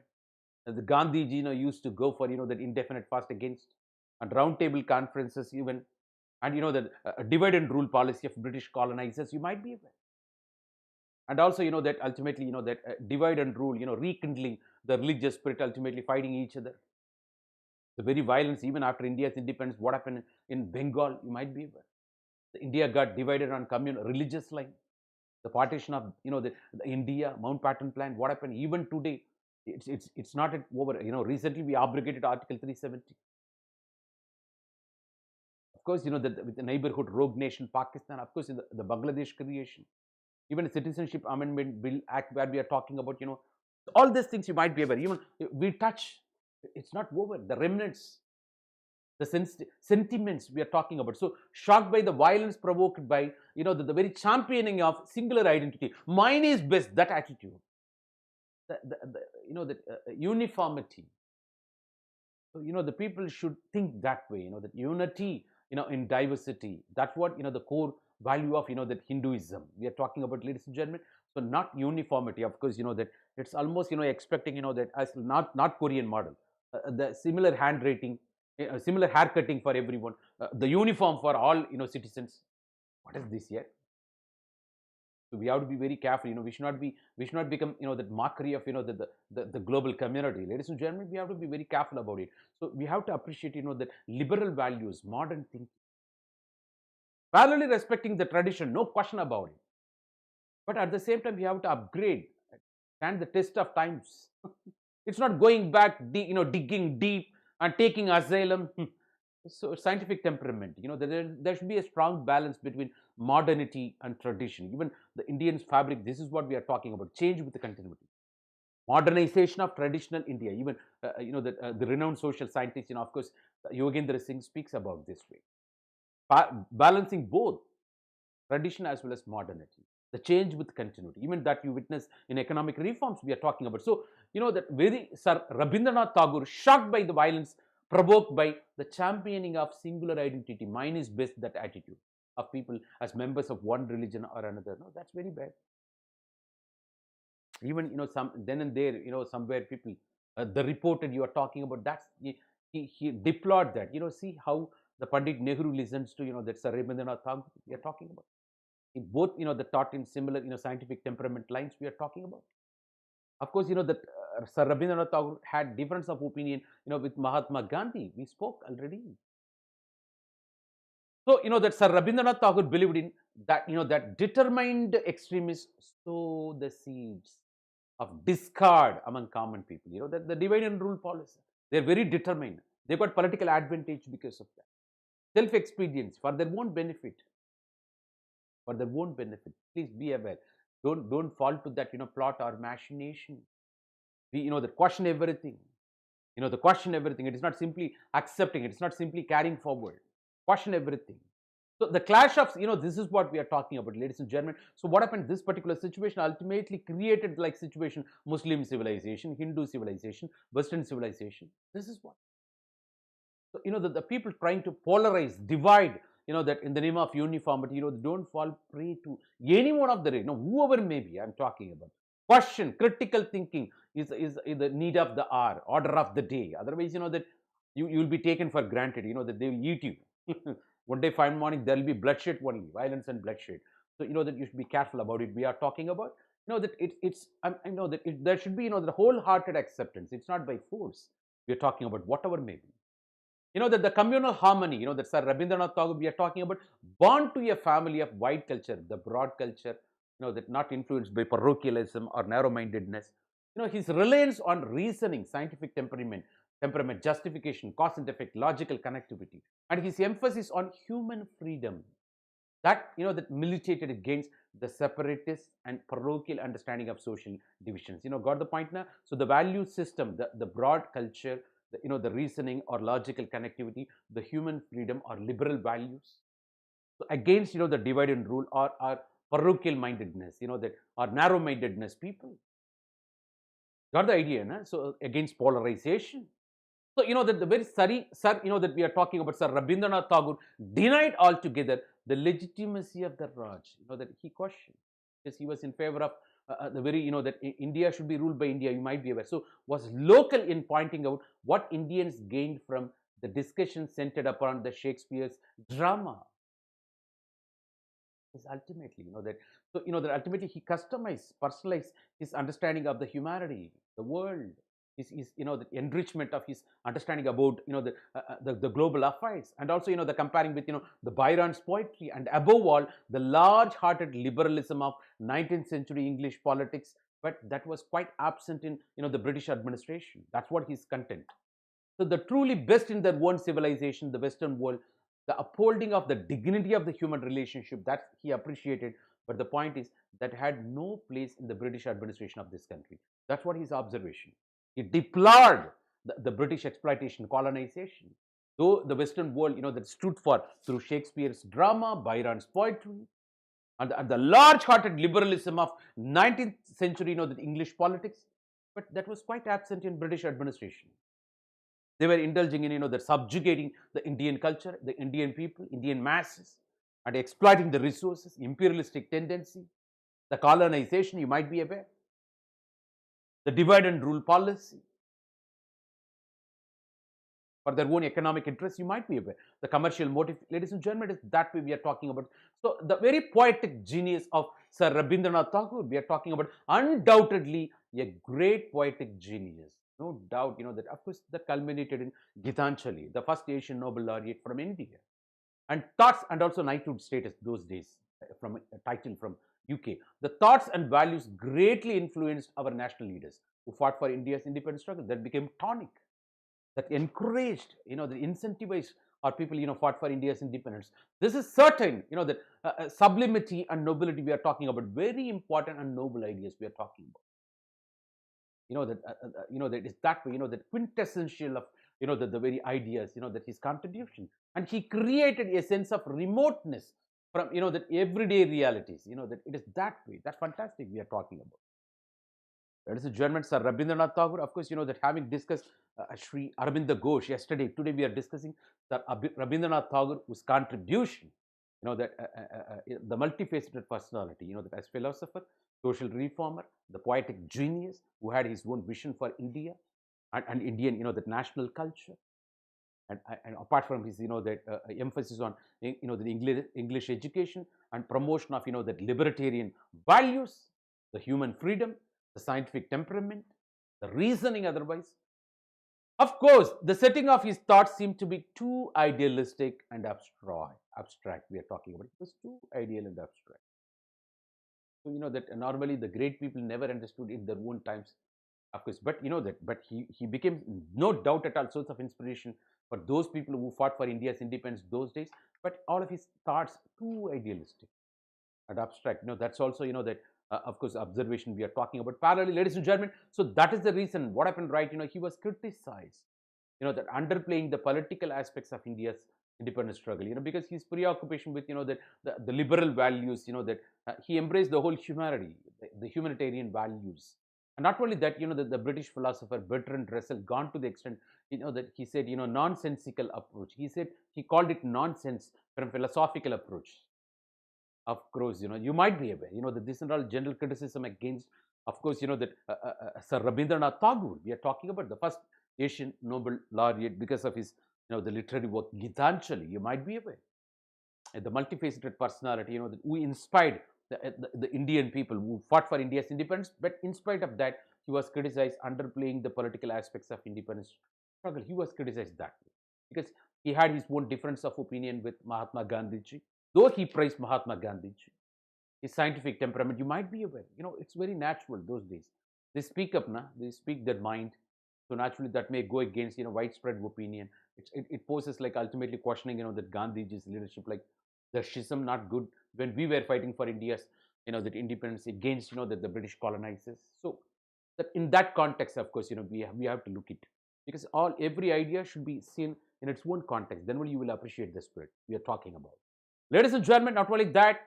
The Gandhiji, used to go for, that indefinite fast against, and roundtable conferences even, and, that divide and rule policy of British colonizers. You might be aware. And also, that ultimately, that divide and rule, rekindling the religious spirit, ultimately fighting each other. The very violence, even after India's independence, what happened in Bengal, you might be aware. India got divided on communal religious line. The partition of, the India, Mountbatten Plan, what happened even today, it's not over. Recently we abrogated Article 370. Of course, with the neighborhood rogue nation, Pakistan, of course, in the Bangladesh creation. Even a Citizenship Amendment Bill Act where we are talking about, all these things you might be aware. Even we touch, it's not over. The remnants, the sentiments we are talking about. So shocked by the violence provoked by, the very championing of singular identity. Mine is best, that attitude. The uniformity. So, the people should think that way, that unity, in diversity. That's what, the core value of, that Hinduism we are talking about, ladies and gentlemen. So not uniformity. Of course, that it's almost, expecting, that as not Korean model, the similar handwriting, similar haircutting for everyone, the uniform for all, citizens. What is this yet? So we have to be very careful. We should not become, that mockery of, the global community. Ladies and gentlemen, we have to be very careful about it. So we have to appreciate, that liberal values, modern thinking, parallelly respecting the tradition, no question about it. But at the same time, we have to upgrade, stand the test of times. It's not going back, digging deep and taking asylum. So scientific temperament, there should be a strong balance between modernity and tradition. Even the Indian fabric, this is what we are talking about, change with the continuity. Modernization of traditional India. Even, the renowned social scientist, of course, Yogendra Singh speaks about this way. Balancing both tradition as well as modernity. The change with continuity. Even that you witness in economic reforms we are talking about. So, that very Sir Rabindranath Tagore, shocked by the violence provoked by the championing of singular identity. Mine is best, that attitude of people as members of one religion or another. No, that's very bad. Even, some then and there, somewhere people, the reported you are talking about, that's he deplored that. See how the Pandit Nehru listens to, that Sir Rabindranath Tagore we are talking about. in both, the taught in similar, scientific temperament lines we are talking about. Of course, that Sir Rabindranath Tagore had difference of opinion, with Mahatma Gandhi. We spoke already. So, that Sir Rabindranath Tagore believed in that, that determined extremists sow the seeds of discard among common people. That the divide and rule policy. They're very determined. They got political advantage because of that. Self-expedience for their own benefit. For their own benefit. Please be aware. Don't fall to that, plot or machination. We, that question everything. The question everything. It is not simply accepting. It is not simply carrying forward. Question everything. So the clash of, this is what we are talking about, ladies and gentlemen. So what happened? This particular situation ultimately created like situation, Muslim civilization, Hindu civilization, Western civilization. This is what. So, the people trying to polarize, divide, that in the name of uniformity, don't fall prey to any one of the, whoever may be, I'm talking about. Question, critical thinking is the need of the hour, order of the day. Otherwise, that you'll be taken for granted, that they will eat you. One day, fine morning, there will be bloodshed only, violence and bloodshed. So, that you should be careful about it. We are talking about, that I know that there should be, the wholehearted acceptance. It's not by force. We are talking about whatever may be. That the communal harmony, that Sir Rabindranath Tagore, we are talking about, born to a family of wide culture, the broad culture, that not influenced by parochialism or narrow-mindedness. His reliance on reasoning, scientific temperament, justification, cause and effect, logical connectivity, and his emphasis on human freedom, that, that militated against the separatist and parochial understanding of social divisions. Got the point now? So the value system, the broad culture, the reasoning or logical connectivity, the human freedom or liberal values. So against, the divide and rule or parochial mindedness, that or narrow mindedness people. Got the idea, na? So against polarization. So, that the very sir, that we are talking about, Sir Rabindranath Tagore denied altogether the legitimacy of the Raj, that he questioned. Because he was in favor of the very, that India should be ruled by India, you might be aware. So, was local in pointing out what Indians gained from the discussion centered upon the Shakespeare's drama. Is ultimately, that so, that ultimately he customized, personalized his understanding of the humanity, the world, his the enrichment of his understanding about, the global affairs, and also, the comparing with, the Byron's poetry, and above all, the large-hearted liberalism of 19th century English politics, but that was quite absent in, the British administration. That's what his content. So the truly best in their own civilization, the Western world, the upholding of the dignity of the human relationship, that he appreciated. But the point is that had no place in the British administration of this country. That's what his observation. He deplored the British exploitation, colonization. Though the Western world, that stood for through Shakespeare's drama, Byron's poetry, and the large-hearted liberalism of 19th century, the English politics, but that was quite absent in British administration. They were indulging in, the subjugating the Indian culture, the Indian people, Indian masses, and exploiting the resources, imperialistic tendency, the colonization, you might be aware, the divide and rule policy for their own economic interests, you might be aware, the commercial motive. Ladies and gentlemen, it is that way we are talking about. So the very poetic genius of Sir Rabindranath Tagore, we are talking about, undoubtedly a great poetic genius. No doubt, that of course that culminated in Gitanjali, the first Asian Nobel laureate from India, and thoughts and also knighthood status those days, from a title from UK. The thoughts and values greatly influenced our national leaders who fought for India's independence struggle. That became tonic, that encouraged, that incentivized our people, fought for India's independence. This is certain, that sublimity and nobility we are talking about, very important and noble ideas we are talking about. That is that way, that quintessential of, the very ideas, that his contribution. And he created a sense of remoteness from, that everyday realities, that it is that way. That's fantastic we are talking about. That is the German Sir Rabindranath Tagore. Of course, that having discussed Sri Aurobindo Ghosh yesterday, today we are discussing Sir Rabindranath Tagore, whose contribution, that the multifaceted personality, that as philosopher, social reformer, the poetic genius who had his own vision for India and Indian, that national culture. And apart from his, that emphasis on, the English education and promotion of, that libertarian values, the human freedom, the scientific temperament, the reasoning otherwise. Of course, the setting of his thoughts seemed to be too idealistic and abstract. We are talking about it was too ideal and abstract. So that normally the great people never understood in their own times, of course. But he became no doubt at all source of inspiration for those people who fought for India's independence those days. But all of his thoughts too idealistic and abstract. That's also that of course observation we are talking about parallelly, ladies and gentlemen. So that is the reason what happened, right? He was criticized, that underplaying the political aspects of India's independence struggle, because his preoccupation with, the liberal values, that he embraced the whole humanity, the humanitarian values. And not only that, the British philosopher Bertrand Russell gone to the extent, that he said, nonsensical approach. He called it nonsense from philosophical approach. Of course, you might be aware, that this is all general criticism against, of course, that Sir Rabindranath Tagore. We are talking about the first Asian Nobel laureate because of his, the literary work Gitanjali. You might be aware, the multifaceted personality, that who inspired the Indian people who fought for India's independence. But in spite of that, he was criticized underplaying the political aspects of independence struggle. He was criticized that way because he had his own difference of opinion with Mahatma Gandhi. Though he praised Mahatma Gandhi, his scientific temperament, you might be aware, it's very natural those days. They speak up, they speak their mind. So naturally, that may go against, widespread opinion. It poses like ultimately questioning, that Gandhiji's leadership, like the schism not good when we were fighting for India's, that independence against, that the British colonizers. So that in that context, of course, we have to look at it because every idea should be seen in its own context. Then only you will appreciate the spirit we are talking about. Ladies and gentlemen, not only that,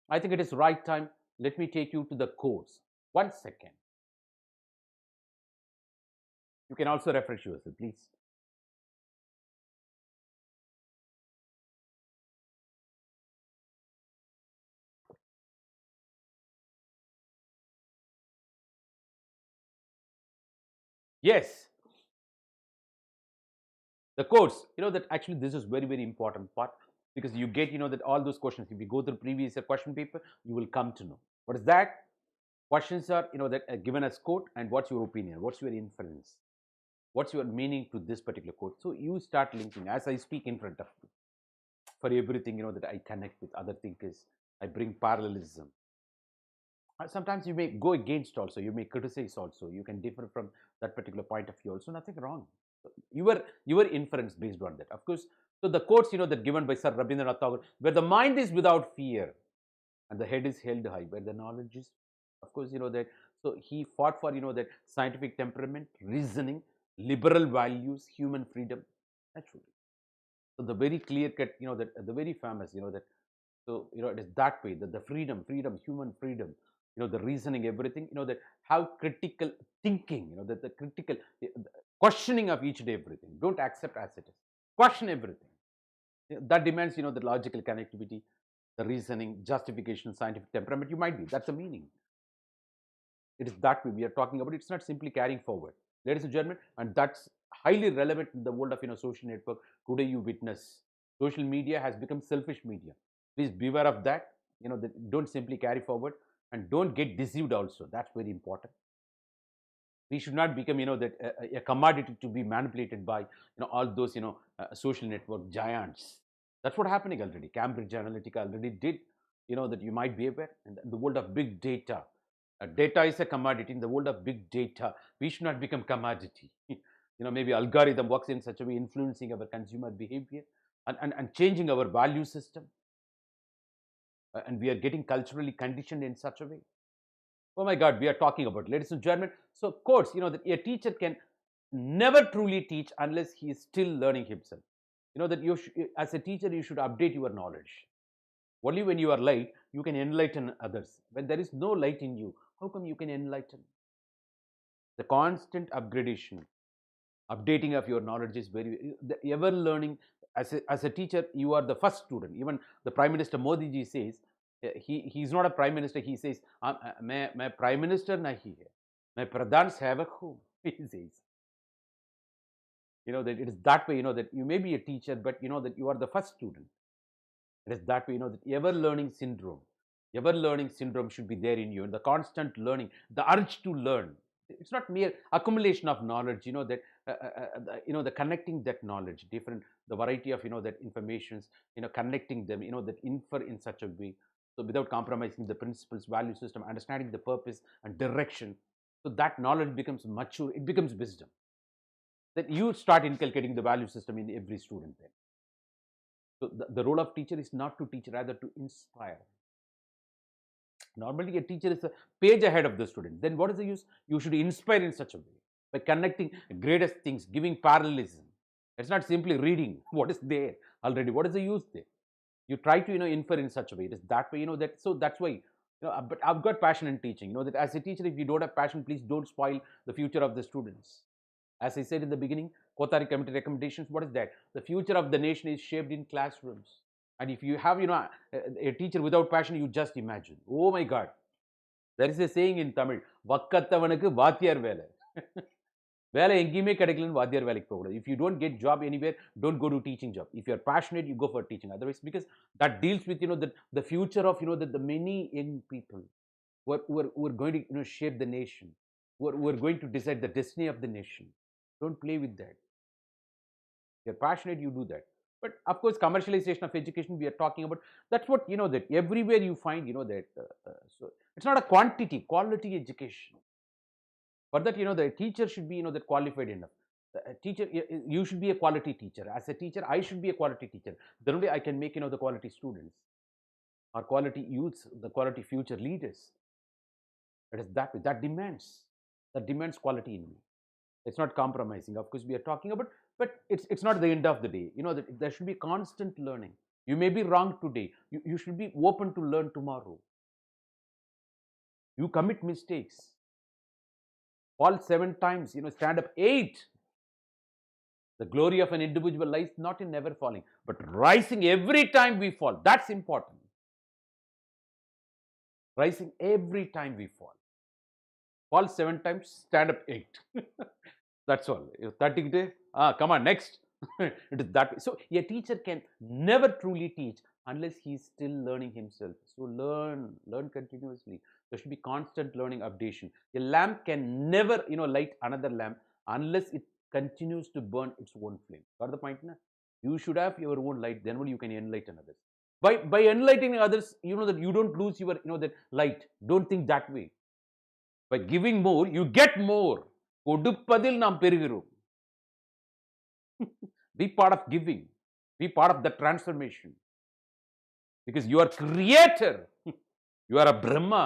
I think it is right time. Let me take you to the course. 1 second. You can also refresh yourself, please. Yes, the course. That actually this is very, very important part because you get, that all those questions. If you go through previous year question paper, you will come to know. What is that? Questions are, that are given as quote, and what's your opinion? What's your inference? What's your meaning to this particular quote? So you start linking as I speak in front of you. For everything, that I connect with other thinkers, I bring parallelism. Sometimes you may go against also, you may criticize also, you can differ from that particular point of view also, nothing wrong. Your inference based on that, of course. So the quotes, that given by Sir Rabindranath Tagore, where the mind is without fear and the head is held high, where the knowledge is, of course, that. So he fought for, that scientific temperament, reasoning, liberal values, human freedom, naturally. So the very clear cut, that the very famous, that. So it is that way that the freedom, human freedom, the reasoning, everything, that how critical thinking, that the critical questioning of each and everything. Don't accept as it is. Question everything. That demands, the logical connectivity, the reasoning, justification, scientific temperament. You might be. That's the meaning. It is that way we are talking about. It's not simply carrying forward, ladies and gentlemen, and that's highly relevant in the world of social network. Today, you witness social media has become selfish media. Please beware of that. That don't simply carry forward and don't get deceived. Also, that's very important. We should not become, that a commodity to be manipulated by, all those, social network giants. That's what happening already. Cambridge Analytica already did, that you might be aware. In the world of big data, data is a commodity. In the world of big data, we should not become commodity. Maybe algorithm works in such a way, influencing our consumer behavior and changing our value system. And we are getting culturally conditioned in such a way. Oh my God, we are talking about, ladies and gentlemen. So, of course, that a teacher can never truly teach unless he is still learning himself. That as a teacher, you should update your knowledge. Only when you are light, you can enlighten others. When there is no light in you, how come you can enlighten? The constant upgradation, updating of your knowledge is very, the ever learning. As a teacher, you are the first student. Even the Prime Minister Modi ji says, he's not a prime minister. He says, "मैं prime minister नहीं है, मैं प्रधान सेवक हूँ." He says, that it is that way. That you may be a teacher, but that you are the first student. It is that way, that ever-learning syndrome should be there in you, and the constant learning, the urge to learn. It's not mere accumulation of knowledge, the connecting that knowledge, different, the variety of, that informations, connecting them, that infer in such a way. So without compromising the principles, value system, understanding the purpose and direction. So that knowledge becomes mature, it becomes wisdom. Then you start inculcating the value system in every student then. So the role of teacher is not to teach, rather to inspire. Normally, a teacher is a page ahead of the student. Then what is the use? You should inspire in such a way by connecting greatest things, giving parallelism. It's not simply reading what is there already. What is the use there? You try to infer in such a way. It is that way, that. So that's why. But I've got passion in teaching. That as a teacher, if you don't have passion, please don't spoil the future of the students. As I said in the beginning, Kothari Committee recommendations, what is that? The future of the nation is shaped in classrooms. And if you have, a teacher without passion, you just imagine. Oh my God. There is a saying in Tamil, Vakkattavanukku vaatiyar vela. வேலை எங்கேயுமே கிடைக்கலன்னு வாத்தியார் வேலைக்கு போகக்கூடாது. If you don't get job anywhere, don't go to teaching job. If you are passionate, you go for teaching. Otherwise, because that deals with the future of the many young people who are going to shape the nation, who are going to decide the destiny of the nation. Don't play with that. If you're passionate, you do that. But of course, commercialization of education we are talking about. That's what that everywhere you find that. So it's not a quantity, quality education. For that, the teacher should be that qualified enough. The teacher, you should be a quality teacher. As a teacher, I should be a quality teacher. Then only I can make the quality students, or quality youths, the quality future leaders. It is that way. That demands quality in me. It's not compromising. Of course, we are talking about, but it's not the end of the day. There should be constant learning. You may be wrong today. You should be open to learn tomorrow. You commit mistakes. Fall 7 times, stand up 8. The glory of an individual lies not in never falling, but rising every time we fall. That's important. Rising every time we fall. Fall 7 times, stand up 8. That's all. 30 days, come on, next. It is that way. So a teacher can never truly teach unless he's still learning himself. So learn continuously. There should be constant learning, updation. A lamp can never light another lamp unless it continues to burn its own flame. Got the point? Na? You should have your own light, then only you can enlighten others. By enlightening others, that you don't lose your that light. Don't think that way. By giving more, you get more. கொடுப்பதில் நாம் பெறுகிறோம். Be part of giving. Be part of the transformation. Because you are creator. You are a Brahma.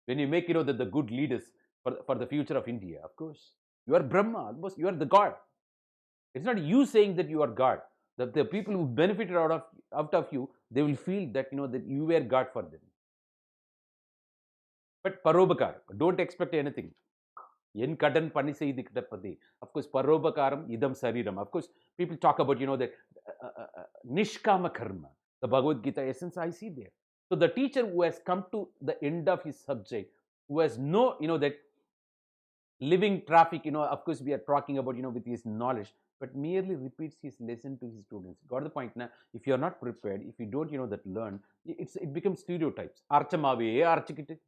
When you make the good leaders for the future of India, of course. You are Brahma. Almost you are the God. It's not you saying that you are God. The people who benefited out of you, they will feel that that you were God for them. But parobakar, don't expect anything. En kadan pani seidi kidappadi. Of course, parobakaram idam sariram. Of course, people talk about that nishkama karma. The Bhagavad Gita essence I see there. So the teacher who has come to the end of his subject, who has no that living traffic, of course we are talking about with his knowledge, but merely repeats his lesson to his students. Got the point now? If you are not prepared, if you don't that learn, it becomes stereotypes. Archamave, archikite.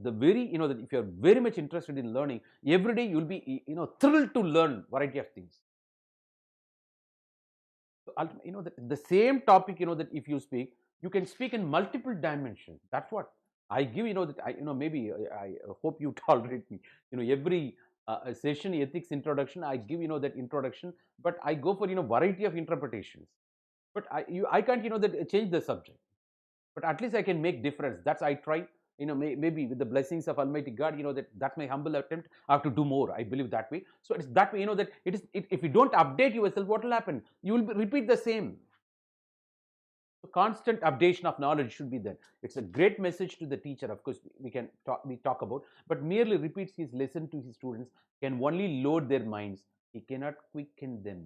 The very that if you are very much interested in learning, every day you will be thrilled to learn variety of things. So the same topic that if you speak, you can speak in multiple dimensions. That's what I give. That I maybe I hope you tolerate me. Every session ethics introduction, I give that introduction, but I go for variety of interpretations. But I can't that change the subject. But at least I can make difference. That's I try. Maybe with the blessings of Almighty God, that's my humble attempt. I have to do more. I believe that way. So it's that way, that if you don't update yourself, what will happen? You will repeat the same. So constant updation of knowledge should be there. It's a great message to the teacher. Of course, we talk about, but merely repeats his lesson to his students can only load their minds. He cannot quicken them.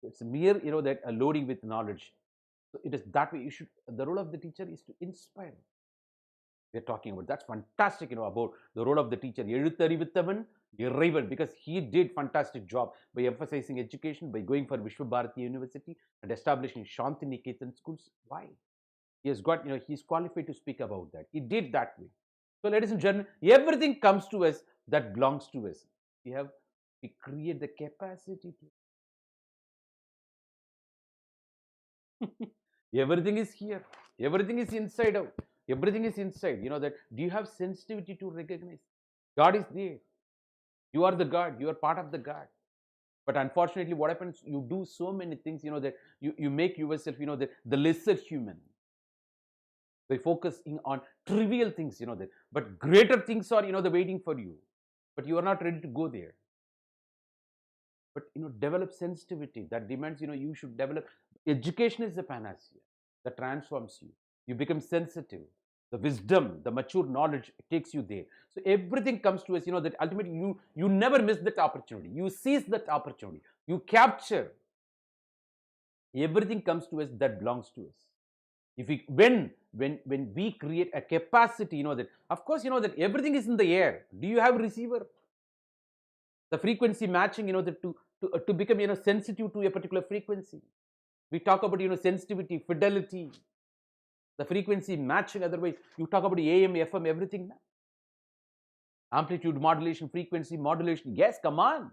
It's mere, that loading with knowledge. So it is that way. The role of the teacher is to inspire. We are talking about that's fantastic. About the role of the teacher. எழுத்தறிவித்தவன் Irrival, because he did fantastic job by emphasizing education, by going for Vishwa Bharati University and establishing Shanti Niketan schools. Why? He has got, he's qualified to speak about that. He did that way. So, ladies and gentlemen, everything comes to us that belongs to us. We create the capacity to. Everything is here. Everything is inside out. Everything is inside. That. Do you have sensitivity to recognize? God is there. You are the God. You are part of the God. But unfortunately, what happens? You do so many things, that you make yourself, the lesser human by focusing on trivial things, that. But greater things are, the waiting for you. But you are not ready to go there. But develop sensitivity. That demands, you should develop. Education is the panacea that transforms you. You become sensitive. The wisdom, the mature knowledge takes you there. So everything comes to us, that ultimately you never miss that opportunity. You seize that opportunity. You capture. Everything comes to us that belongs to us. If we when we create a capacity, that of course that everything is in the air. Do you have a receiver? The frequency matching, that to become sensitive to a particular frequency. We talk about sensitivity, fidelity, the frequency matching. Otherwise, you talk about AM, FM, everything. Amplitude modulation, frequency modulation. Yes, come on.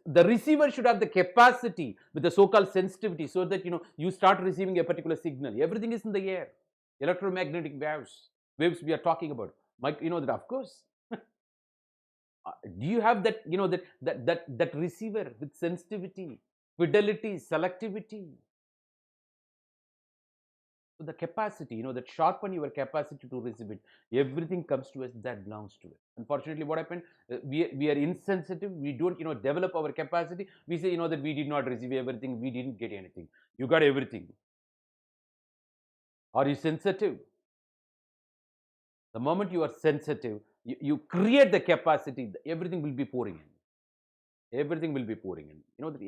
The receiver should have the capacity with the so-called sensitivity, so that you start receiving a particular signal. Everything is in the air. Electromagnetic waves we are talking about. That of course. Do you have that that receiver with sensitivity, fidelity, selectivity? So the capacity, that sharpen your capacity to receive it. Everything comes to us that belongs to us. Unfortunately, what happened? We are insensitive. We don't develop our capacity. We say that we did not receive everything. We didn't get anything. You got everything. Are you sensitive? The moment you are sensitive, you create the capacity. Everything will be pouring in. Everything will be pouring in. That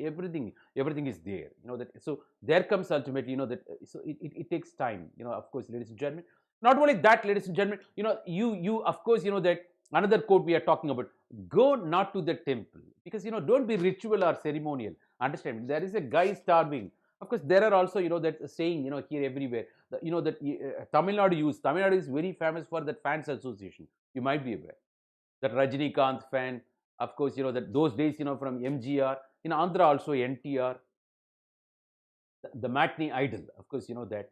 everything is there. That. So there comes ultimately, that. So it takes time. Of course, ladies and gentlemen. Not only that, ladies and gentlemen. You of course that another quote we are talking about. Go not to the temple, because don't be ritual or ceremonial. Understand? There is a guy starving. Of course, there are also that saying here everywhere. That Tamil Nadu is very famous for that fans association. You might be aware that Rajinikanth fan. Of course, that those days, from MGR, in Andhra also NTR, the matinee idol. Of course, that.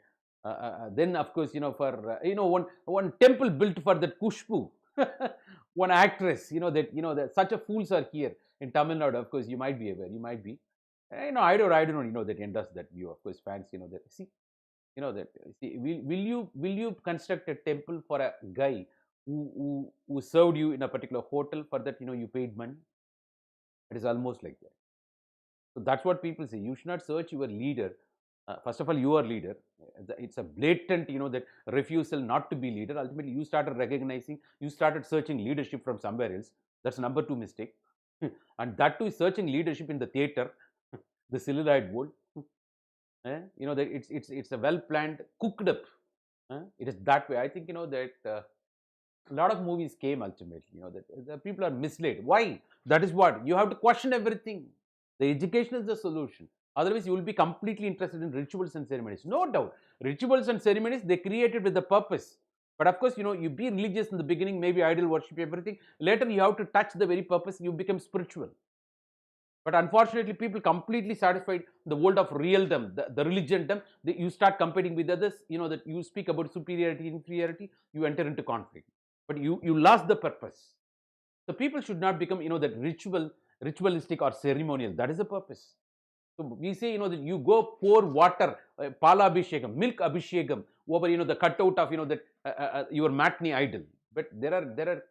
Then, of course, for one temple built for that Kushbu, one actress. That such a fools are here in Tamil Nadu. Of course, you might be aware. You might be. I don't that endorse that view. Of course, fans, that see, that see, will you construct a temple for a guy who served you in a particular hotel? For that, you paid money. It is almost like that. So that's what people say. You should not search your leader. First of all, you are leader. It's a blatant, that refusal not to be leader. Ultimately, you started recognizing, you started searching leadership from somewhere else. That's number 2 mistake. And that too is searching leadership in the theater, the celluloid world. That it's a well planned, cooked up. It is that way. I think that. A lot of movies came ultimately, that the people are misled. Why? That is what you have to question everything. The education is the solution. Otherwise, you will be completely interested in rituals and ceremonies. No doubt, rituals and ceremonies they created with the purpose. But of course, you be religious in the beginning, maybe idol worship, everything. Later, you have to touch the very purpose. You become spiritual. But unfortunately, people completely satisfied the world of realdom, the religiondom. You start competing with others. That you speak about superiority, inferiority. You enter into conflict. But you lost the purpose. So people should not become that ritualistic or ceremonial. That is the purpose. So we say that you go pour water, pala abhishekam, milk abhishekam over the cutout of that your matinee idol. But there are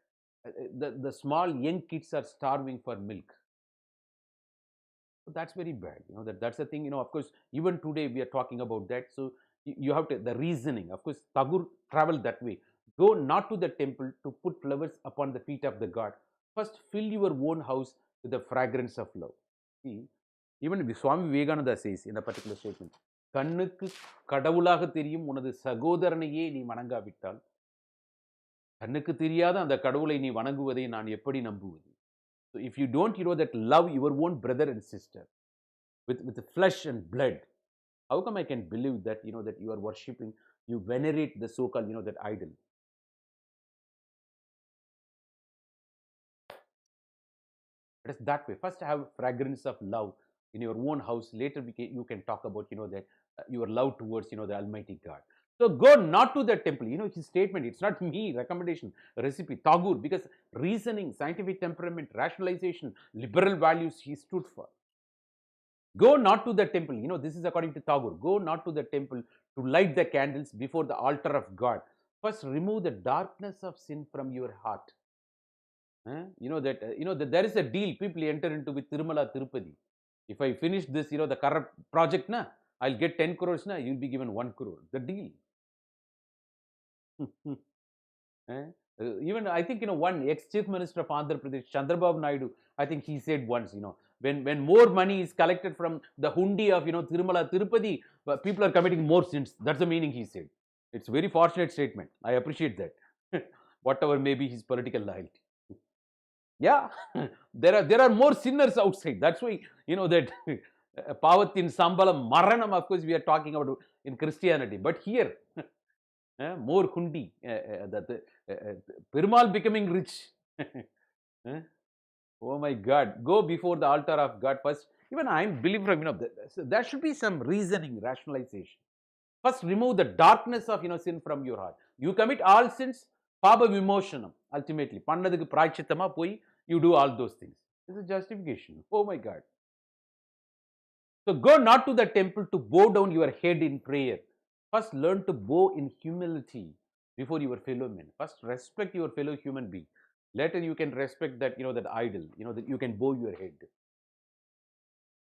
the small young kids are starving for milk. So that's very bad. That's the thing. Of course, even today we are talking about that. So you have to the reasoning. Of course, Tagore traveled that way. Go not to the temple to put flowers upon the feet of the god. First, fill your own house with the fragrance of love. See, even Swami Vivekananda says in a particular statement, கண்ணுக்கு கடவுளாக தெரியும் உனது சகோதரனையே நீ வணங்காவிட்டால் கண்ணுக்கு தெரியாத அந்த கடவுளை நீ வணங்குவதை நான் எப்படி நம்புவது? So if you don't, that love your own brother and sister with flesh and blood, how come I can believe that, that you are worshipping, you venerate the so-called, that idol? It is that way. First have fragrance of love in your own house. Later you can talk about, that your love towards, the Almighty God. So go not to the temple. His statement, it's not me, recommendation, recipe, Tagore, because reasoning, scientific temperament, rationalization, liberal values he stood for. Go not to the temple. This is according to Tagore. Go not to the temple to light the candles before the altar of God. First remove the darkness of sin from your heart. That there is a deal people enter into with Tirumala Tirupati. If I finish this, the corrupt project, I'll get 10 crores, you'll be given 1 crore. The deal. Even I think, one ex-chief minister of Andhra Pradesh, Chandrababu Naidu, I think he said once, when more money is collected from the hundi of, Tirumala Tirupati, people are committing more sins. That's the meaning he said. It's a very fortunate statement. I appreciate that. Whatever may be his political loyalty. Yeah, there are more sinners outside. That's why, that Pavatin, Sambalam, Maranam, of course, we are talking about in Christianity. But here, more hundi, Perumal becoming rich. Oh my God, go before the altar of God first. Even I believe from, there should be some reasoning, rationalization. First, remove the darkness of, sin from your heart. You commit all sins, Papa Vimoshanam, ultimately. Pandadukku Prayachitama poi, you do all those things. This is justification. Oh my God. So go not to the temple to bow down your head in prayer. First, learn to bow in humility before your fellow men. First, respect your fellow human being. Later, you can respect that, that idol, that you can bow your head.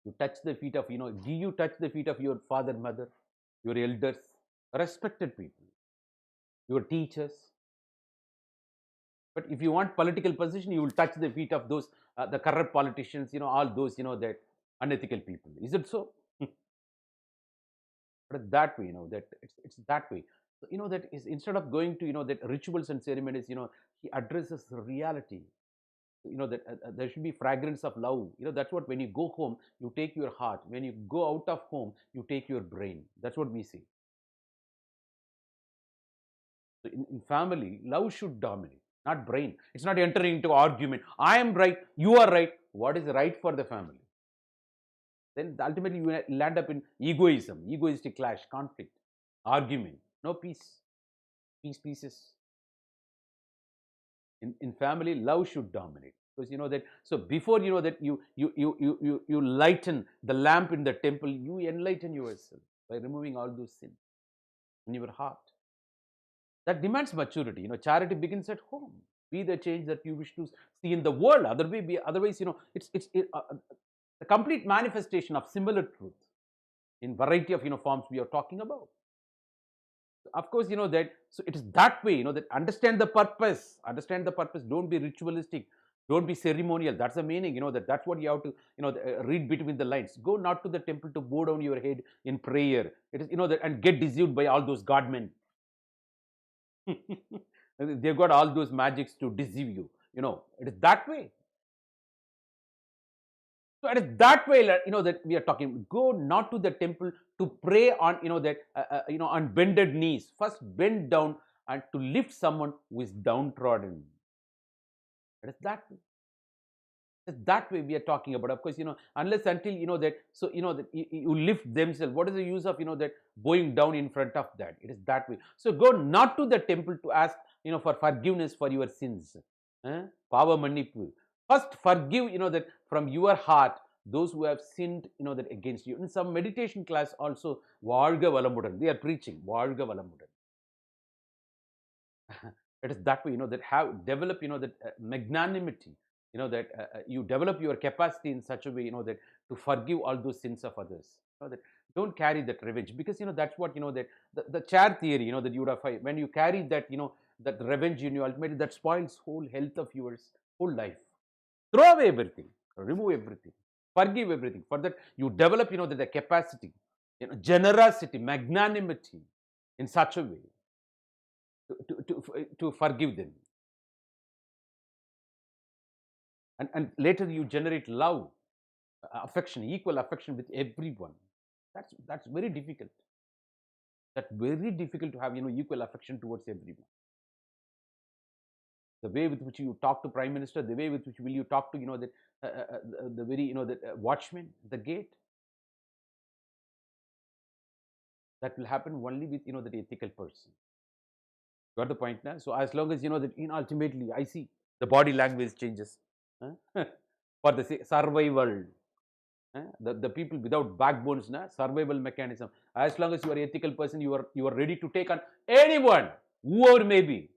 You touch the feet of, do you touch the feet of your father, mother, your elders, respected people, your teachers? But if you want political position, you will touch the feet of those, the corrupt politicians, all those, that unethical people. Is it so? But that way, that it's that way. So, that is instead of going to, that rituals and ceremonies, he addresses reality. That there should be fragrance of love. That's what when you go home, you take your heart. When you go out of home, you take your brain. That's what we say. So in family, love should dominate, not brain. It's not entering into argument. I am right, you are right. What is right for the family? Then ultimately you land up in egoism, egoistic clash, conflict, argument. No peace. Pieces. In family, love should dominate. Because that, so before that you lighten the lamp in the temple, you enlighten yourself by removing all those sins in your heart. That demands maturity. Charity begins at home. Be the change that you wish to see in the world. Otherwise, it's a complete manifestation of similar truth in variety of forms we are talking about. Of course, that so it is that way. That understand the purpose. Understand the purpose. Don't be ritualistic. Don't be ceremonial. That's the meaning. That's what you have to read between the lines. Go not to the temple to bow down your head in prayer. It is and get deceived by all those godmen. They've got all those magics to deceive you. It is that way. So it is that way that we are talking. Go not to the temple to pray on that on bended knees. First bend down and to lift someone who is downtrodden. It is that way. That way we are talking about. Of course, unless until that, so that you lift themselves. What is the use of that bowing down in front of that? It is that way. So go not to the temple to ask for forgiveness for your sins. Pava Manipu. First forgive that from your heart those who have sinned that against you. In some meditation class also, Valga Valamudan, they are preaching Valga Valamudan. It is that way that have develop that magnanimity. That you develop your capacity in such a way that to forgive all those sins of others. That don't carry that revenge, because that's what that the chair theory that you would have, when you carry that that revenge in you, ultimately that spoils whole health of yours, whole life. Throw away everything, remove everything, forgive everything. For that you develop that the capacity, generosity, magnanimity in such a way to forgive them. and later you generate love, affection, equal affection with everyone. That's very difficult. That's very difficult to have, equal affection towards everyone. The way with which you talk to Prime Minister, the way with which will you talk to, the very, the watchman, the gate. That will happen only with, the ethical person. Got the point now? So as long as, that ultimately I see the body language changes for the survival. The people without backbones, survival mechanism. As long as you are an ethical person, you are ready to take on anyone, whoever may be,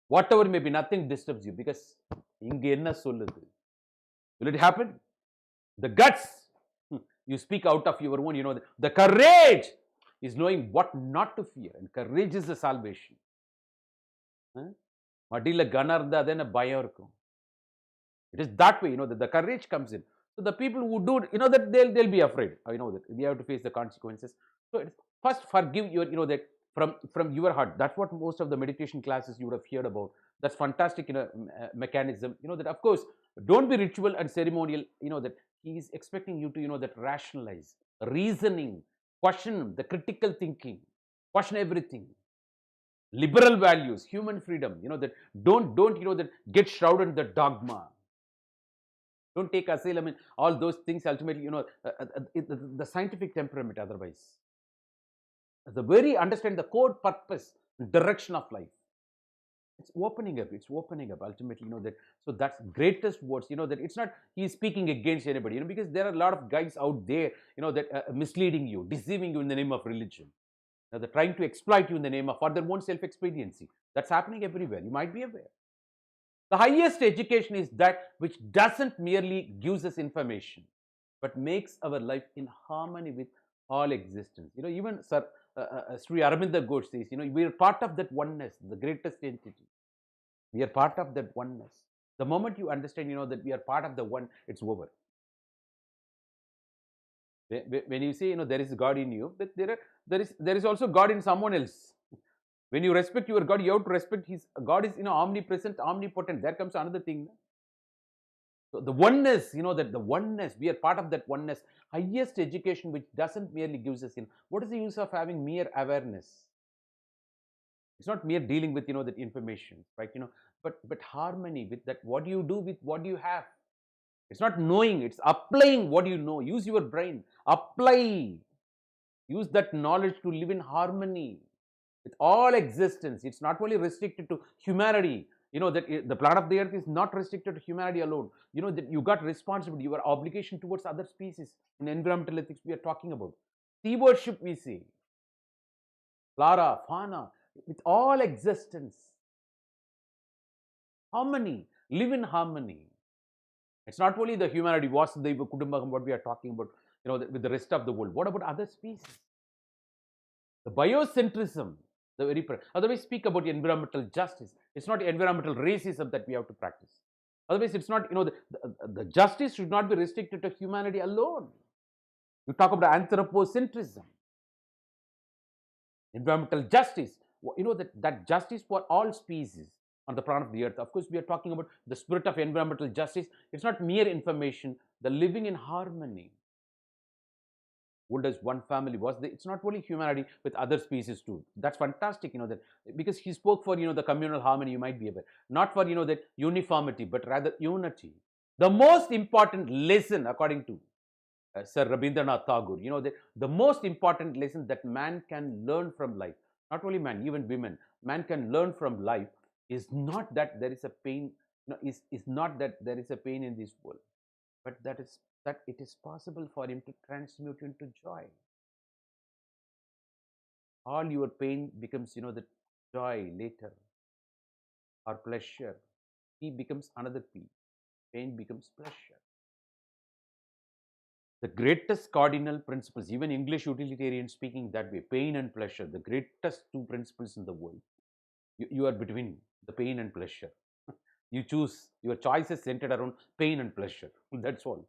whatever may be, nothing disturbs you, because inge enna solludu. Will it happen? The guts, you speak out of your own, the courage is knowing what not to fear, and courage is the salvation. Madila ganarda then a bayarkum. It is that way, that the courage comes in. So the people who do, that they'll be afraid. I know that they have to face the consequences. So it's first forgive your, that from your heart. That's what most of the meditation classes you would have heard about. That's fantastic, mechanism. That of course, don't be ritual and ceremonial. That he is expecting you to, that rationalize, reasoning, question the critical thinking, question everything. Liberal values, human freedom. That don't that get shrouded in the dogma. Don't take asylum in all those things. Ultimately, the scientific temperament otherwise. The very understand the core purpose, direction of life. It's opening up. Ultimately, that. So that's greatest words. That it's not he's speaking against anybody. Because there are a lot of guys out there. That misleading you, deceiving you in the name of religion. They're trying to exploit you in the name of for their own self-expediency. That's happening everywhere. You might be aware. The highest education is that which doesn't merely gives us information, but makes our life in harmony with all existence. Even Sir Sri Aurobindo Ghosh says, we are part of that oneness, the greatest entity. We are part of that oneness. The moment you understand, that we are part of the one, it's over. When you say, there is God in you, but there is also God in someone else. When you respect your God, you have to respect his God is omnipresent, omnipotent. There comes another thing. So the oneness, that the oneness, we are part of that oneness. Highest education, which doesn't merely gives us what is the use of having mere awareness? It's not mere dealing with that information, right? But harmony with that. What do you do with what you have? It's not knowing, it's applying what you know. Use your brain, apply, use that knowledge to live in harmony with all existence. It's not only restricted to humanity. That the planet of the earth is not restricted to humanity alone. That you got responsibility, your obligation towards other species. In environmental ethics, we are talking about stewardship, we say. Flora, fauna, with all existence. Harmony, live in harmony. It's not only the humanity, Vasudhaiva Kudumbakam, what we are talking about, with the rest of the world. What about other species? The biocentrism, the very otherwise speak about environmental justice. It's not environmental racism that we have to practice. Otherwise, it's not, the justice should not be restricted to humanity alone. You talk about anthropocentrism. Environmental justice, that justice for all species on the planet of the earth. Of course, we are talking about the spirit of environmental justice. It's not mere information, the living in harmony. What does one family was? It's not only humanity with other species too. That's fantastic, that because he spoke for the communal harmony. You might be aware, not for that uniformity, but rather unity. The most important lesson, according to Sir Rabindranath Tagore, the most important lesson that man can learn from life, not only man, even women, man can learn from life is not that there is a pain, is not that there is a pain in this world, but that it is possible for him to transmute into joy. All your pain becomes, the joy later, or pleasure. P becomes another P. Pain becomes pleasure. The greatest cardinal principles, even English utilitarian speaking that way, pain and pleasure, the greatest two principles in the world. You are between the pain and pleasure. You choose, your choice is centered around pain and pleasure. That's all.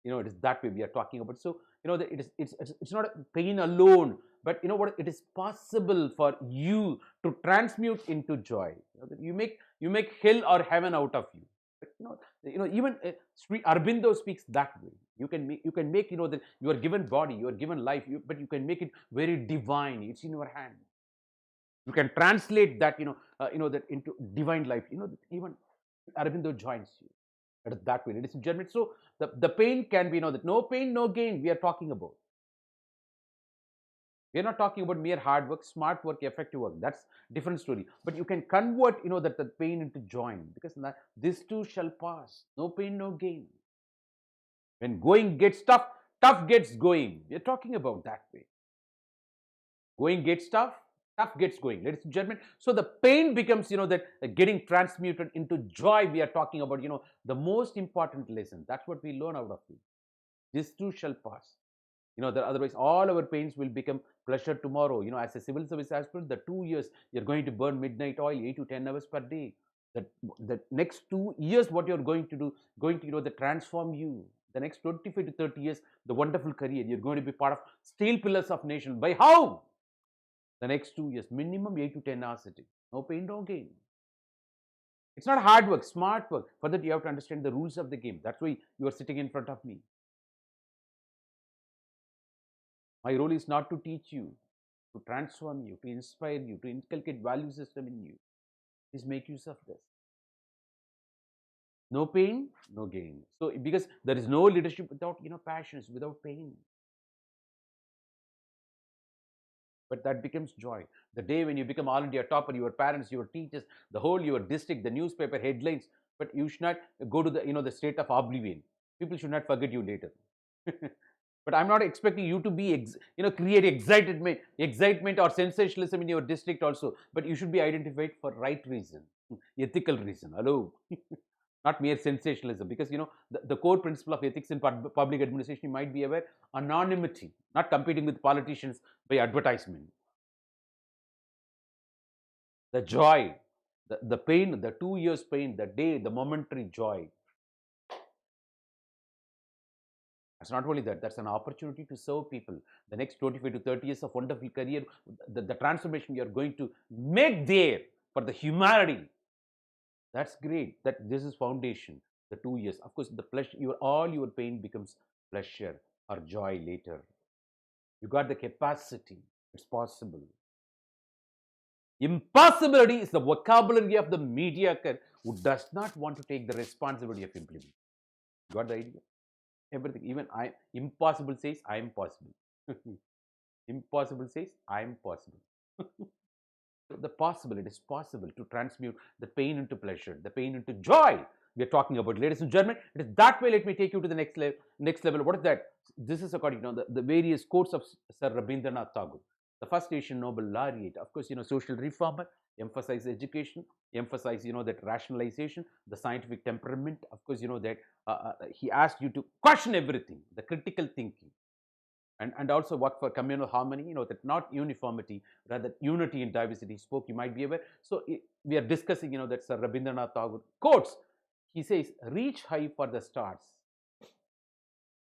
It is that way we are talking about. So, it's not pain alone, but you know what, it is possible for you to transmute into joy. You make hell or heaven out of you. But, even Sri Aurobindo speaks that way. You can make, that you are given body, you are given life, but you can make it very divine. It's in your hand. You can translate that, that into divine life. Even Aurobindo joins you that way, ladies and gentlemen. So the pain can be, that no pain, no gain we are talking about. We are not talking about mere hard work, smart work, effective work. That's different story. But you can convert, that the pain into joy, because this too shall pass. No pain, no gain. When going gets tough, tough gets going. We are talking about that way. Going gets tough, tough gets going, ladies and gentlemen. So the pain becomes, that getting transmuted into joy. We are talking about, the most important lesson. That's what we learn out of it. This too shall pass. That otherwise all our pains will become pleasure tomorrow. As a civil service aspirant, the 2 years you're going to burn midnight oil 8 to 10 hours per day. The next 2 years, what you're going to do, transform you. The next 25 to 30 years, the wonderful career, you're going to be part of steel pillars of nation. By how? The next 2 years, minimum 8 to 10 hours a day. No pain, no gain. It's not hard work, smart work. For that, you have to understand the rules of the game. That's why you are sitting in front of me. My role is not to teach you, to transform you, to inspire you, to inculcate value system in you. Please make use of this. No pain, no gain. So because there is no leadership without passions, without pain. But that becomes joy. The day when you become all India topper, your parents, your teachers, the whole your district, the newspaper headlines, but you should not go to the state of oblivion. People should not forget you later. But I'm not expecting you to be create excitement or sensationalism in your district also. But you should be identified for right reason, ethical reason. Hello. Not mere sensationalism, because the core principle of ethics in public administration, you might be aware, anonymity, not competing with politicians by advertisement. The joy, the pain, the 2 years pain, the day, the momentary joy. That's not only that, that's an opportunity to serve people. The next 25 to 30 years of wonderful career, the transformation you are going to make there for the humanity. That's great. That this is foundation. The 2 years, of course, the pleasure, all your pain becomes pleasure or joy later. You got the capacity. It's possible. Impossibility is the vocabulary of the mediocre who does not want to take the responsibility of implementing. Got the idea? Everything, even impossible says I am possible. Impossible says I am possible. It is possible to transmute the pain into pleasure, the pain into joy. We are talking about, ladies and gentlemen. It is that way. Let me take you to the next level. What is that? This is according to the various quotes of Sir Rabindranath Tagore, the first Asian Nobel laureate. Of course, social reformer, emphasize education, emphasize that rationalization, the scientific temperament. Of course, that he asked you to question everything, the critical thinking. And also work for communal harmony, that not uniformity, rather unity in diversity. He spoke, you might be aware. So we are discussing, that Sir Rabindranath Tagore quotes. He says, reach high for the stars.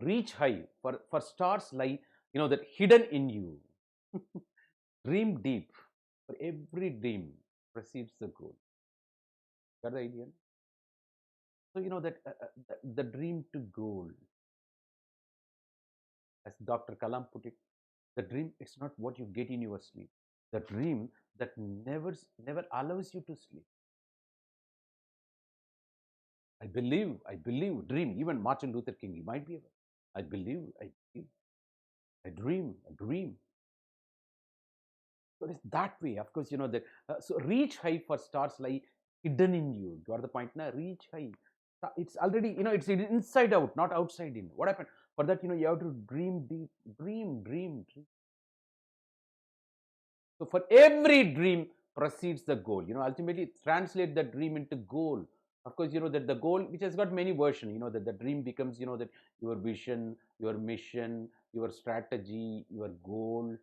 Reach high, for stars lie, that hidden in you. Dream deep, for every dream precedes the goal. Got the idea? So, that the dream to goal, as Dr. Kalam put it, the dream, it's not what you get in your sleep. The dream that never allows you to sleep. I believe, dream. Even Martin Luther King, he might be aware. I believe, I dream. So it's that way. Of course, that. So reach high, for stars lie hidden in you. Got the point now? Reach high. It's already, it's inside out, not outside in. What happened? For that, you have to dream deep. Dream. So for every dream precedes the goal. Ultimately translate the dream into goal. Of course, that the goal, which has got many versions, that the dream becomes, that your vision, your mission, your strategy, your goal.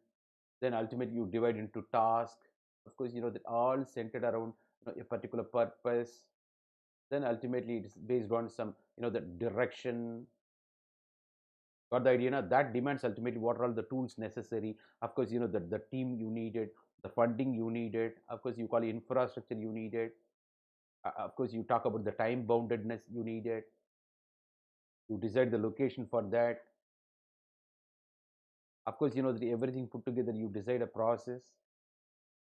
Then ultimately you divide into task. Of course, that all centered around a particular purpose. Then ultimately it is based on some, the direction. Got the idea? Now that demands ultimately what are all the tools necessary. Of course, the team you needed, the funding you needed. Of course, you call it infrastructure you needed. Of course, you talk about the time boundedness you needed. You decide the location for that. Of course, that everything put together, you decide a process.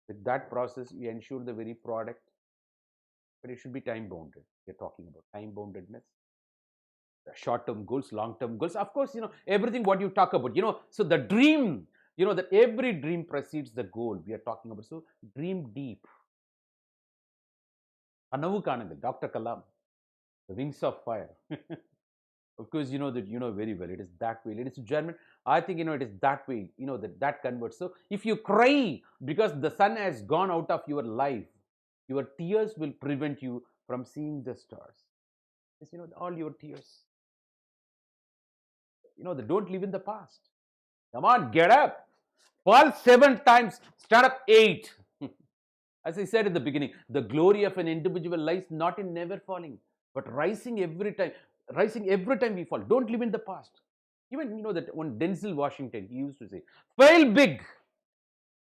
With that process, you ensure the very product, but it should be time bounded. We're talking about time boundedness, short-term goals, long-term goals. Of course, everything what you talk about, so the dream, that every dream precedes the goal we are talking about. So dream deep. Kanavu Kanangal, Dr. Kalam, the wings of fire. Of course, that very well. It is that way. It is German. I think it is that way. That converts. So if you cry because the sun has gone out of your life, your tears will prevent you from seeing the stars. It's, all your tears. They don't live in the past. Come on, get up. Fall 7 times. Stand up 8. As I said in the beginning, the glory of an individual lies not in never falling, but rising every time. Rising every time we fall. Don't live in the past. Even that one Denzel Washington, he used to say, fail big.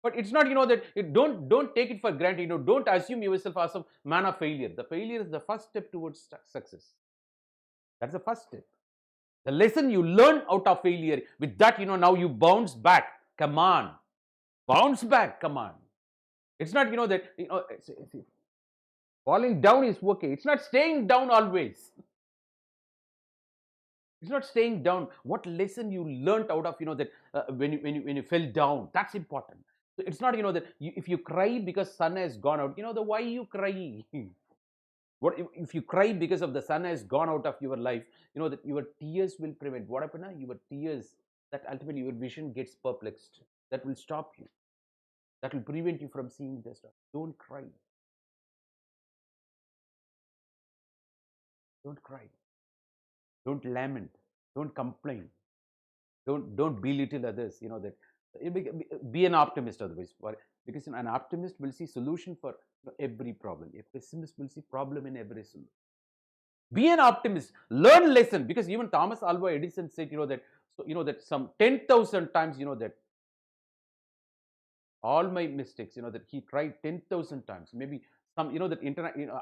But it's not, that don't take it for granted. Don't assume yourself as a man of failure. The failure is the first step towards success. That's the first step. The lesson you learn out of failure, with that, now you bounce back. Come on. Bounce back. Come on. It's not, that, falling down is okay. It's not staying down always. It's not staying down. What lesson you learned out of, that when you fell down, that's important. So it's not, that if you cry because sun has gone out, the why you cry? What if you cry because of the sun has gone out of your life, that your tears will prevent. What happened? Your tears, that ultimately your vision gets perplexed. That will stop you. That will prevent you from seeing the stuff. Don't cry. Don't cry. Don't lament. Don't complain. Don't belittle others. That be an optimist otherwise. Because an optimist will see solution for every problem. A pessimist will see problem in every solution. Be an optimist. Learn lesson. Because even Thomas Alva Edison said, that some 10,000 times, that all my mistakes, that he tried 10,000 times. Maybe some, that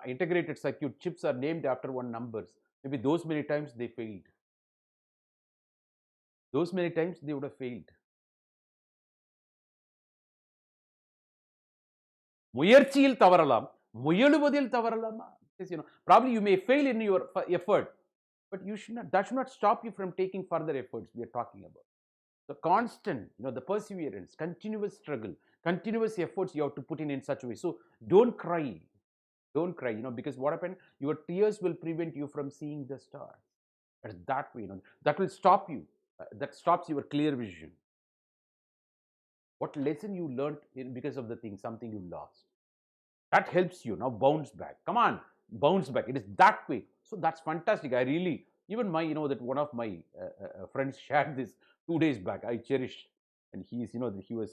integrated circuit chips are named after one numbers. Maybe those many times they failed. Those many times they would have failed. முயற்சியில் தவறலாம், முயலுவதில் தவறலாமா? Because, probably you may fail in your effort, but that should not stop you from taking further efforts we are talking about. The constant, the perseverance, continuous struggle, continuous efforts you have to put in such a way. So don't cry. Don't cry, because what happened? Your tears will prevent you from seeing the stars. That way, that will stop you. That stops your clear vision. What lesson you learned because of the thing, something you lost. That helps you now bounce back. Come on, bounce back. It is that way. So that's fantastic. I really, even that one of my friends shared this 2 days back. I cherished, and he was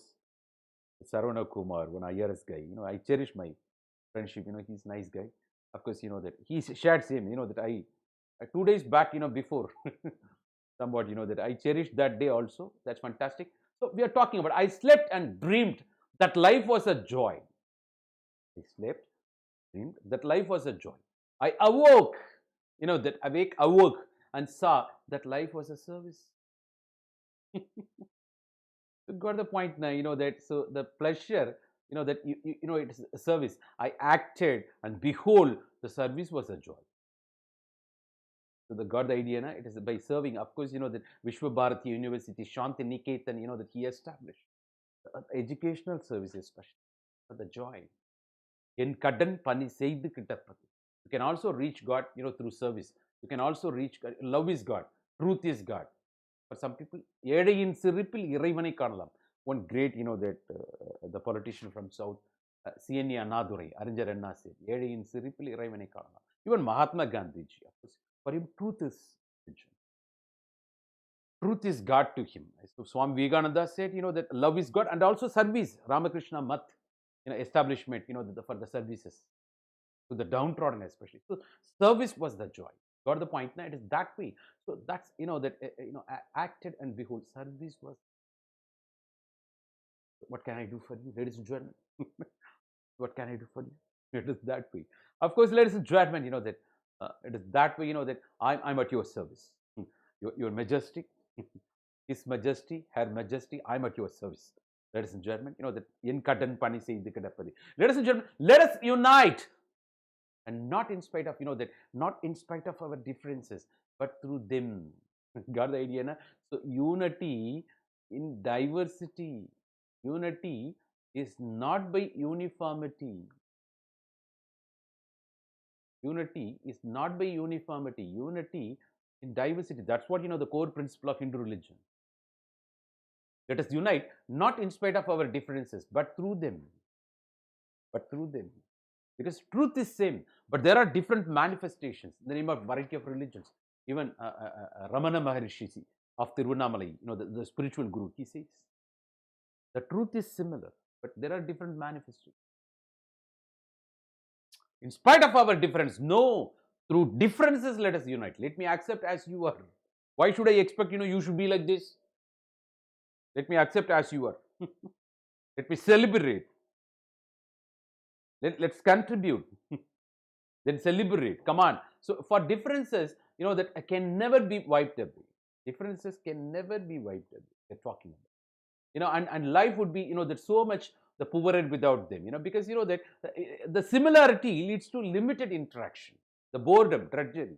Saravana Kumar, one IRS guy. I cherish my friendship. He's a nice guy. Of course, that he shared same. That I 2 days back, before somewhat, that I cherished that day also. That's fantastic. So we are talking about, I slept and dreamed that life was a joy. I slept, dreamed that life was a joy. I awoke, that awoke and saw that life was a service. You got the point now, that so the pleasure, that it is a service. I acted and behold, the service was a joy. So the got the idea, it is by serving. Of course, that Vishwa Bharati University, Shanti Niketan, that he established. Educational services, especially, the joy. In Kadan Pani Seidu Kittapati. You can also reach God, through service. You can also reach God. Love is God. Truth is God. For some people, Edayin Siripil Iraivani Kanalam. One great, that the politician from South, CNE Anadure, Arinjar Anna said, Edayin Siripil Iraivani Kanalam. Even Mahatma Gandhi, of course, for him, truth is religion. Truth is God to him. So Swami Vivekananda said, that love is God, and also service. Ramakrishna Math, establishment, for the services to the downtrodden especially. So service was the joy. Got the point? Now it is that way. So that's that acted, and behold, service was. What can I do for you, ladies and gentlemen? What can I do for you? It is that way. Of course, ladies and gentlemen, that it is that way. That I'm at your service. Your Majesty, His Majesty, Her Majesty, I'm at your service. Ladies and gentlemen, that in Katan Pani Seidi Kadapadi. Ladies and gentlemen, let us unite, and not in spite of that, not in spite of our differences, but through them. Got the idea, na? So unity in diversity. Unity is not by uniformity. Unity is not by uniformity. Unity in diversity. That's what the core principle of Hindu religion. Let us unite, not in spite of our differences, but through them. But through them. Because truth is same, but there are different manifestations in the name of variety of religions. Even Ramana Maharishi of Tiruvannamalai, the spiritual guru, he says, the truth is similar, but there are different manifestations. In spite of our difference, no, through differences, let us unite. Let me accept as you are. Why should I expect, you should be like this? Let me accept as you are. Let me celebrate. Let's contribute. Then celebrate. Come on. So for differences, that can never be wiped away. Differences can never be wiped away. They're talking about. And life would be, that so much the poorer without them, because that the similarity leads to limited interaction, the boredom, drudgery.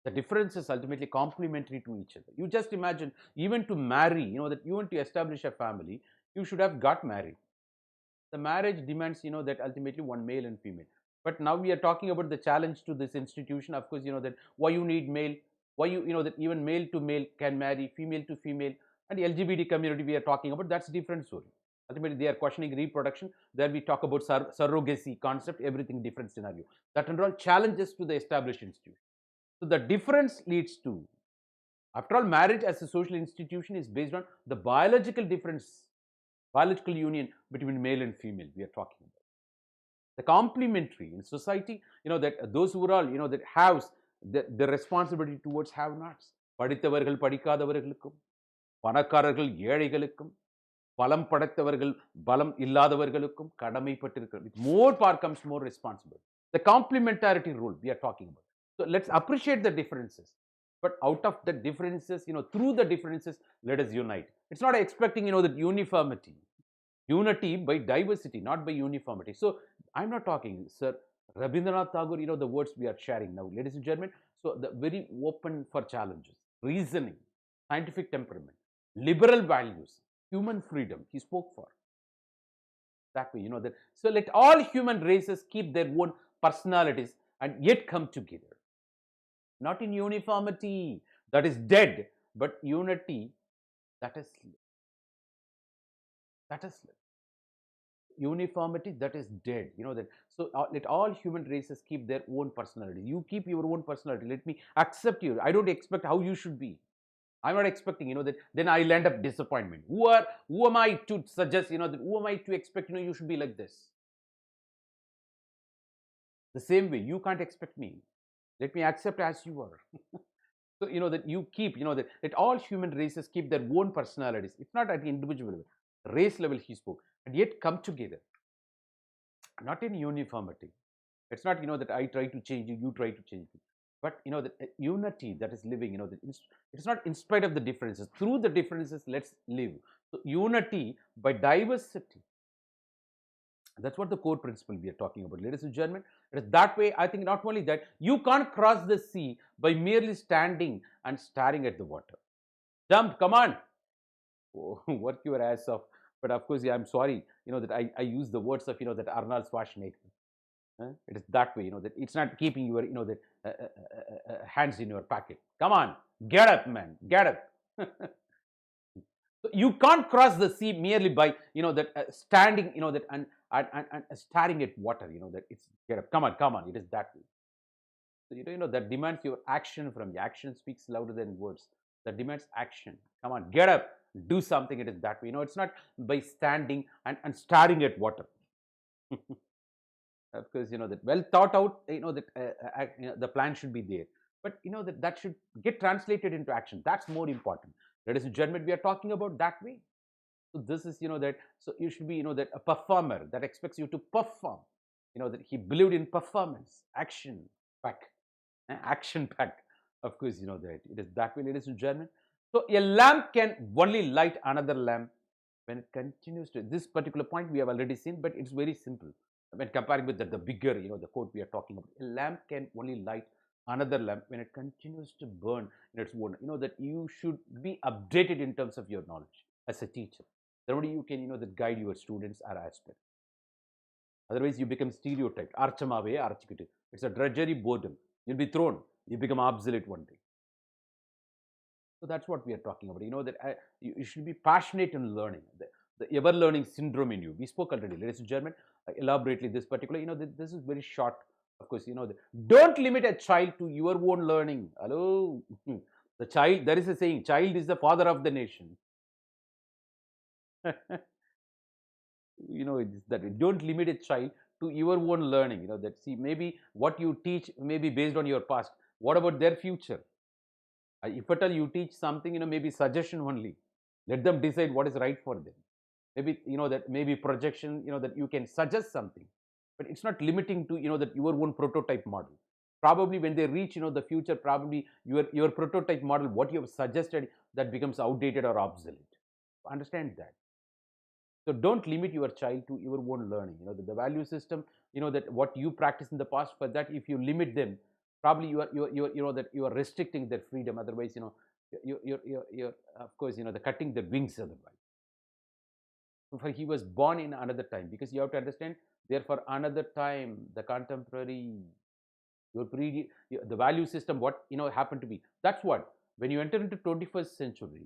The difference is ultimately complementary to each other. You just imagine, even to marry, that you want to establish a family, you should have got married. The marriage demands, that ultimately one male and female. But now we are talking about the challenge to this institution. Of course, that why you need male, why that even male to male can marry, female to female, and the LGBT community we are talking about, that's a different story. Ultimately, they are questioning reproduction. There we talk about surrogacy concept, everything different scenario. That and all challenges to the established institution. So the difference leads to, after all, marriage as a social institution is based on the biological difference, biological union between male and female we are talking about. The complementary in society, that those who are all, that have the responsibility towards have-nots. படித்தவர்கள் படிக்காதவர்களுக்கும், பணக்காரர்கள் ஏழைகளுக்கும், பலம் படைத்தவர்கள் பலம் இல்லாதவர்களுக்கும் கடமைப்பட்டிருக்கிறது. With more power comes more responsibility. The complementarity rule we are talking about. So let's appreciate the differences. But out of the differences, through the differences, let us unite. It's not expecting, that uniformity. Unity by diversity, not by uniformity. So I'm not talking, sir, Rabindranath Tagore, the words we are sharing now, ladies and gentlemen. So the very open for challenges, reasoning, scientific temperament, liberal values, human freedom, he spoke for. That way, that. So let all human races keep their own personalities and yet come together. Not in uniformity, that is dead, but unity, that is living. That is living. Uniformity, that is dead. That. So let all human races keep their own personality. You keep your own personality. Let me accept you. I don't expect how you should be. I'm not expecting, that then I'll end up disappointment. Who am I to suggest, that who am I to expect, you should be like this? The same way, you can't expect me. Let me accept as you are. So, that you keep, that all human races keep their own personalities. It's not at the individual level, race level he spoke, and yet come together. Not in uniformity. It's not, that I try to change you, you try to change me. But, that unity that is living, that it's not in spite of the differences. Through the differences, let's live. So, unity by diversity. That's what the core principle we are talking about, ladies and gentlemen. It is that way. I think not only that, you can't cross the sea by merely standing and staring at the water. Jump, come on. Oh, work your ass off. But of course, yeah, I'm sorry, that I use the words of, that Arnold Schwarzenegger. It is that way, that it's not keeping your, the hands in your pocket. Come on, get up, man, get up. So you can't cross the sea merely by, that standing, that and staring at water, that it's get up. Come on, it is that way. So that demands your action from you. Action speaks louder than words. That demands action. Come on, get up, do something. It is that way. It's not by standing and staring at water. Of course, that well thought out, that the plan should be there. But that should get translated into action. That's more important. Ladies and gentlemen, we are talking about that way. So this is, that, so you should be, that a performer that expects you to perform, that he believed in performance, action pack, action packed. Of course, that it is that way, ladies and gentlemen. So a lamp can only light another lamp when it continues to. This particular point we have already seen, but it's very simple when comparing with the bigger, the quote we are talking about. A lamp can only light another lamp when it continues to burn in its own. That you should be updated in terms of your knowledge as a teacher. Then only you can, that guide your students or aspirants. Otherwise, you become stereotyped. Archamave, archikittu. It's a drudgery boredom. You'll be thrown. You become obsolete one day. So that's what we are talking about. That you should be passionate in learning. The ever-learning syndrome in you. We spoke already, ladies and gentlemen. Elaborately, this particular, this is very short. Of course, don't limit a child to your own learning. Hello, the child. There is a saying: "Child is the father of the nation." It's that don't limit a child to your own learning. That, see, maybe what you teach may be based on your past. What about their future? If at all you teach something, maybe suggestion only. Let them decide what is right for them. Maybe, that maybe projection, that you can suggest something, but it's not limiting to, that your own prototype model. Probably when they reach, the future, probably your prototype model, what you have suggested, that becomes outdated or obsolete. Understand that. So don't limit your child to your own learning. The value system, that what you practice in the past, for that, if you limit them, probably that you are restricting their freedom. Otherwise, you're of course, the cutting the wings otherwise. For he was born in another time, because you have to understand, therefore another time, the contemporary, the value system, what happened to be. That's what, when you enter into 21st century,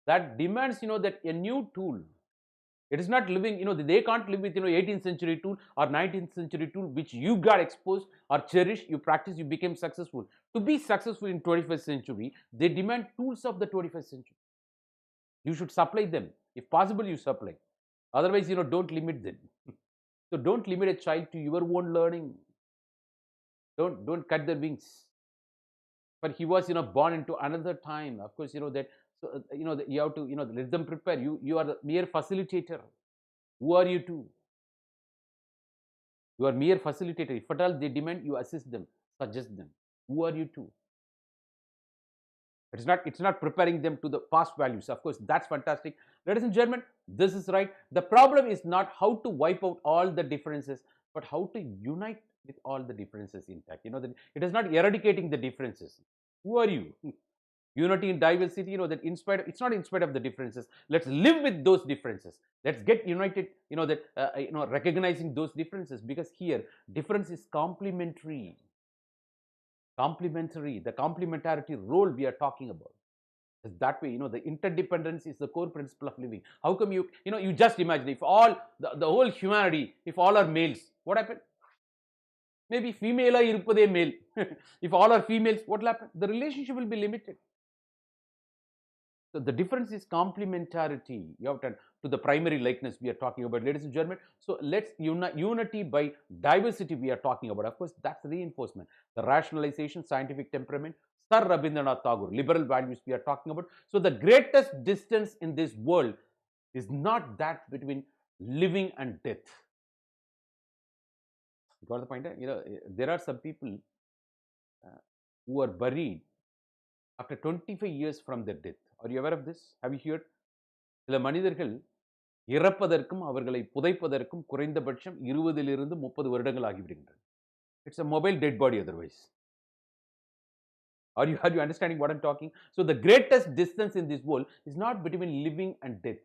that demands, that a new tool. It is not living, they can't live with, 18th century tool or 19th century tool, which you got exposed or cherished, you practice, you became successful. To be successful in 21st century, they demand tools of the 21st century. You should supply them. If possible, you supply. Otherwise, don't limit them. So don't limit a child to your own learning. Don't cut their wings. But he was, born into another time. Of course, that, so, you have to, let them prepare. You are the mere facilitator. Who are you to? You are mere facilitator. If at all they demand, you assist them, suggest them. Who are you to? It's not preparing them to the past values. Of course, that's fantastic. Ladies and gentlemen, this is right. The problem is not how to wipe out all the differences, but how to unite with all the differences intact. It is not eradicating the differences. Who are you? Unity in diversity, that it's not in spite of the differences. Let's live with those differences. Let's get united, recognizing those differences, because here difference is complementary. The complementarity role we are talking about. Is that way, the interdependence is the core principle of living. How come you just imagine, if all the whole humanity, if all are males, what happened? Maybe female irupade male. If all are females, what will happen? The relationship will be limited. So the difference is complementarity. You have to the primary likeness we are talking about, ladies and gentlemen. So let's unity by diversity we are talking about. Of course, that's reinforcement. The rationalization, scientific temperament, Sir Rabindranath Tagore, liberal values we are talking about. So the greatest distance in this world is not that between living and death. You got the point? There are some people who are buried after 25 years from their death. Are you aware of this? Have you heard? சில மனிதர்கள் இறப்பதற்கும் அவர்களை புதைப்பதற்கும் குறைந்தபட்சம் 20 to 30 வருடங்கள் ஆகிவிடுகின்றன. It's a mobile dead body otherwise. Are you understanding what I'm talking? So the greatest distance in this world is not between living and death.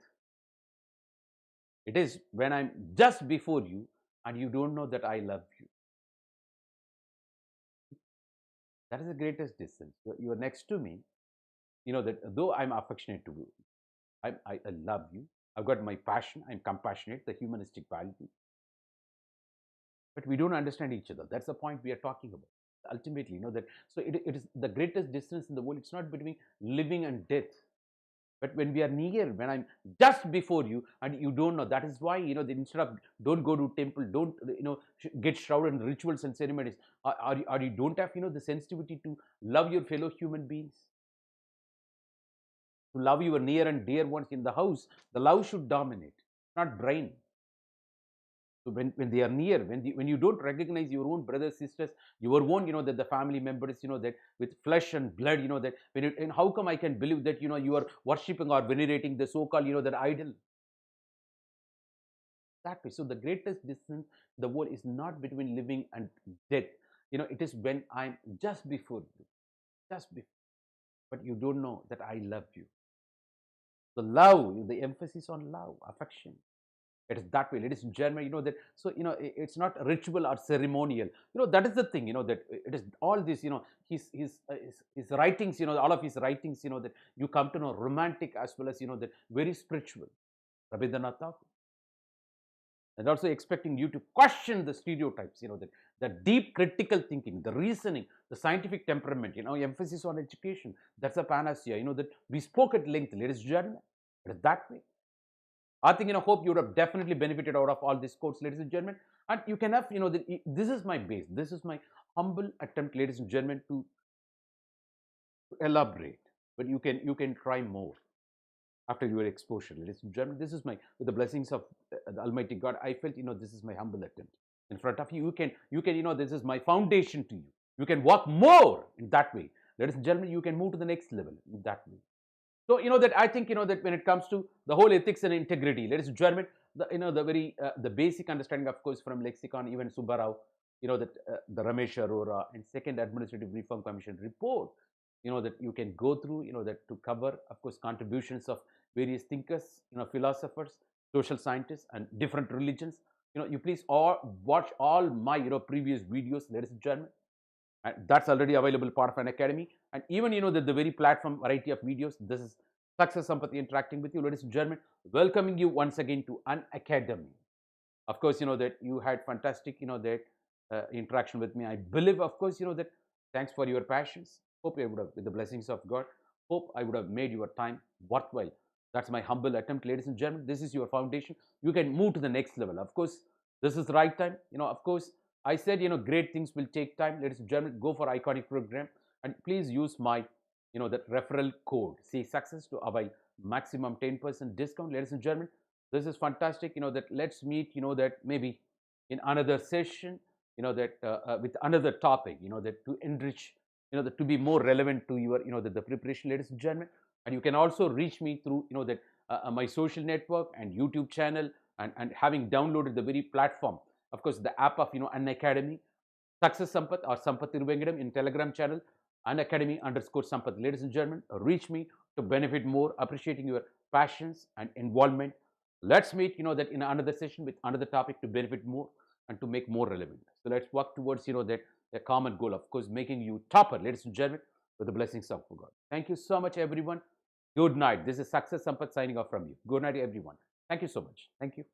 It is when I'm just before you and you don't know that I love you. That is the greatest distance. You are next to me, that though I'm affectionate to you, I love you, I've got my passion, I'm compassionate, the humanistic value. But we don't understand each other. That's the point we are talking about. Ultimately, that so it is the greatest distance in the world. It's not between living and death. But when we are near, when I'm just before you and you don't know, that is why, instead of don't go to temple, don't, get shrouded in rituals and ceremonies, or you don't have, the sensitivity to love your fellow human beings, to love your near and dear ones in the house. The love should dominate, not brain. So when they are near, when you don't recognize your own brothers, sisters, your own, that the family members, that with flesh and blood, that when it, and how come I can believe that, you are worshipping or venerating the so-called, that idol? That way. So the greatest distance in the world is not between living and death. It is when I'm just before you, just before, but you don't know that I love you. The love, the emphasis on love, affection. It is that way, ladies and gentlemen. That, so it's not ritual or ceremonial. That is the thing. That it is all this. His writings. All of his writings. That you come to know romantic as well as that very spiritual. Rabindranath Tagore. And also expecting you to question the stereotypes, that the deep critical thinking, the reasoning, the scientific temperament, emphasis on education. That's a panacea, that we spoke at length, ladies and gentlemen. It is that way. I think, hope you would have definitely benefited out of all these quotes, ladies and gentlemen. And you can have, this is my base. This is my humble attempt, ladies and gentlemen, to elaborate. But you can try more after your exposure, ladies and gentlemen. This is my, with the blessings of the Almighty God, I felt, this is my humble attempt in front of you. You can, this is my foundation to you. You can walk more in that way. Ladies and gentlemen, you can move to the next level in that way. So, that I think, that when it comes to the whole ethics and integrity, ladies and gentlemen, the very, the basic understanding, of course, from lexicon, even Subbarao, that the Ramesh Arora and Second Administrative Reform Commission report, that you can go through, that to cover, of course, contributions of various thinkers, philosophers, social scientists, and different religions. You please all watch all my, previous videos, ladies and gentlemen. And that's already available part of Unacademy. And even, that the very platform variety of videos, this is Success Sampath interacting with you, ladies and gentlemen, welcoming you once again to Unacademy. Of course, that you had fantastic, that interaction with me. I believe, of course, that thanks for your passions. Hope I would have, with the blessings of God, hope I would have made your time worthwhile. That's my humble attempt, ladies and gentlemen. This is your foundation. You can move to the next level. Of course, this is the right time. Of course, I said, great things will take time. Ladies and gentlemen, go for iconic program. And please use my, that referral code. Say success to avail maximum 10% discount. Ladies and gentlemen, this is fantastic. That let's meet, that maybe in another session, that with another topic, that to enrich, that to be more relevant to your, the preparation, ladies and gentlemen. And you can also reach me through, that my social network and YouTube channel, and having downloaded the very platform, of course, the app of, Unacademy, Success Sampath or Sampath Iruvengidam in Telegram channel, Unacademy_Sampath. Ladies and gentlemen, reach me to benefit more, appreciating your passions and involvement. Let's meet, that in another session with another topic to benefit more and to make more relevant. So let's work towards, that a common goal, of course, making you topper, ladies and gentlemen, with the blessings of God. Thank you so much, everyone. Good night. This is Success Sampath signing off from you. Good night, everyone. Thank you so much. Thank you.